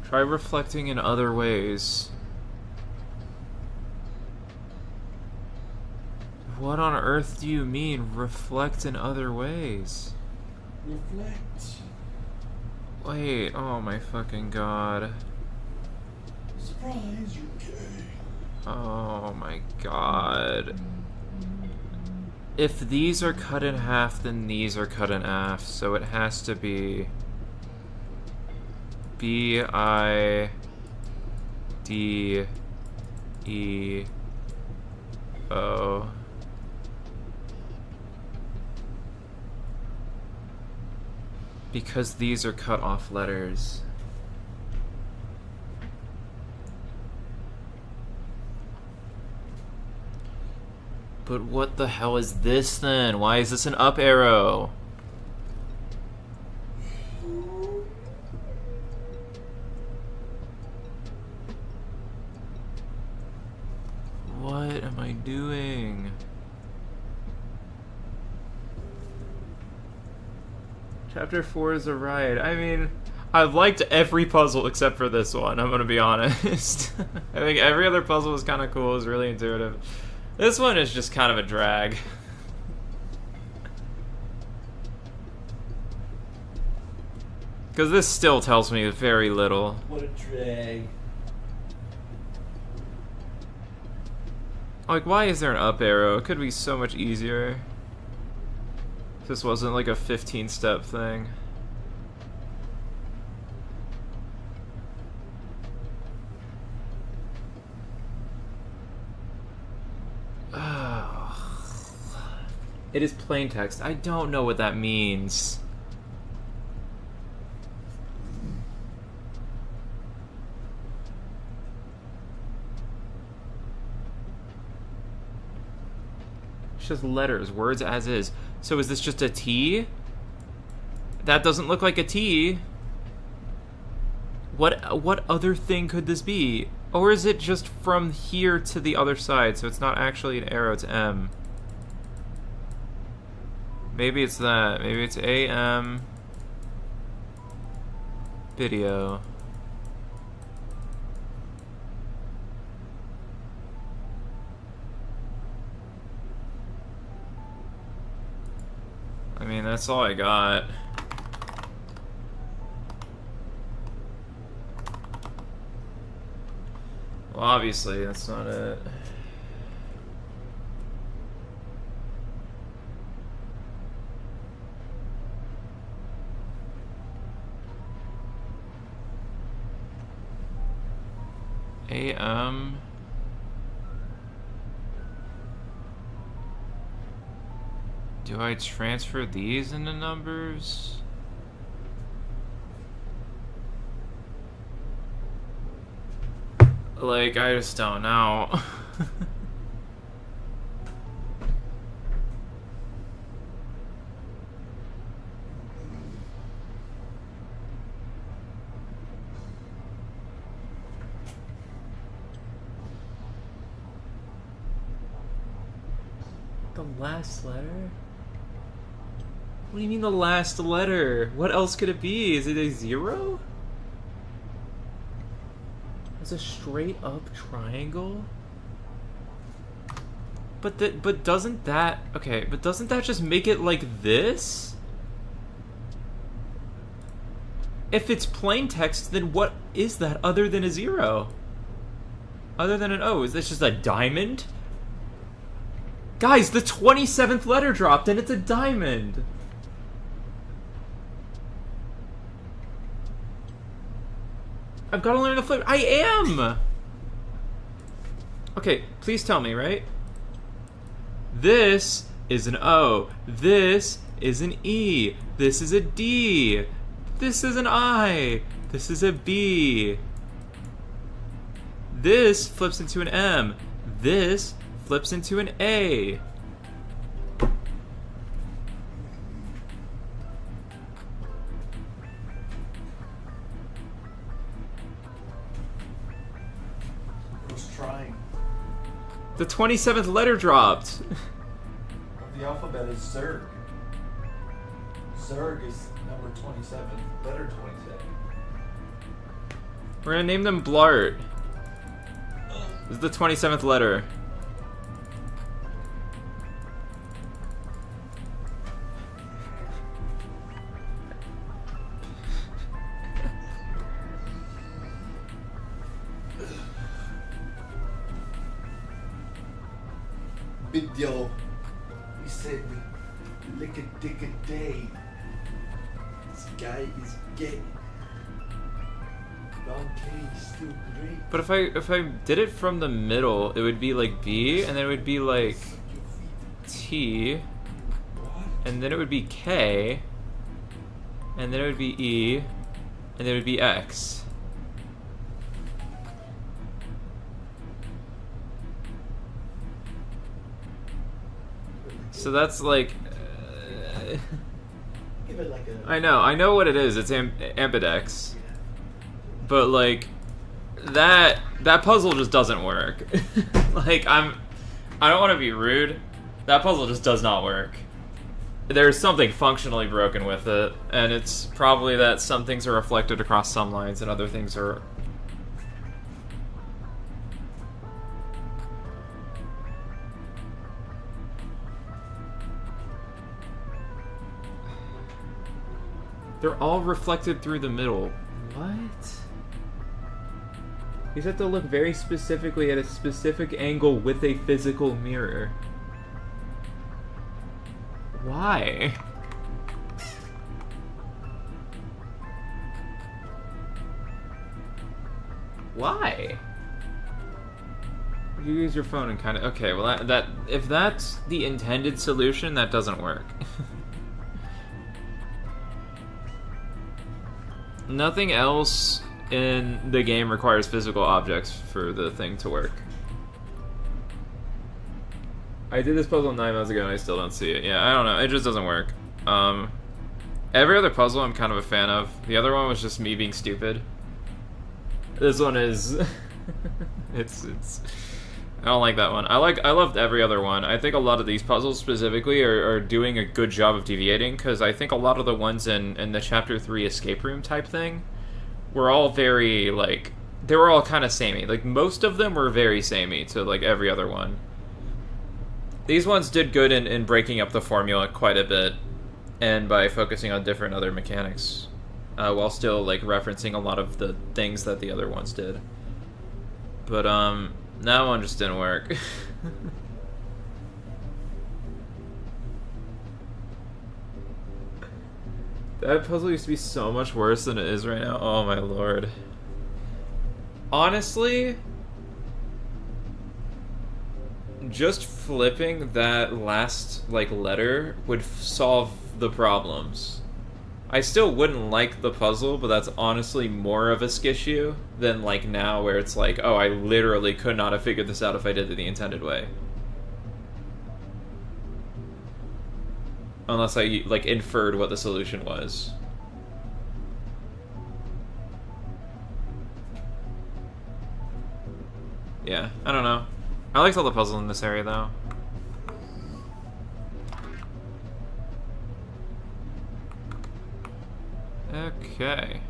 Try reflecting in other ways. What on earth do you mean, reflect in other ways? Reflect. Wait, oh my fucking god. Surprise, you're gay. Oh my god. If these are cut in half, then these are cut in half, so it has to be B, I, D, E, O. Because these are cut off letters. But what the hell is this then? Why is this an up arrow? What am I doing? Chapter 4 is a riot. I mean, I've liked every puzzle except for this one, I'm gonna be honest. I think every other puzzle was kind of cool, it was really intuitive. This one is just kind of a drag. Because this still tells me very little. What a drag. Like, why is there an up arrow? It could be so much easier. If this wasn't like a 15-step thing. It is plain text. I don't know what that means. It's just letters, words as is. So is this just a T? That doesn't look like a T. What other thing could this be? Or is it just from here to the other side, so it's not actually an arrow, it's M? Maybe it's that. Maybe it's AM video. I mean, that's all I got. Well, obviously, that's not it. AM. Do I transfer these into numbers? Like, I just don't know. The last letter? What do you mean the last letter? What else could it be? Is it a 0? It's a straight up triangle? But doesn't that... Okay, but doesn't that just make it like this? If it's plain text, then what is that other than a 0? Other than an O? Is this just a diamond? Guys, the 27th letter dropped and it's a diamond! I've got to learn to flip. I am! Okay, please tell me, right? This is an O. This is an E. This is a D. This is an I. This is a B. This flips into an M. This flips into an A. Who's trying? The 27th letter dropped. The alphabet is Zerg. Zerg is number 27, letter 27. We're gonna name them Blart. This is the 27th letter. Big deal. He said, lick a dick a day. This guy is gay. Long K is still great. But if I did it from the middle, it would be like B, and then it would be like T, and then it would be K, and then it would be E, and then it would be X. So that's like... Give it like a... I know what it is. It's ambidex. But like that puzzle just doesn't work. Like I don't want to be rude. That puzzle just does not work. There's something functionally broken with it, and it's probably that some things are reflected across some lines and other things are... They're all reflected through the middle. What? You just have to look very specifically at a specific angle with a physical mirror. Why? Why? You use your phone and kind of... Okay, well that if that's the intended solution, that doesn't work. Nothing else in the game requires physical objects for the thing to work. I did this puzzle 9 months ago and I still don't see it. Yeah, I don't know. It just doesn't work. Every other puzzle I'm kind of a fan of. The other one was just me being stupid. This one is... it's... I don't like that one. I loved every other one. I think a lot of these puzzles specifically are doing a good job of deviating, because I think a lot of the ones in the Chapter 3 escape room type thing were all very, like... They were all kind of samey. Like, most of them were very samey to, like, every other one. These ones did good in breaking up the formula quite a bit, and by focusing on different other mechanics, while still, like, referencing a lot of the things that the other ones did. But, that one just didn't work. That puzzle used to be so much worse than it is right now. Oh my lord. Honestly, just flipping that last, like, letter would solve the problems. I still wouldn't like the puzzle, but that's honestly more of a issue than, like, now where it's like, oh, I literally could not have figured this out if I did it the intended way. Unless I, like, inferred what the solution was. Yeah, I don't know. I liked all the puzzles in this area, though. Okay.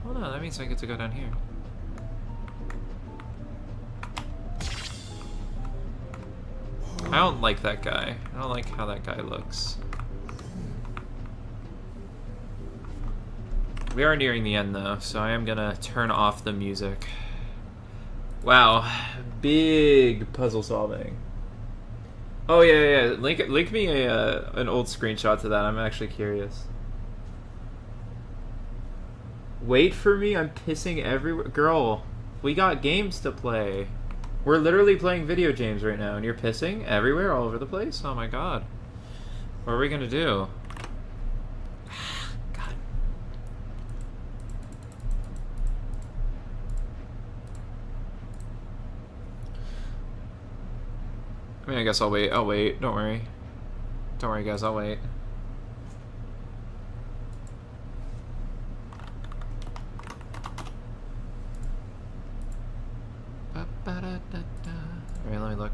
Oh no, that means I get to go down here. I don't like that guy. I don't like how that guy looks. We are nearing the end though, so I am gonna turn off the music. Wow, big puzzle solving. Oh yeah. Link me an old screenshot to that. I'm actually curious. Wait for me, I'm pissing everywhere. Girl, we got games to play. We're literally playing video games right now, and you're pissing everywhere, all over the place? Oh my god. What are we gonna do? God. I mean, I guess I'll wait. I'll wait. Don't worry. Don't worry, guys. I'll wait. Alright, let me look.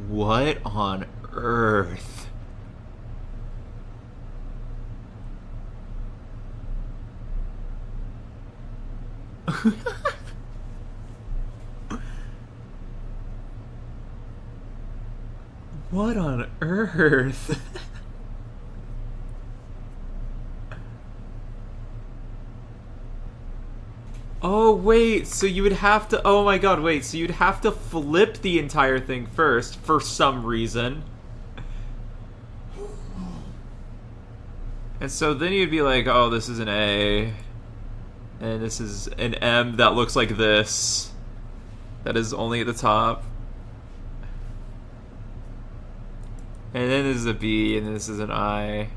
What on earth? What on earth? Oh, wait, so you would have to... Oh my god, wait, so you'd have to flip the entire thing first, for some reason. And so then you'd be like, oh, this is an A. And this is an M that looks like this. That is only at the top. And then this is a B, and this is an I.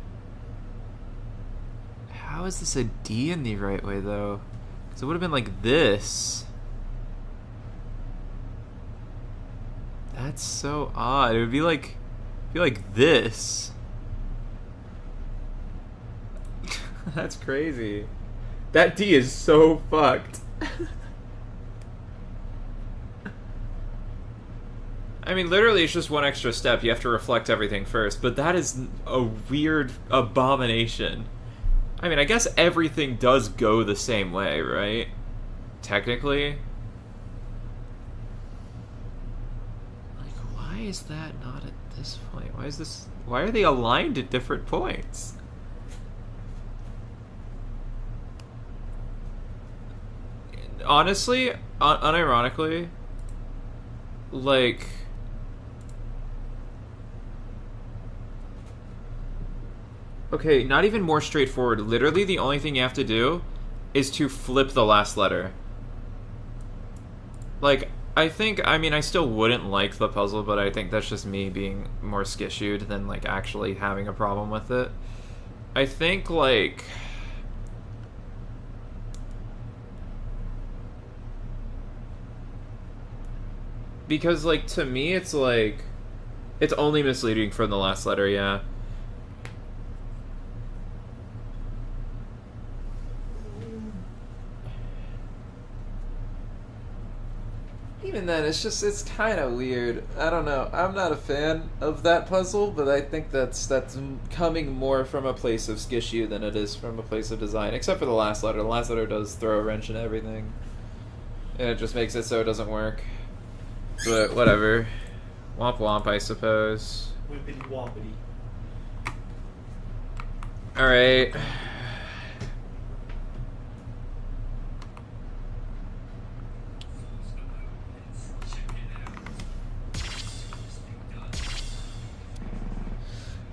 How is this a D in the right way, though? Because it would have been like this. That's so odd. It would be like this. That's crazy. That D is so fucked. I mean, literally, it's just one extra step. You have to reflect everything first, but that is a weird abomination. I mean, I guess everything does go the same way, right? Technically. Like, why is that not at this point? Why is this... Why are they aligned at different points? Honestly, unironically, like... Okay, not even more straightforward. Literally, the only thing you have to do is to flip the last letter. Like, I mean, I still wouldn't like the puzzle, but I think that's just me being more skishued than, like, actually having a problem with it. I think, like... Because, like, to me, it's, like... It's only misleading from the last letter, yeah. Even then, it's kind of weird. I don't know. I'm not a fan of that puzzle, but I think that's coming more from a place of skishu than it is from a place of design. Except for the last letter. The last letter does throw a wrench in everything. And it just makes it so it doesn't work. But whatever. Womp womp, I suppose. Wimpity wompity. Alright.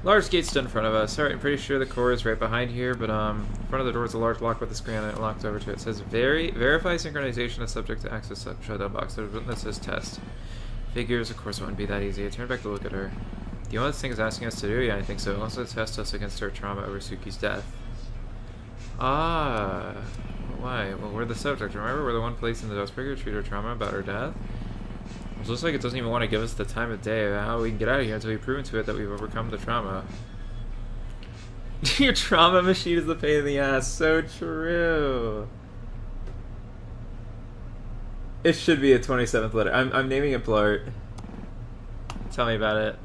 Large gate stood in front of us. Alright, I'm pretty sure the core is right behind here, but in front of the door is a large block with a screen on it locked over to it. It says verify synchronization is subject to access shutdown box. There's a button that says test. Figures, of course, it wouldn't be that easy. I turned back to look at her. Do you know what this thing is asking us to do? Yeah, I think so. Also test us against her trauma over Suki's death. Ah, why? Well, we're the subject. Remember, we're the one place in the Dustbreaker to treat her trauma about her death. It looks like it doesn't even want to give us the time of day of how we can get out of here until we've proven to it that we've overcome the trauma. Your trauma machine is the pain in the ass. So true. It should be a 27th letter. I'm naming it Blart. Tell me about it.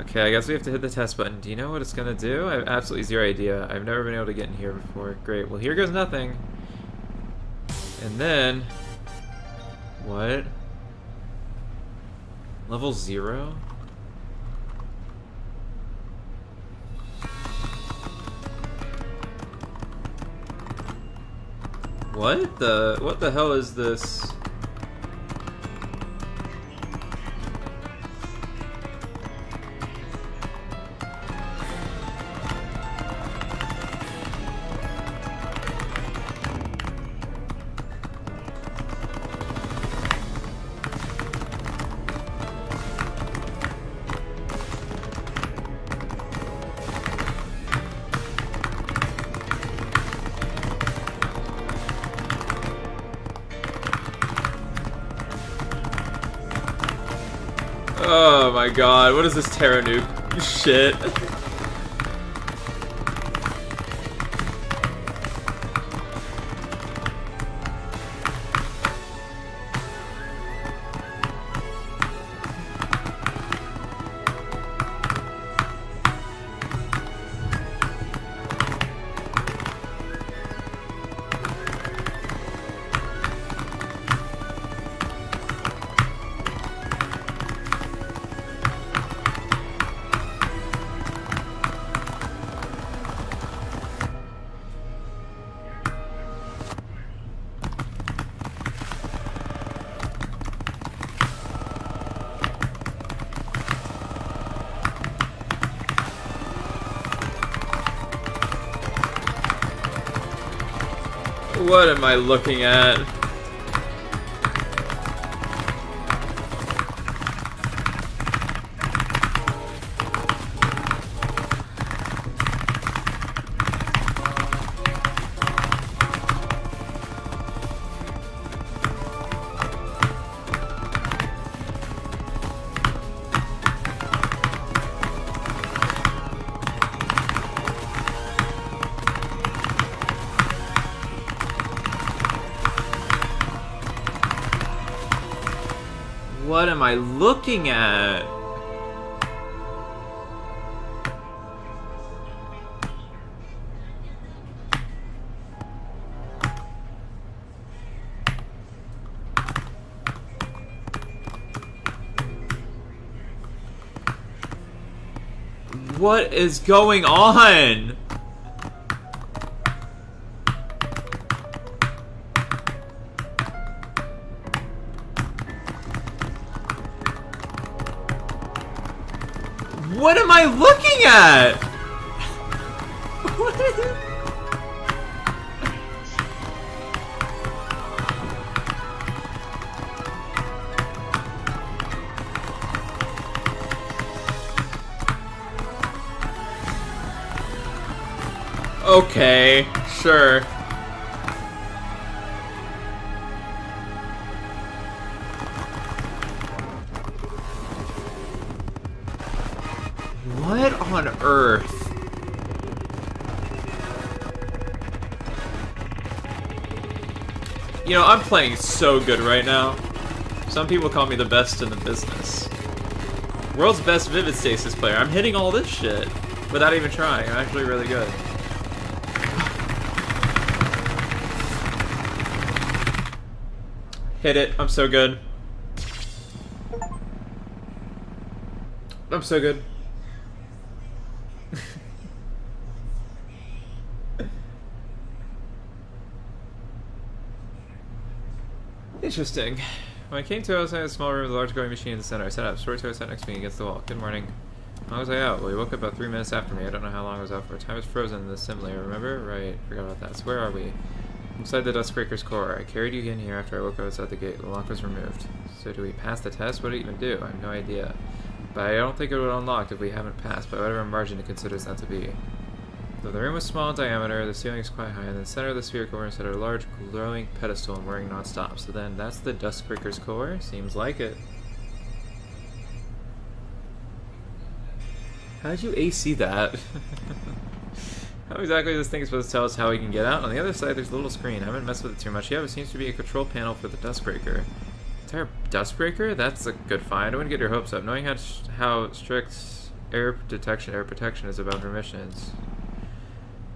Okay, I guess we have to hit the test button. Do you know what it's gonna do? I have absolutely zero idea. I've never been able to get in here before. Great. Well, here goes nothing. And then... What? Level 0? What the hell is this? Oh my god, what is this Terra nuke shit? What am I looking at? What am I looking at? What is going on? What am I looking at? Okay, sure. What on earth? You know, I'm playing so good right now. Some people call me the best in the business. World's best Vividstasis player. I'm hitting all this shit without even trying. I'm actually really good. Hit it. I'm so good. I'm so good. Interesting. When I came to, I was in a small room with a large growing machine in the center. I sat up. Storyteller sat next to me against the wall. Good morning. How long was I out? Well, he woke up about 3 minutes after me. I don't know how long I was out for. Time is frozen in the sim layer, remember? Right. Forgot about that. So where are we? Inside the Duskbreaker's core. I carried you in here after I woke up outside the gate. The lock was removed. So do we pass the test? What did it even do? I have no idea. But I don't think it would unlock if we haven't passed, by whatever margin it considers that to be. Though the room was small in diameter, the ceiling is quite high, and in the center of the spherical room sat a large glowing pedestal and whirring non-stop. So then, that's the Duskbreaker's core? Seems like it. How did you AC that? How exactly is this thing supposed to tell us how we can get out? On the other side, there's a little screen. I haven't messed with it too much yet, but it seems to be a control panel for the Duskbreaker. Entire Duskbreaker? That's a good find. I wouldn't get your hopes up. Knowing how strict air protection is about permissions.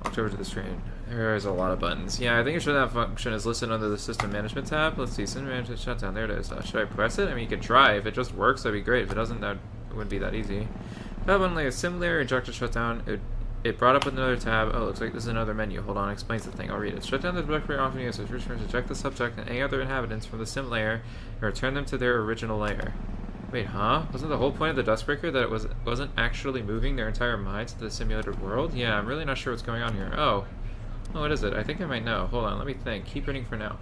Walked over to the screen. There's a lot of buttons. Yeah, I think it should have function is listed under the System Management tab. Let's see, System Management Shutdown. There it is. Should I press it? I mean, you could try. If it just works, that'd be great. If it doesn't, that wouldn't be that easy. Tab only a sim layer, injector shutdown. It brought up another tab. Oh, looks like this is another menu. Hold on, explains the thing. I'll read it. Shut down the Duskbreaker often uses return to eject the subject and any other inhabitants from the sim layer and return them to their original layer. Wait, huh? Wasn't the whole point of the Duskbreaker that it wasn't actually moving their entire minds to the simulated world? Yeah, I'm really not sure what's going on here. Oh, what is it? I think I might know. Hold on, let me think. Keep reading for now.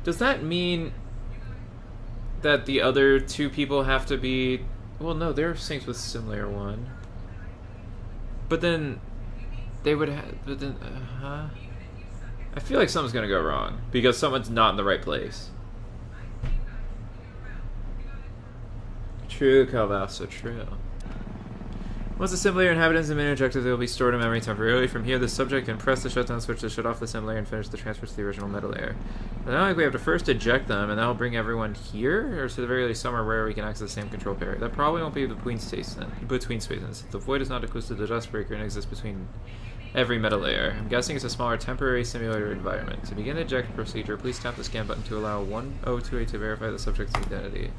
Does that mean that the other two people have to be... Well, no, they're synced with sim layer 1. But then... They would have... But then... I feel like something's gonna go wrong. Because someone's not in the right place. True, Calval, so true. Once the sim layer inhabitants the main objective, they will be stored in memory temporarily. From here, the subject can press the shutdown switch to shut off the sim layer and finish the transfer to the original meta layer. But not like we have to first eject them, and that will bring everyone here, or to the very least somewhere where we can access the same control pair. That probably won't be between spaces. The void is not equal to the dust breaker and exists between every meta layer. I'm guessing it's a smaller temporary simulator environment. To begin the eject procedure, please tap the scan button to allow 1028 to verify the subject's identity.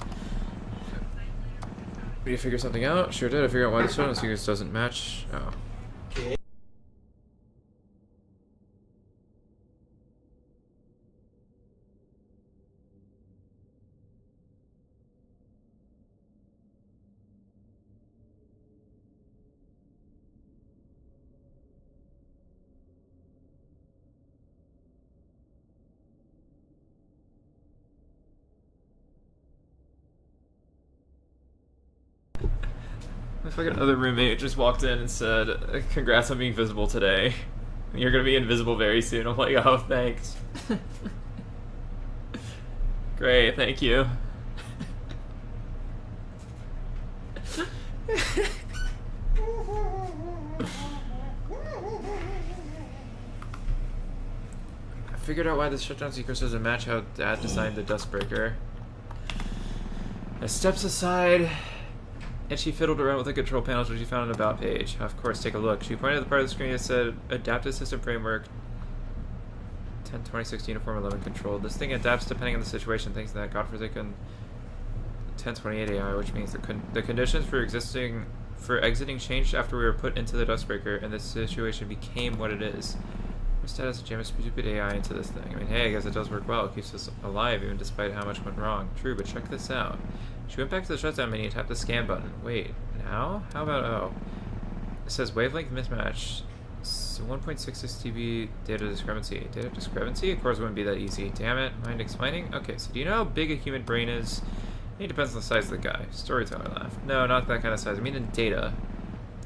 Did you figure something out? Sure did. I figured out why the shutdown sequence doesn't match. Oh. My fucking other roommate just walked in and said, "Congrats on being visible today. You're gonna be invisible very soon." I'm like, "Oh, thanks." Great, thank you. I figured out why this shutdown sequence doesn't match how Dad designed the Dustbreaker. I stepped aside, and she fiddled around with the control panels, which she found on an About page. Of course, take a look. She pointed at the part of the screen that said, Adaptive System Framework 10.26 Uniform 11 Control. This thing adapts depending on the situation, things that godforsaken 10.28 AI, which means the conditions for exiting changed after we were put into the Dustbreaker, and the situation became what it is. Our status to jam a stupid AI into this thing. I mean, hey, I guess it does work well. It keeps us alive, even despite how much went wrong. True, but check this out. She went back to the shutdown menu and tapped the scan button. Wait, now? How about, oh. It says wavelength mismatch. 1.66 TB data discrepancy. Data discrepancy? Of course it wouldn't be that easy. Damn it. Mind explaining? Okay, so do you know how big a human brain is? It depends on the size of the guy. Storyteller laugh. No, not that kind of size. I mean in data.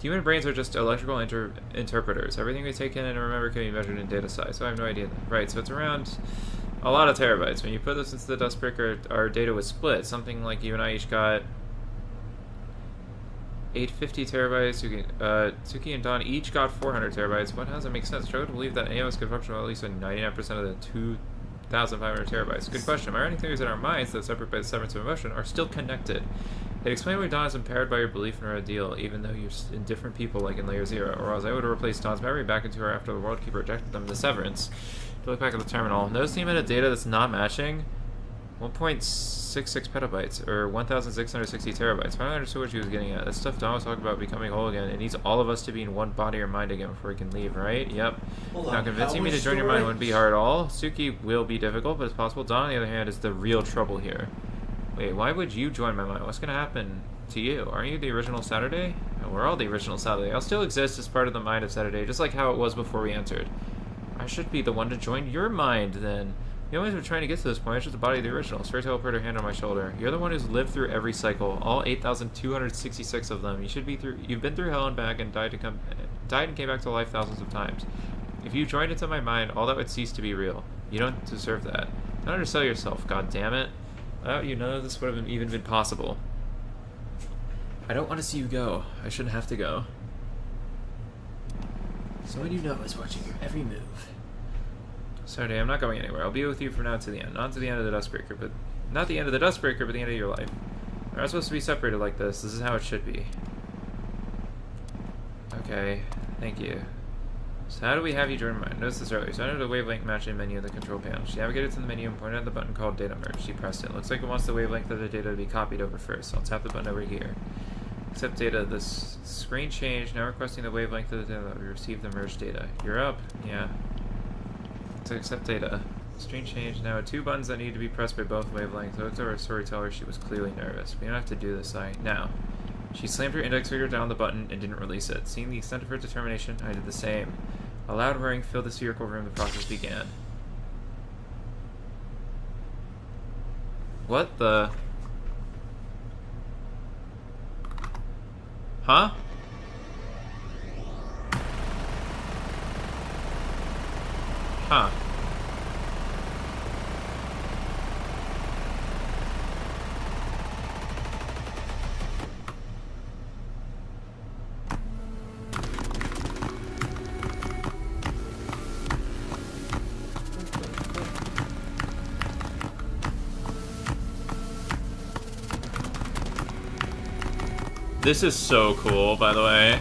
Human brains are just electrical interpreters. Everything we take in and remember can be measured in data size, so I have no idea. Right, so it's around a lot of terabytes. When you put this into the Dustbreaker, our data was split. Something like you and I each got 850 terabytes. Suki and Don each got 400 terabytes. What doesn't make sense? Struggle to believe that any of us could function with at least 99% of the 2,500 terabytes. Good question. My running theory is that our minds, though separate by the severance of emotion, are still connected. They explain why Dawn is impaired by your belief in her ideal, even though you're in different people, like in Layer 0, or else I would have replaced Dawn's memory back into her after the World Keeper rejected them in the Severance. To look back at the terminal, notice the amount of data that's not matching? 1.66 petabytes, or 1,660 terabytes. Finally understood what she was getting at. That stuff Dawn was talking about becoming whole again. It needs all of us to be in one body or mind again before we can leave, right? Yep. Now convincing me to join your mind wouldn't be hard at all. Suki will be difficult, but it's possible. Dawn, on the other hand, is the real trouble here. Wait, why would you join my mind? What's going to happen to you? Aren't you the original Saturday? No, we're all the original Saturday. I'll still exist as part of the mind of Saturday, just like how it was before we entered. I should be the one to join your mind, then. You always been trying to get to this point. It's just the body of the original. Storyteller put her hand on my shoulder. You're the one who's lived through every cycle, all 8,266 of them. You've been through hell and back and died and came back to life thousands of times. If you joined into my mind, all that would cease to be real. You don't deserve that. Don't undersell yourself, god damn it. Without you, none of this would have even been possible. I don't want to see you go. I shouldn't have to go. Someone you know is watching your every move. Saturday, I'm not going anywhere. I'll be with you from now to the end. Not to the end of the Dustbreaker, but... Not the end of the Dustbreaker, but the end of your life. We're not supposed to be separated like this. This is how it should be. Okay, thank you. So how do we have you join mine? Notice this earlier. So under the wavelength matching menu in the control panel. She navigated to the menu and pointed at the button called Data Merge. She pressed it. Looks like it wants the wavelength of the data to be copied over first. So I'll tap the button over here. Accept data. This screen changed. Now requesting the wavelength of the data that we received the merged data. You're up. Yeah. To accept data. Screen changed. Now 2 buttons that need to be pressed by both wavelengths. I looked at our storyteller. She was clearly nervous. We don't have to do this. Now. She slammed her index finger down the button and didn't release it. Seeing the extent of her determination, I did the same. A loud whirring filled the spherical room. The process began. What the? Huh? Huh. This is so cool, by the way.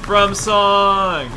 From song.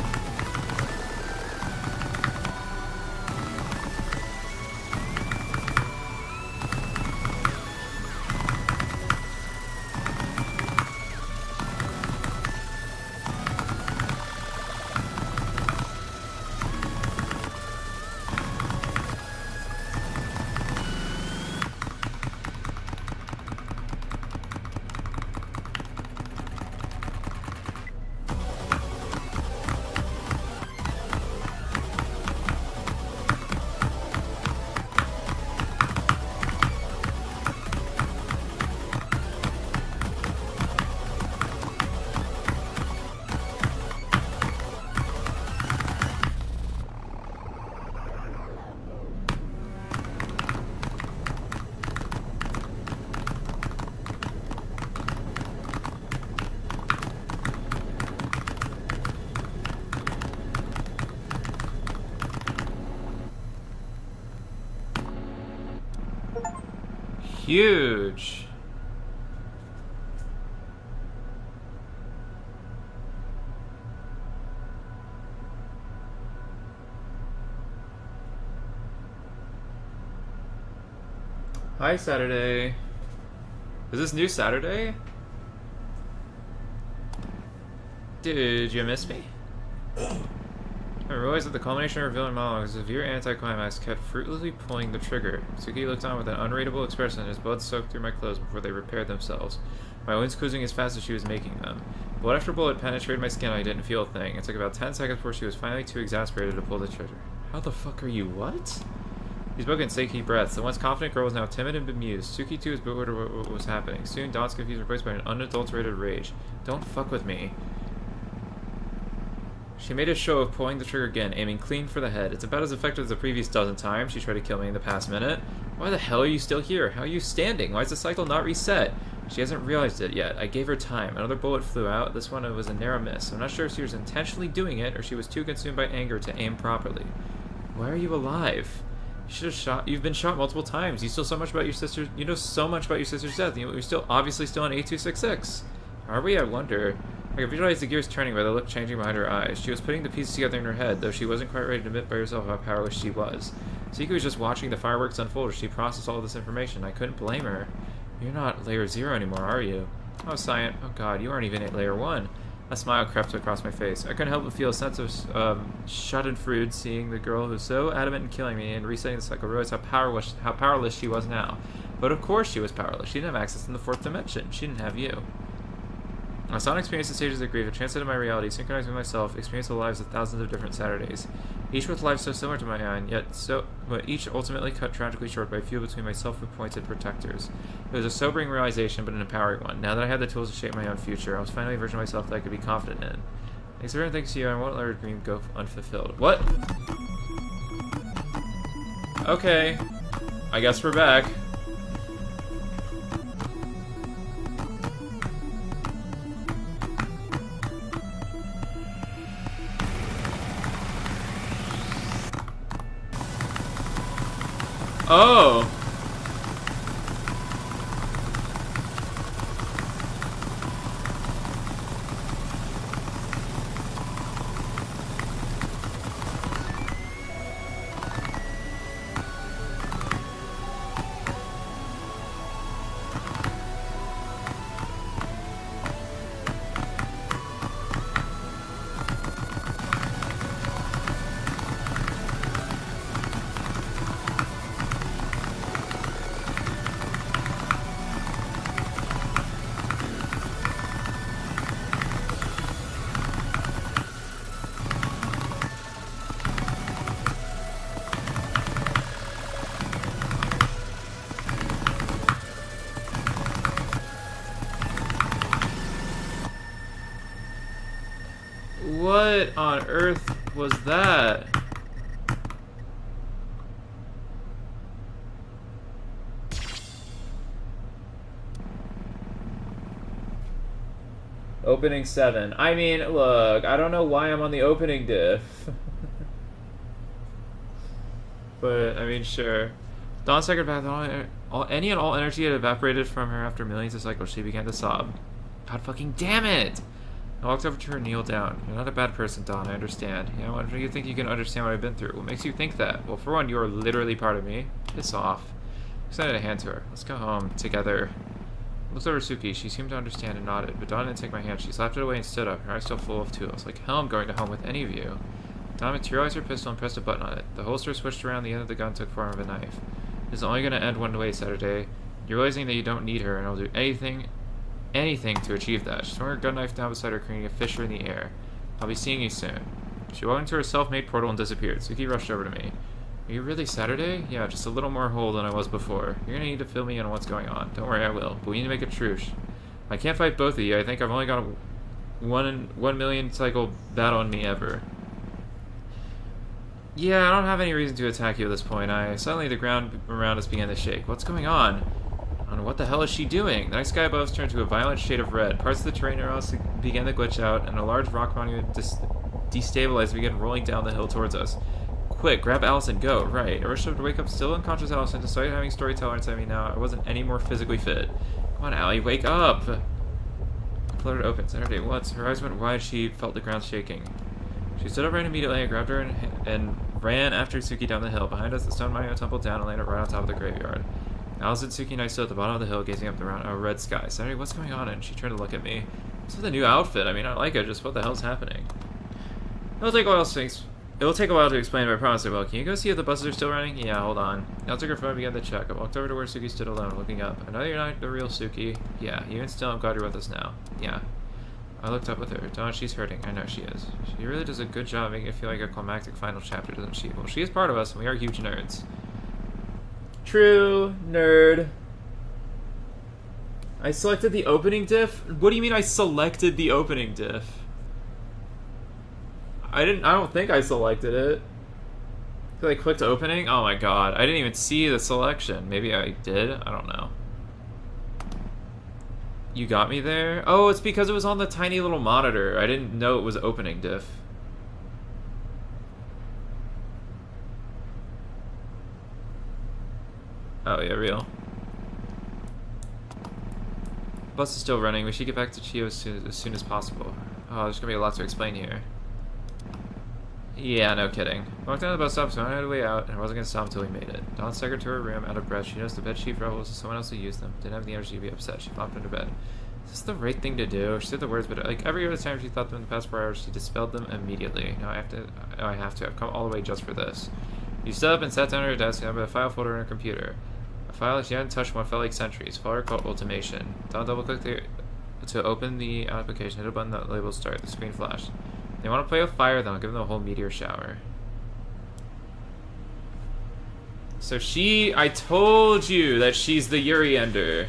Huge. Hi, Saturday. Is this new Saturday? Did you miss me? I realized that the culmination of her villain monologue was a severe anticlimax kept fruitlessly pulling the trigger. Suki looked on with an unreadable expression, his blood soaked through my clothes before they repaired themselves. My wounds closing as fast as she was making them. Bullet after bullet penetrated my skin and I didn't feel a thing. It took about 10 seconds before she was finally too exasperated to pull the trigger. How the fuck are you? What? He spoke in shaky breaths. The once confident girl was now timid and bemused. Suki too was bewildered what was happening. Soon, Dawn's confused replaced by an unadulterated rage. Don't fuck with me. She made a show of pulling the trigger again, aiming clean for the head. It's about as effective as the previous dozen times she tried to kill me in the past minute. Why the hell are you still here? How are you standing? Why is the cycle not reset? She hasn't realized it yet. I gave her time. Another bullet flew out. This one was a narrow miss. I'm not sure if she was intentionally doing it or she was too consumed by anger to aim properly. Why are you alive? You should have shot. You've been shot multiple times. You still so much about your sister. You know so much about your sister's death. You're still obviously still on 8266. Are we? I wonder. I could visualize the gears turning by the look changing behind her eyes. She was putting the pieces together in her head, though she wasn't quite ready to admit by herself how powerless she was. Suki was just watching the fireworks unfold as she processed all this information. I couldn't blame her. You're not layer 0 anymore, are you? Oh, Cyan. Oh god, you aren't even at layer 1. A smile crept across my face. I couldn't help but feel a sense of schadenfreude seeing the girl who was so adamant in killing me and resetting the cycle realize how powerless she was now. But of course she was powerless. She didn't have access in the 4th dimension. She didn't have you. I saw and experienced the stages of grief, a translated my reality, synchronized with myself, experienced the lives of thousands of different Saturdays. Each with lives so similar to my own, but each ultimately cut tragically short by a few between myself and appointed protectors. It was a sobering realization, but an empowering one. Now that I had the tools to shape my own future, I was finally a version of myself that I could be confident in. Thanks everyone, thanks to you, I won't let her dream go unfulfilled. What? Okay. I guess we're back. Oh! What on earth was that? Opening 7. I mean, look, I don't know why I'm on the opening diff. But, I mean, sure. Dawn second bath, any and all energy had evaporated from her after millions of cycles. She began to sob. God fucking damn it! I walked over to her and kneeled down. You're not a bad person, Dawn, I understand. Yeah, what do you think you can understand what I've been through? What makes you think that? Well, for one, you are literally part of me. Piss off. I extended a hand to her. Let's go home, together. I looked over Suki. She seemed to understand and nodded, but Dawn didn't take my hand. She slapped it away and stood up, her eyes still full of tools. Like hell I'm going to home with any of you. Dawn materialized her pistol and pressed a button on it. The holster switched around, the end of the gun took form of a knife. This is only going to end one way, Saturday. You're realizing that you don't need her, and I'll do anything to achieve that. She swung her gun knife down beside her, creating a fissure in the air. I'll be seeing you soon. She walked into her self-made portal and disappeared. Suki rushed over to me. Are you really Saturday? Yeah, just a little more whole than I was before. You're gonna need to fill me in on what's going on. Don't worry, I will. But we need to make a truce. I can't fight both of you. I think I've only got a 1 million cycle battle in me ever. Yeah, I don't have any reason to attack you at this point. Suddenly the ground around us began to shake. What's going on? And what the hell is she doing? The night sky above us turned to a violent shade of red. Parts of the terrain around us began to glitch out, and a large rock monument destabilized and began rolling down the hill towards us. Quick, grab Allison, go. Right. I rushed up to wake up still unconscious Allison. Despite having storyteller inside me now, I wasn't any more physically fit. Come on, Allie, wake up! I fluttered open. Saturday, what? Her eyes went wide. She felt the ground shaking. She stood upright immediately. I grabbed her and ran after Suki down the hill. Behind us, the stone monument tumbled down and landed right on top of the graveyard. Allison, Suki, and I stood at the bottom of the hill, gazing up the red sky. Saturday, what's going on? And she turned to look at me. What's with the new outfit? I mean, I like it. Just what the hell's happening? It'll take a while to explain, but I promise I will. Can you go see if the buses are still running? Yeah, hold on. I took her phone and began to check. I walked over to where Suki stood alone, looking up. I know you're not the real Suki. Yeah, even still, I'm glad you're with us now. Yeah. I looked up with her. Dawn, she's hurting. I know she is. She really does a good job making it feel like a climactic final chapter, doesn't she? Well, she is part of us, and we are huge nerds. True, nerd. I selected the opening diff? What do you mean I selected the opening diff? I don't think I selected it. I clicked opening? Oh my god. I didn't even see the selection. Maybe I did? I don't know. You got me there? Oh, it's because it was on the tiny little monitor. I didn't know it was opening diff. Oh, yeah, real. Bus is still running. We should get back to Chio as soon as possible. Oh, there's gonna be a lot to explain here. Yeah, no kidding. I walked down the bus stop, so I had a way out, and I wasn't gonna stop until we made it. Dawn staggered her to her room, out of breath. She noticed the bedsheet rebels, someone else had used them. Didn't have the energy to be upset. She flopped into bed. Is this the right thing to do? She said the words, but like every other time she thought them in the past 4 hours, she dispelled them immediately. Now I have to. I've come all the way just for this. She stood up and sat down at her desk and opened a file folder in her computer. A file that she hadn't touched one felt like centuries. Folder called Ultimation. Dawn double-clicked to open the application. Hit a button that labeled Start. The screen flashed. They want to play with fire, then I'll give them the whole meteor shower. So I told you that she's the Yuri Ender.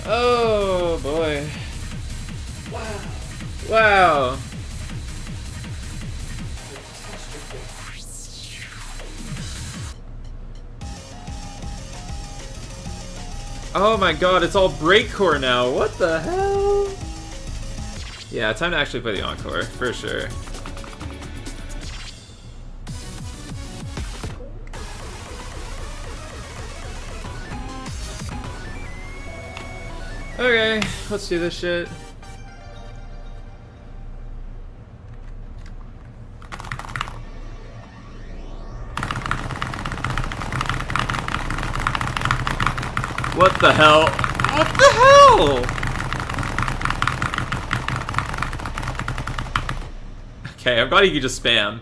Oh boy. Wow. Wow. Oh my god, it's all breakcore now. What the hell? Yeah, time to actually play the encore, for sure. Okay, let's do this shit. What the hell? What the hell? Okay, I'm glad you can just spam.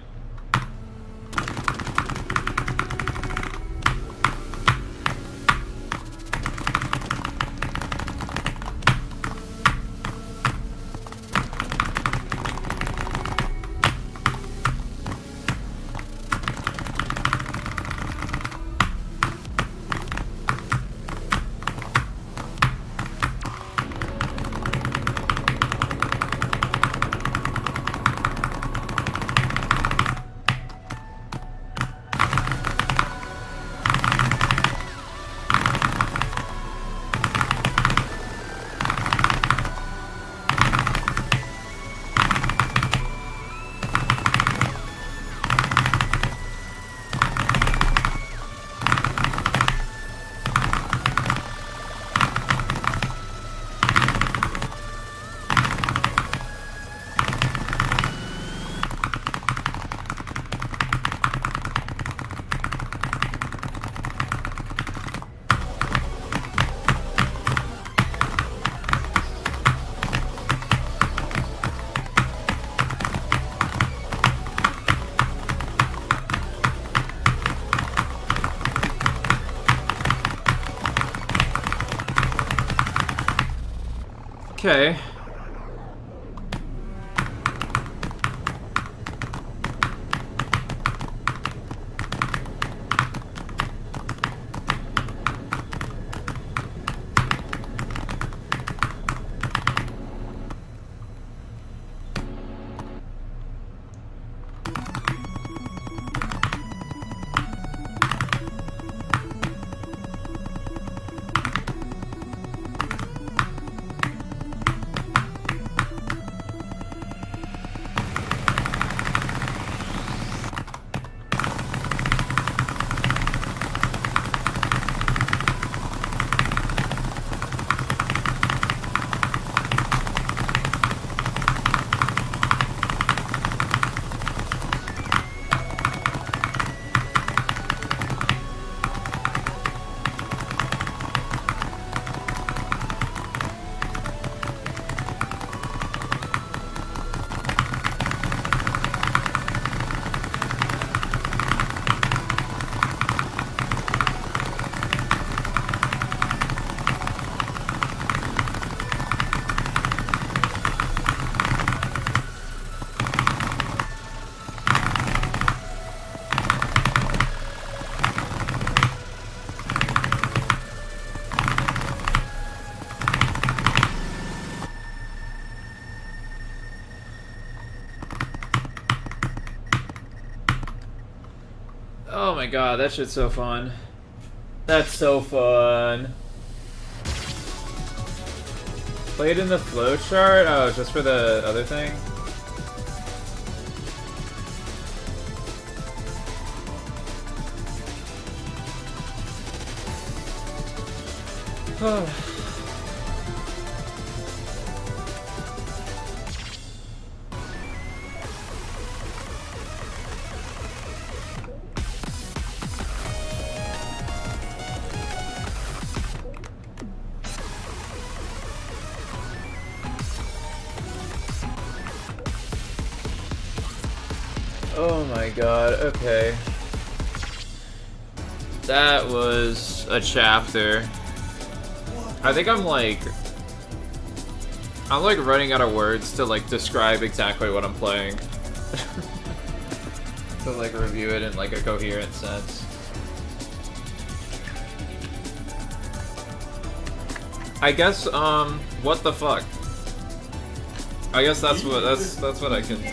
Okay. Oh my god, that shit's so fun. That's so fun. Played in the flowchart? Oh, just for the other thing? Oh my god, okay. That was a chapter. I think I'm like running out of words to like describe exactly what I'm playing. To like review it in like a coherent sense. I guess what the fuck? I guess that's what I can.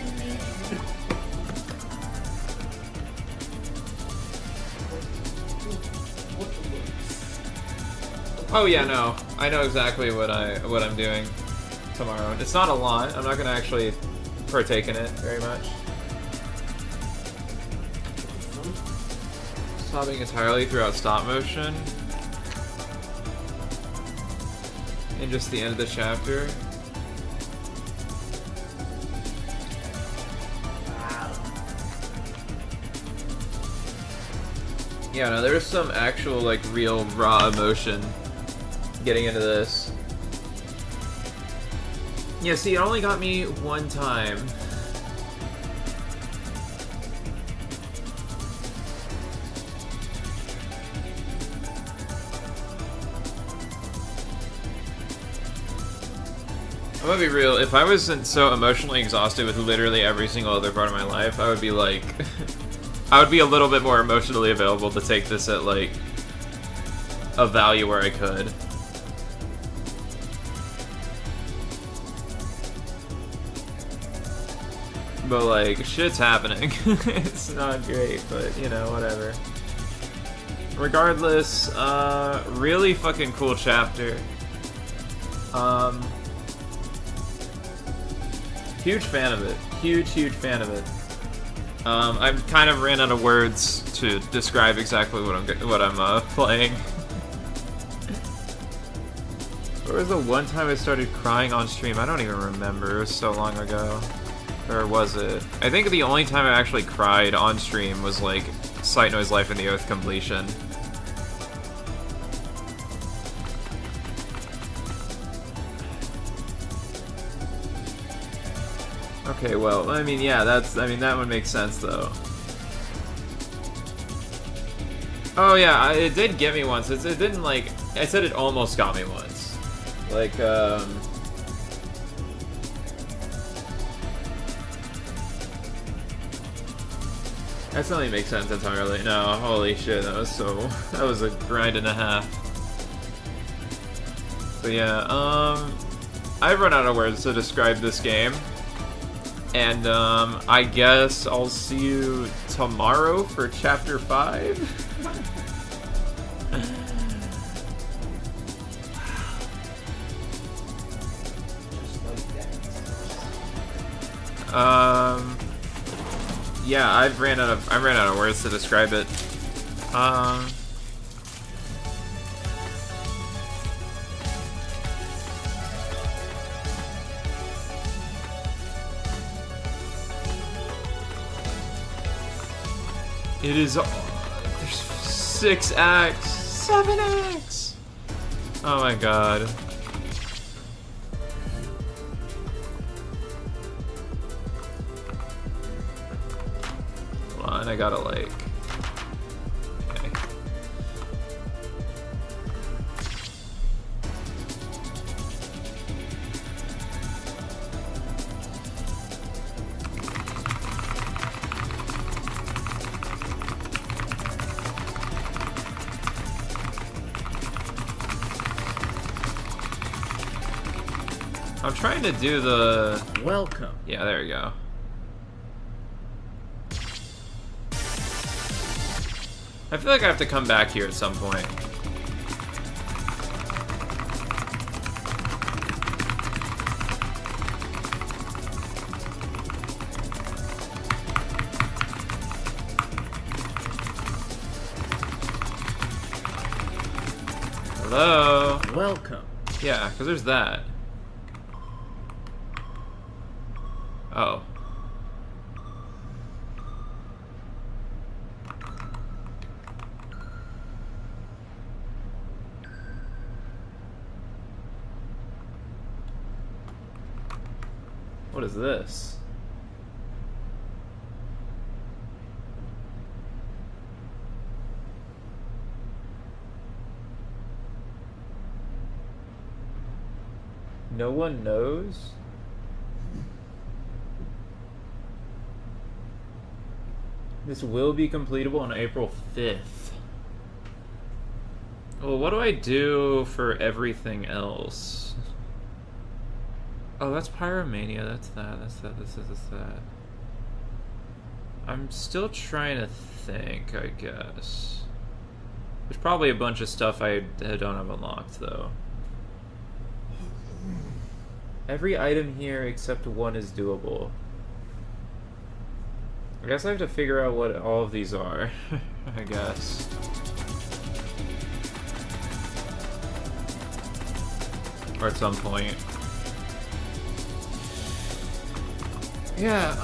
Oh yeah, no. I know exactly what I'm doing tomorrow. It's not a lot. I'm not gonna actually partake in it very much. Stopping entirely throughout stop motion. And just the end of the chapter. Yeah, no, there's some actual, like, real raw emotion getting into this. Yeah, see, it only got me one time. I'm gonna be real, if I wasn't so emotionally exhausted with literally every single other part of my life, I would be like... I would be a little bit more emotionally available to take this at, like, a value where I could. But, like, shit's happening. It's not great, but, you know, whatever. Regardless, really fucking cool chapter. Huge fan of it. Huge fan of it. I've kind of ran out of words to describe exactly what I'm playing. Where was the one time I started crying on stream? I don't even remember. It was so long ago. Or was it? I think the only time I actually cried on stream was like Sight Noise Life in the Oath completion. Okay, well, I mean, yeah, that would make sense, though. Oh, yeah, it did get me once. It didn't, like... I said it almost got me once. Like, That suddenly makes sense entirely. No, holy shit, that was a grind and a half. But yeah, I've run out of words to describe this game. And, I guess I'll see you tomorrow for Chapter 5? Yeah, I ran out of words to describe it. It is. There's 6 acts, 7 acts. Oh my god. Hold on, I gotta like. Okay. I'm trying to do the... Welcome. Yeah, there we go. I feel like I have to come back here at some point. Hello? Welcome. Yeah, because there's that. Oh. What is this? No one knows? This will be completable on April 5th. Well, what do I do for everything else? Oh, that's Pyromania. That's that. That's that. That's that. I'm still trying to think, I guess. There's probably a bunch of stuff I don't have unlocked, though. Every item here except one is doable. I guess I have to figure out what all of these are, I guess. Or at some point. Yeah,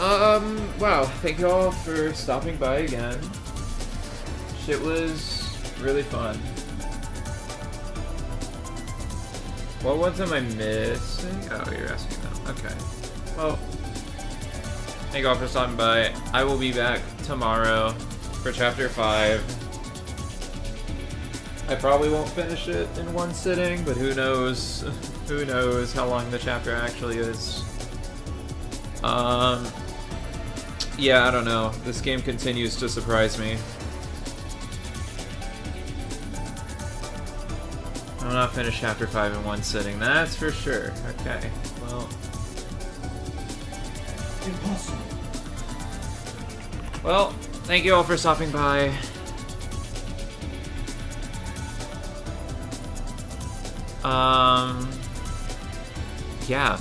wow, thank you all for stopping by again. Shit was really fun. What ones am I missing? Oh, you're asking them. Okay. Well, thank you all for stopping by. I will be back tomorrow for Chapter 5. I probably won't finish it in one sitting, but who knows? Who knows how long the chapter actually is. Yeah, I don't know. This game continues to surprise me. I'll not finish Chapter 5 in one sitting, that's for sure. Okay, well... Impossible. Well, thank you all for stopping by. Yeah.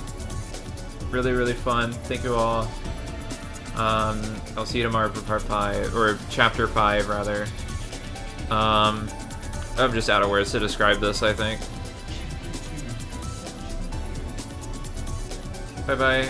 Really, really fun. Thank you all. I'll see you tomorrow for part 5, or Chapter 5, rather. I'm just out of words to describe this, I think. Bye-bye.